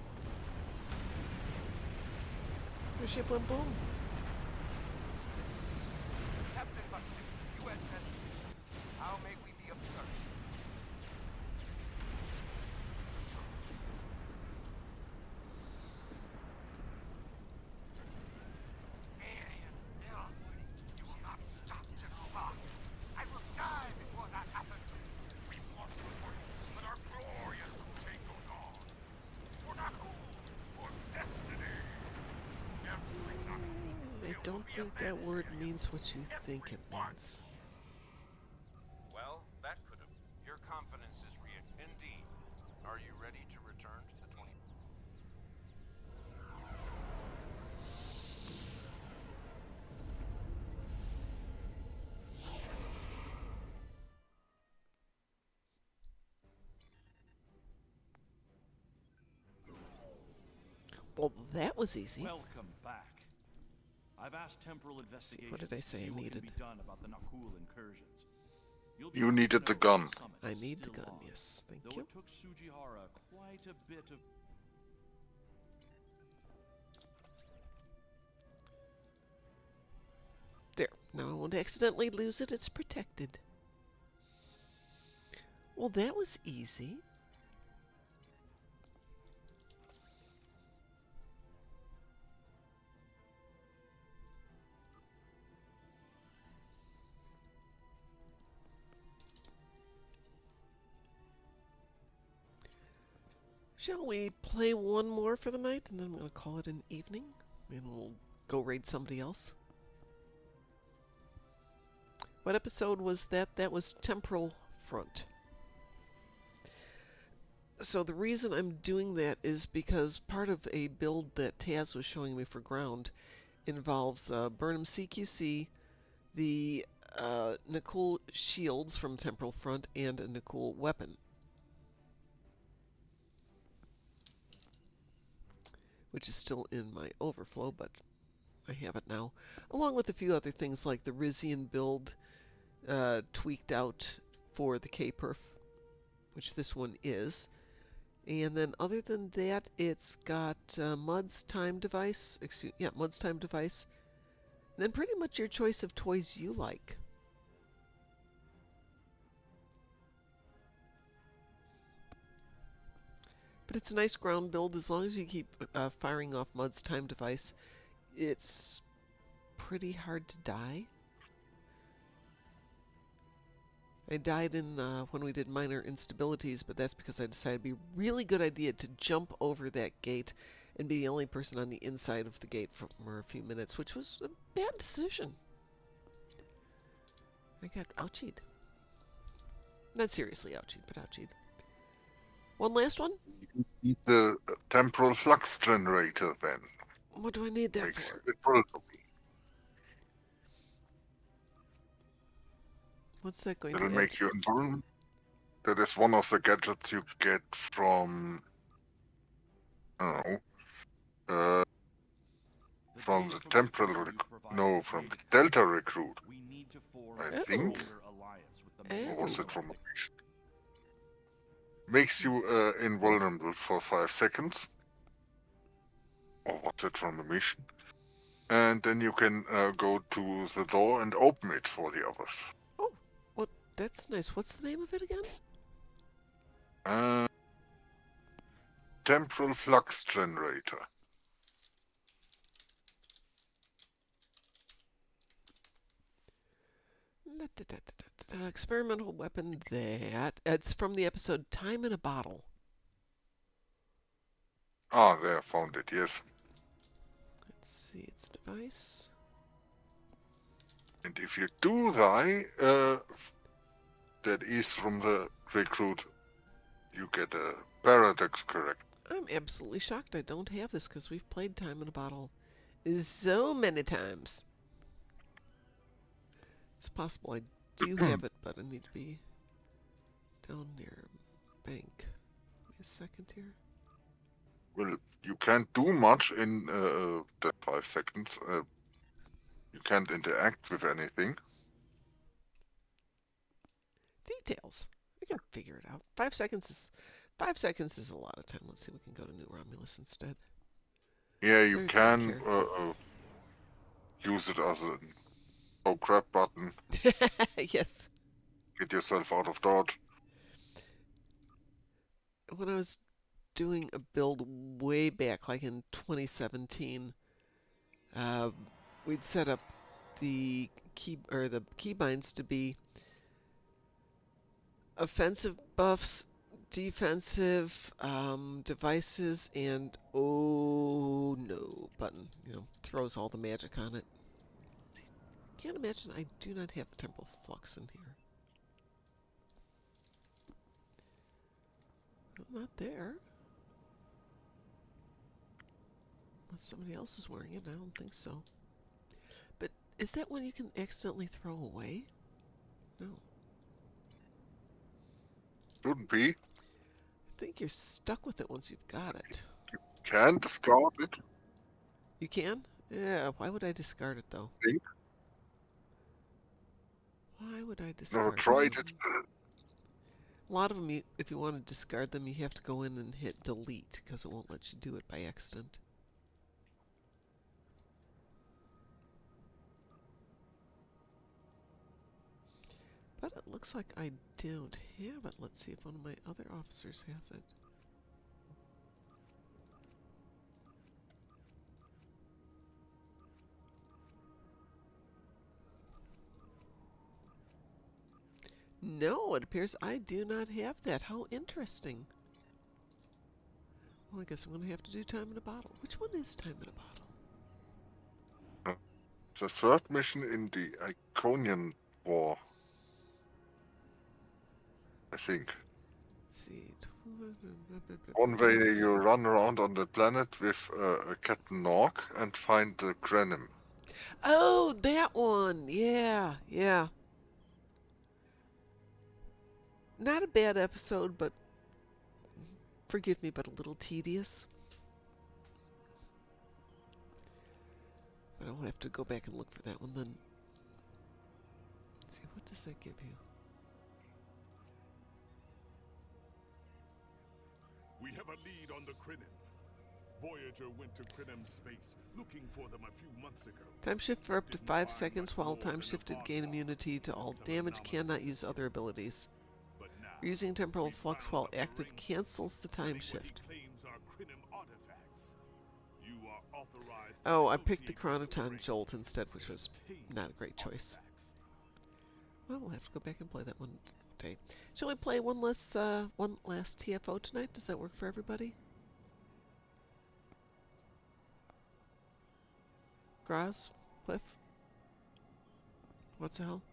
Your ship went boom. think that word means what you think it means. Well, that could have. Your confidence is real. Indeed. Are you ready to return to the 20? Well, that was easy. Welcome back. I've asked temporal investigations What did I say to see I what needed? can be done about the Nakul incursions. You'll be You happy to needed the know gun. the summit I is need the still gun, on, yes. Thank though you. it took Sujihara quite a bit of... There. Now I won't accidentally lose it. It's protected. Well, that was easy. Shall we play one more for the night, and then I'm going to call it an evening, and we'll go raid somebody else? What episode was that? That was Temporal Front. So the reason I'm doing that is because part of a build that Taz was showing me for ground involves Burnham CQC, the Nakul shields from Temporal Front, and a Nakul weapon. Which is still in my overflow, but I have it now. Along with a few other things like the Rizian build tweaked out for the K-Perf, which this one is. And then other than that, it's got Mud's time device. Mud's time device. And then pretty much your choice of toys you like. But it's a nice ground build as long as you keep firing off Mud's time device. It's pretty hard to die. I died in when we did minor instabilities, but that's because I decided it'd be a really good idea to jump over that gate and be the only person on the inside of the gate for a few minutes, which was a bad decision. I got ouchied. Not seriously ouchied, but ouchied. One last one? The temporal flux generator, then. What do I need that Makes for? it vulnerable. What's that going It'll to make you invulnerable. That is one of the gadgets you get from... I don't know. From the temporal... No, from the Delta recruit. I think. Or was it from a mission? Makes you invulnerable for 5 seconds. Or was it from a mission? And then you can go to the door and open it for the others. Oh, well, that's nice. What's the name of it again? Temporal flux generator. Experimental weapon that. It's from the episode Time in a Bottle. Ah, there, found it, yes. Let's see its device. And if you do die, that is from the recruit, you get a paradox correct. I'm absolutely shocked I don't have this because we've played Time in a Bottle so many times. It's possible I do have it, but I need to be down near bank. Wait a second here. Well, you can't do much in that 5 seconds. You can't interact with anything. Details. I can figure it out. 5 seconds is a lot of time. Let's see if we can go to New Romulus instead. Yeah, you can use it as a oh crap button. Yes. Get yourself out of dodge. When I was doing a build way back, like in 2017, we'd set up the keybinds to be offensive buffs, defensive devices, and oh no button. Throws all the magic on it. can't imagine I do not have the temporal flux in here. Well, not there. Unless somebody else is wearing it, I don't think so. But is that one you can accidentally throw away? No. Shouldn't be. I think you're stuck with it once you've got it. Can discard it. You can? Yeah, why would I discard it though? Think. Why would I discard Never tried it. A lot of them, if you want to discard them, you have to go in and hit delete because it won't let you do it by accident. But it looks like I don't have it. Let's see if one of my other officers has it. No, it appears I do not have that. How interesting. Well, I guess I'm going to have to do time in a bottle. Which one is time in a bottle? The third mission in the Iconian War. I think. Let's see. One way you run around on the planet with Captain Nork and find the Grenim. Oh, that one. Yeah, yeah. Not a bad episode, but forgive me, but a little tedious. But I'll have to go back and look for that one then. Let's see, what does that give you? We have a lead on the Krenim. Voyager went to Krenim space, looking for them a few months ago. Time shift for up to 5 seconds. While time shifted, gain immunity to all damage. Cannot use other abilities. Using temporal flux while active cancels the time shift. Oh, I picked the Chronoton Jolt instead, which was not a great choice. Well, we'll have to go back and play that one day. Shall we play one last TFO tonight? Does that work for everybody? Graz? Cliff? What's the hell?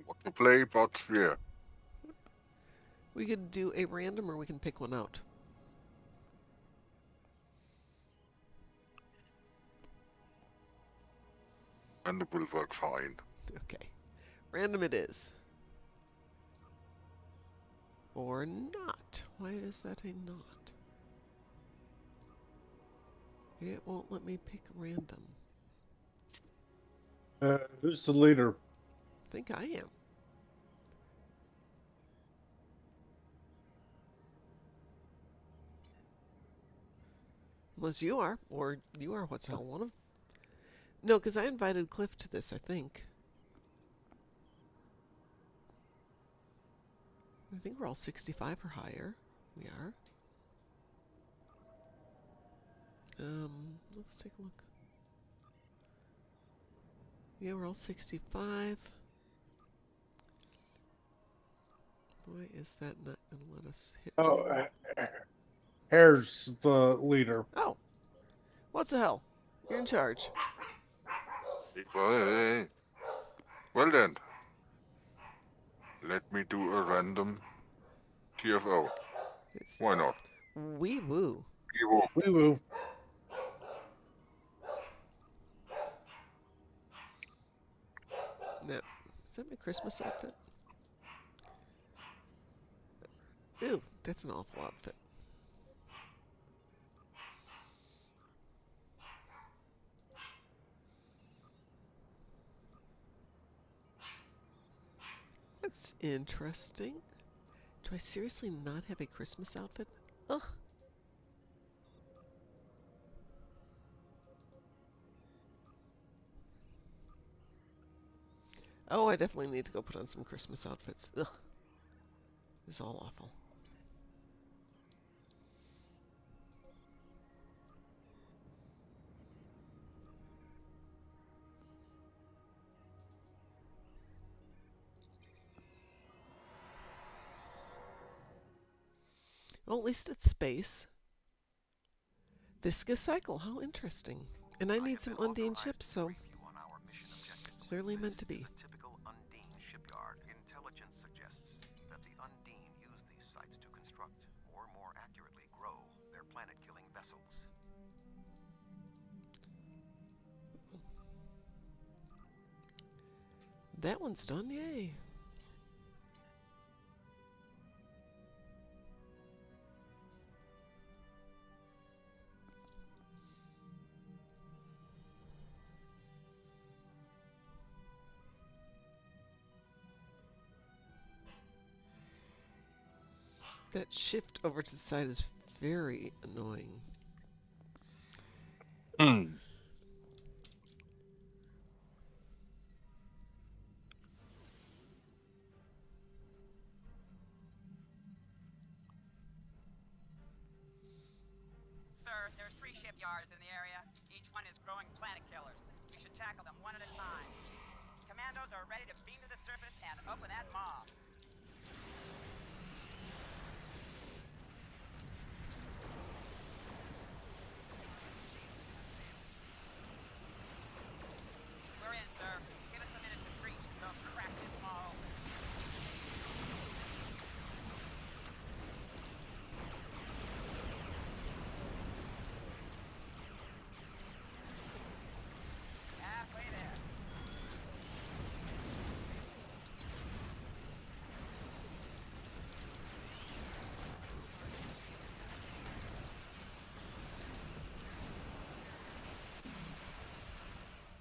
What to play, but yeah. We could do a random or we can pick one out. And it will work fine. Okay. Random it is. Or not. Why is that a not? It won't let me pick random. Who's the leader? I think I am. Unless you are, or you are. What's the hell? One of... No, because I invited Cliff to this, I think. I think we're all 65 or higher. We are. Let's take a look. Yeah, we're all 65. Why is that not going to let us hit? Oh, Hare's the leader. Oh. What's the hell? You're in charge. Well then. Let me do a random TFO. Why not? Wee woo. Wee woo. Wee woo. No. Is that my Christmas outfit? Ew, that's an awful outfit. That's interesting. Do I seriously not have a Christmas outfit? Ugh. Oh, I definitely need to go put on some Christmas outfits. Ugh. This is all awful. Well, at least it's space. Viscous cycle, how interesting. And I need some Undine ships, so clearly meant to be. This is a typical Undine shipyard. Intelligence suggests that the Undine use these sites to construct, or more accurately, grow their planet-killing vessels. That one's done, yay. That shift over to the side is very annoying. Sir, there's 3 shipyards in the area. Each one is growing planet killers. We should tackle them one at a time. Commandos are ready to beam to the surface and open that mob. We're in, sir. Give us a minute to breach. They'll crack this mall open. Halfway there.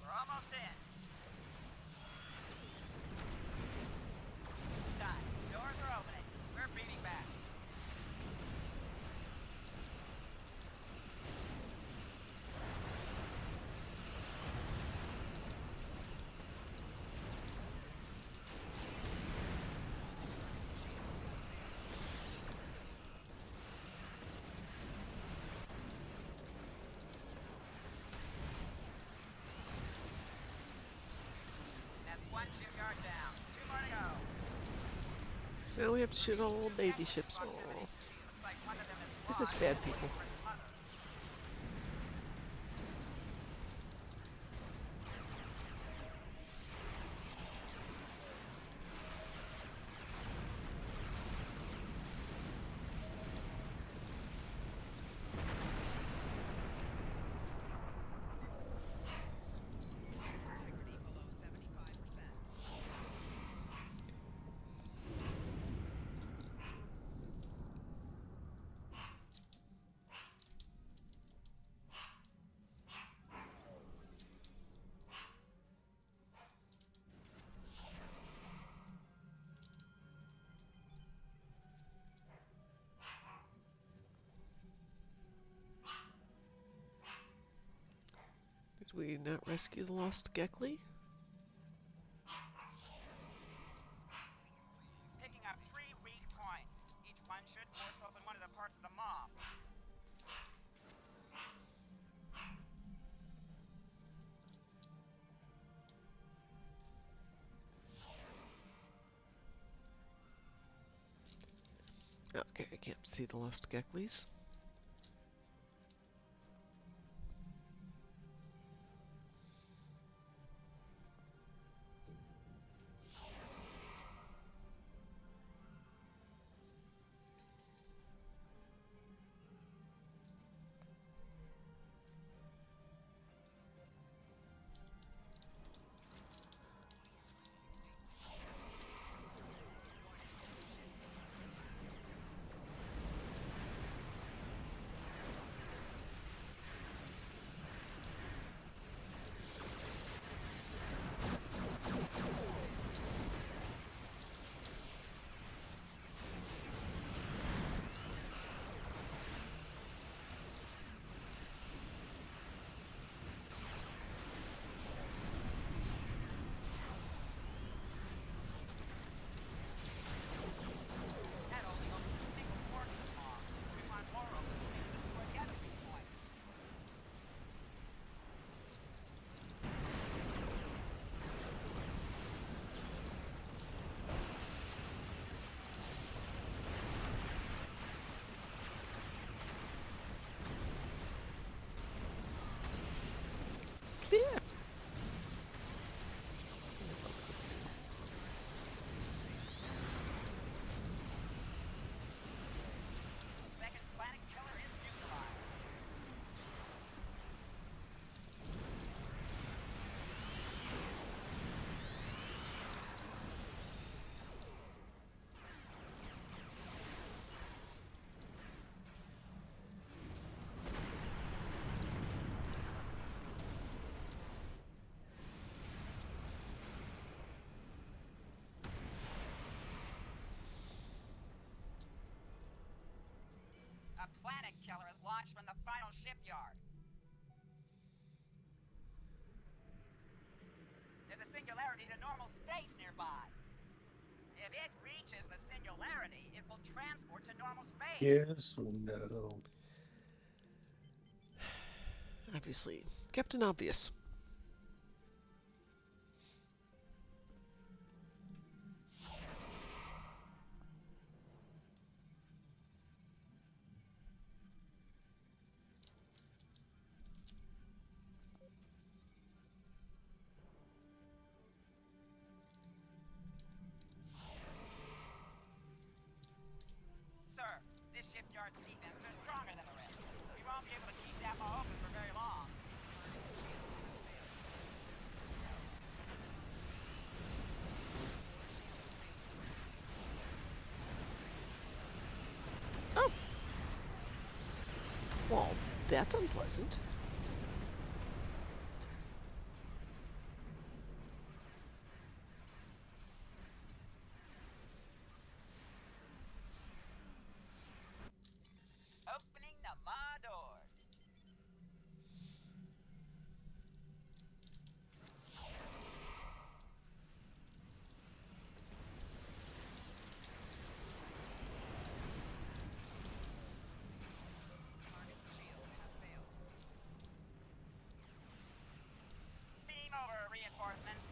We're almost in. Time. Doors are opening. We're beating back. That's 1 shipyard down. 2 more to go. Now we have to shoot all baby ships. Oh, Looks like one of them is they're lost. such bad people. Integrity below 75%. Did we not rescue the lost Gekli? Picking up 3 weak points. Each one should force open one of the parts of the mob. Okay, I can't see the lost Geklis. planet killer is launched from the final shipyard. There's a singularity to normal space nearby. If it reaches the singularity, it will transport to normal space. Yes or no? Obviously, Captain Obvious. Sir, this shipyard's defenses are stronger than the rest. We won't be able to keep that mall open for very long. Oh. Well, that's unpleasant. Opening the maw doors. Beam over reinforcements.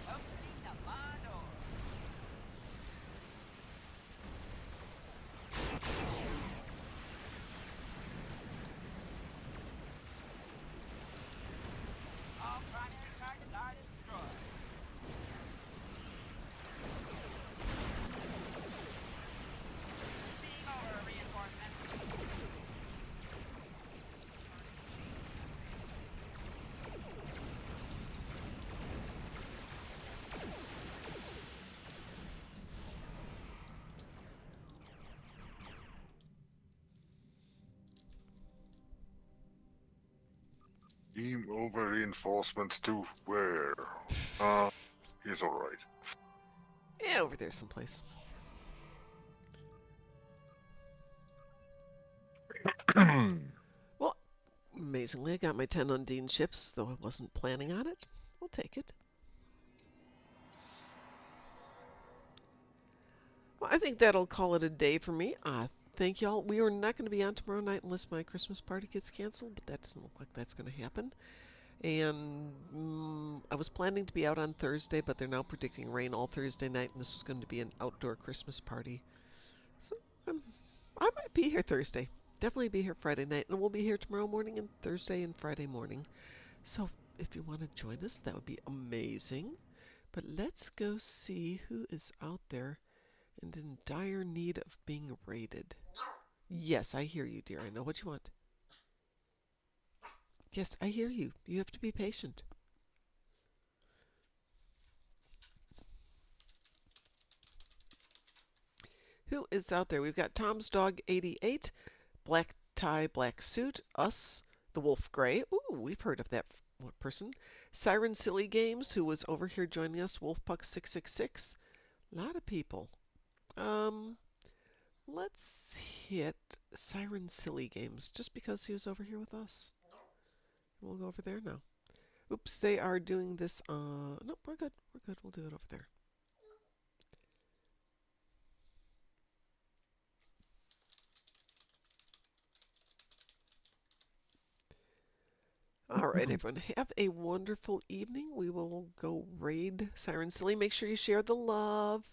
Opening the maw doors. All primary targets are destroyed. Beam over reinforcements. Beam over reinforcements to where? He's alright. Yeah, over there someplace. Well, amazingly, I got my 10 Undine ships, though I wasn't planning on it. I'll take it. Well, I think that'll call it a day for me. Thank y'all. We are not going to be on tomorrow night unless my Christmas party gets canceled, but that doesn't look like that's going to happen. And I was planning to be out on Thursday, but they're now predicting rain all Thursday night, and this was going to be an outdoor Christmas party. So I might be here Thursday. Definitely be here Friday night, and we'll be here tomorrow morning and Thursday and Friday morning. So if you want to join us, that would be amazing. But let's go see who is out there and in dire need of being raided. Yes, I hear you, dear. I know what you want. Yes, I hear you. You have to be patient. Who is out there? We've got Tom's Dog 88, Black Tie, Black Suit, us, the Wolf Grey. Ooh, we've heard of that person. Siren Silly Games, who was over here joining us. Wolfpuck 666. A lot of people. Let's hit Siren Silly Games just because he was over here with us. We'll go over there now. Oops, they are doing this. No, we're good. We're good. We'll do it over there. All right, everyone. Have a wonderful evening. We will go raid Siren Silly. Make sure you share the love.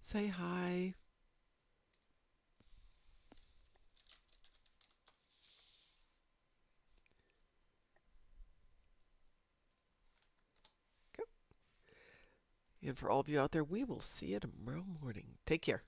Say hi. And for all of you out there, we will see you tomorrow morning. Take care.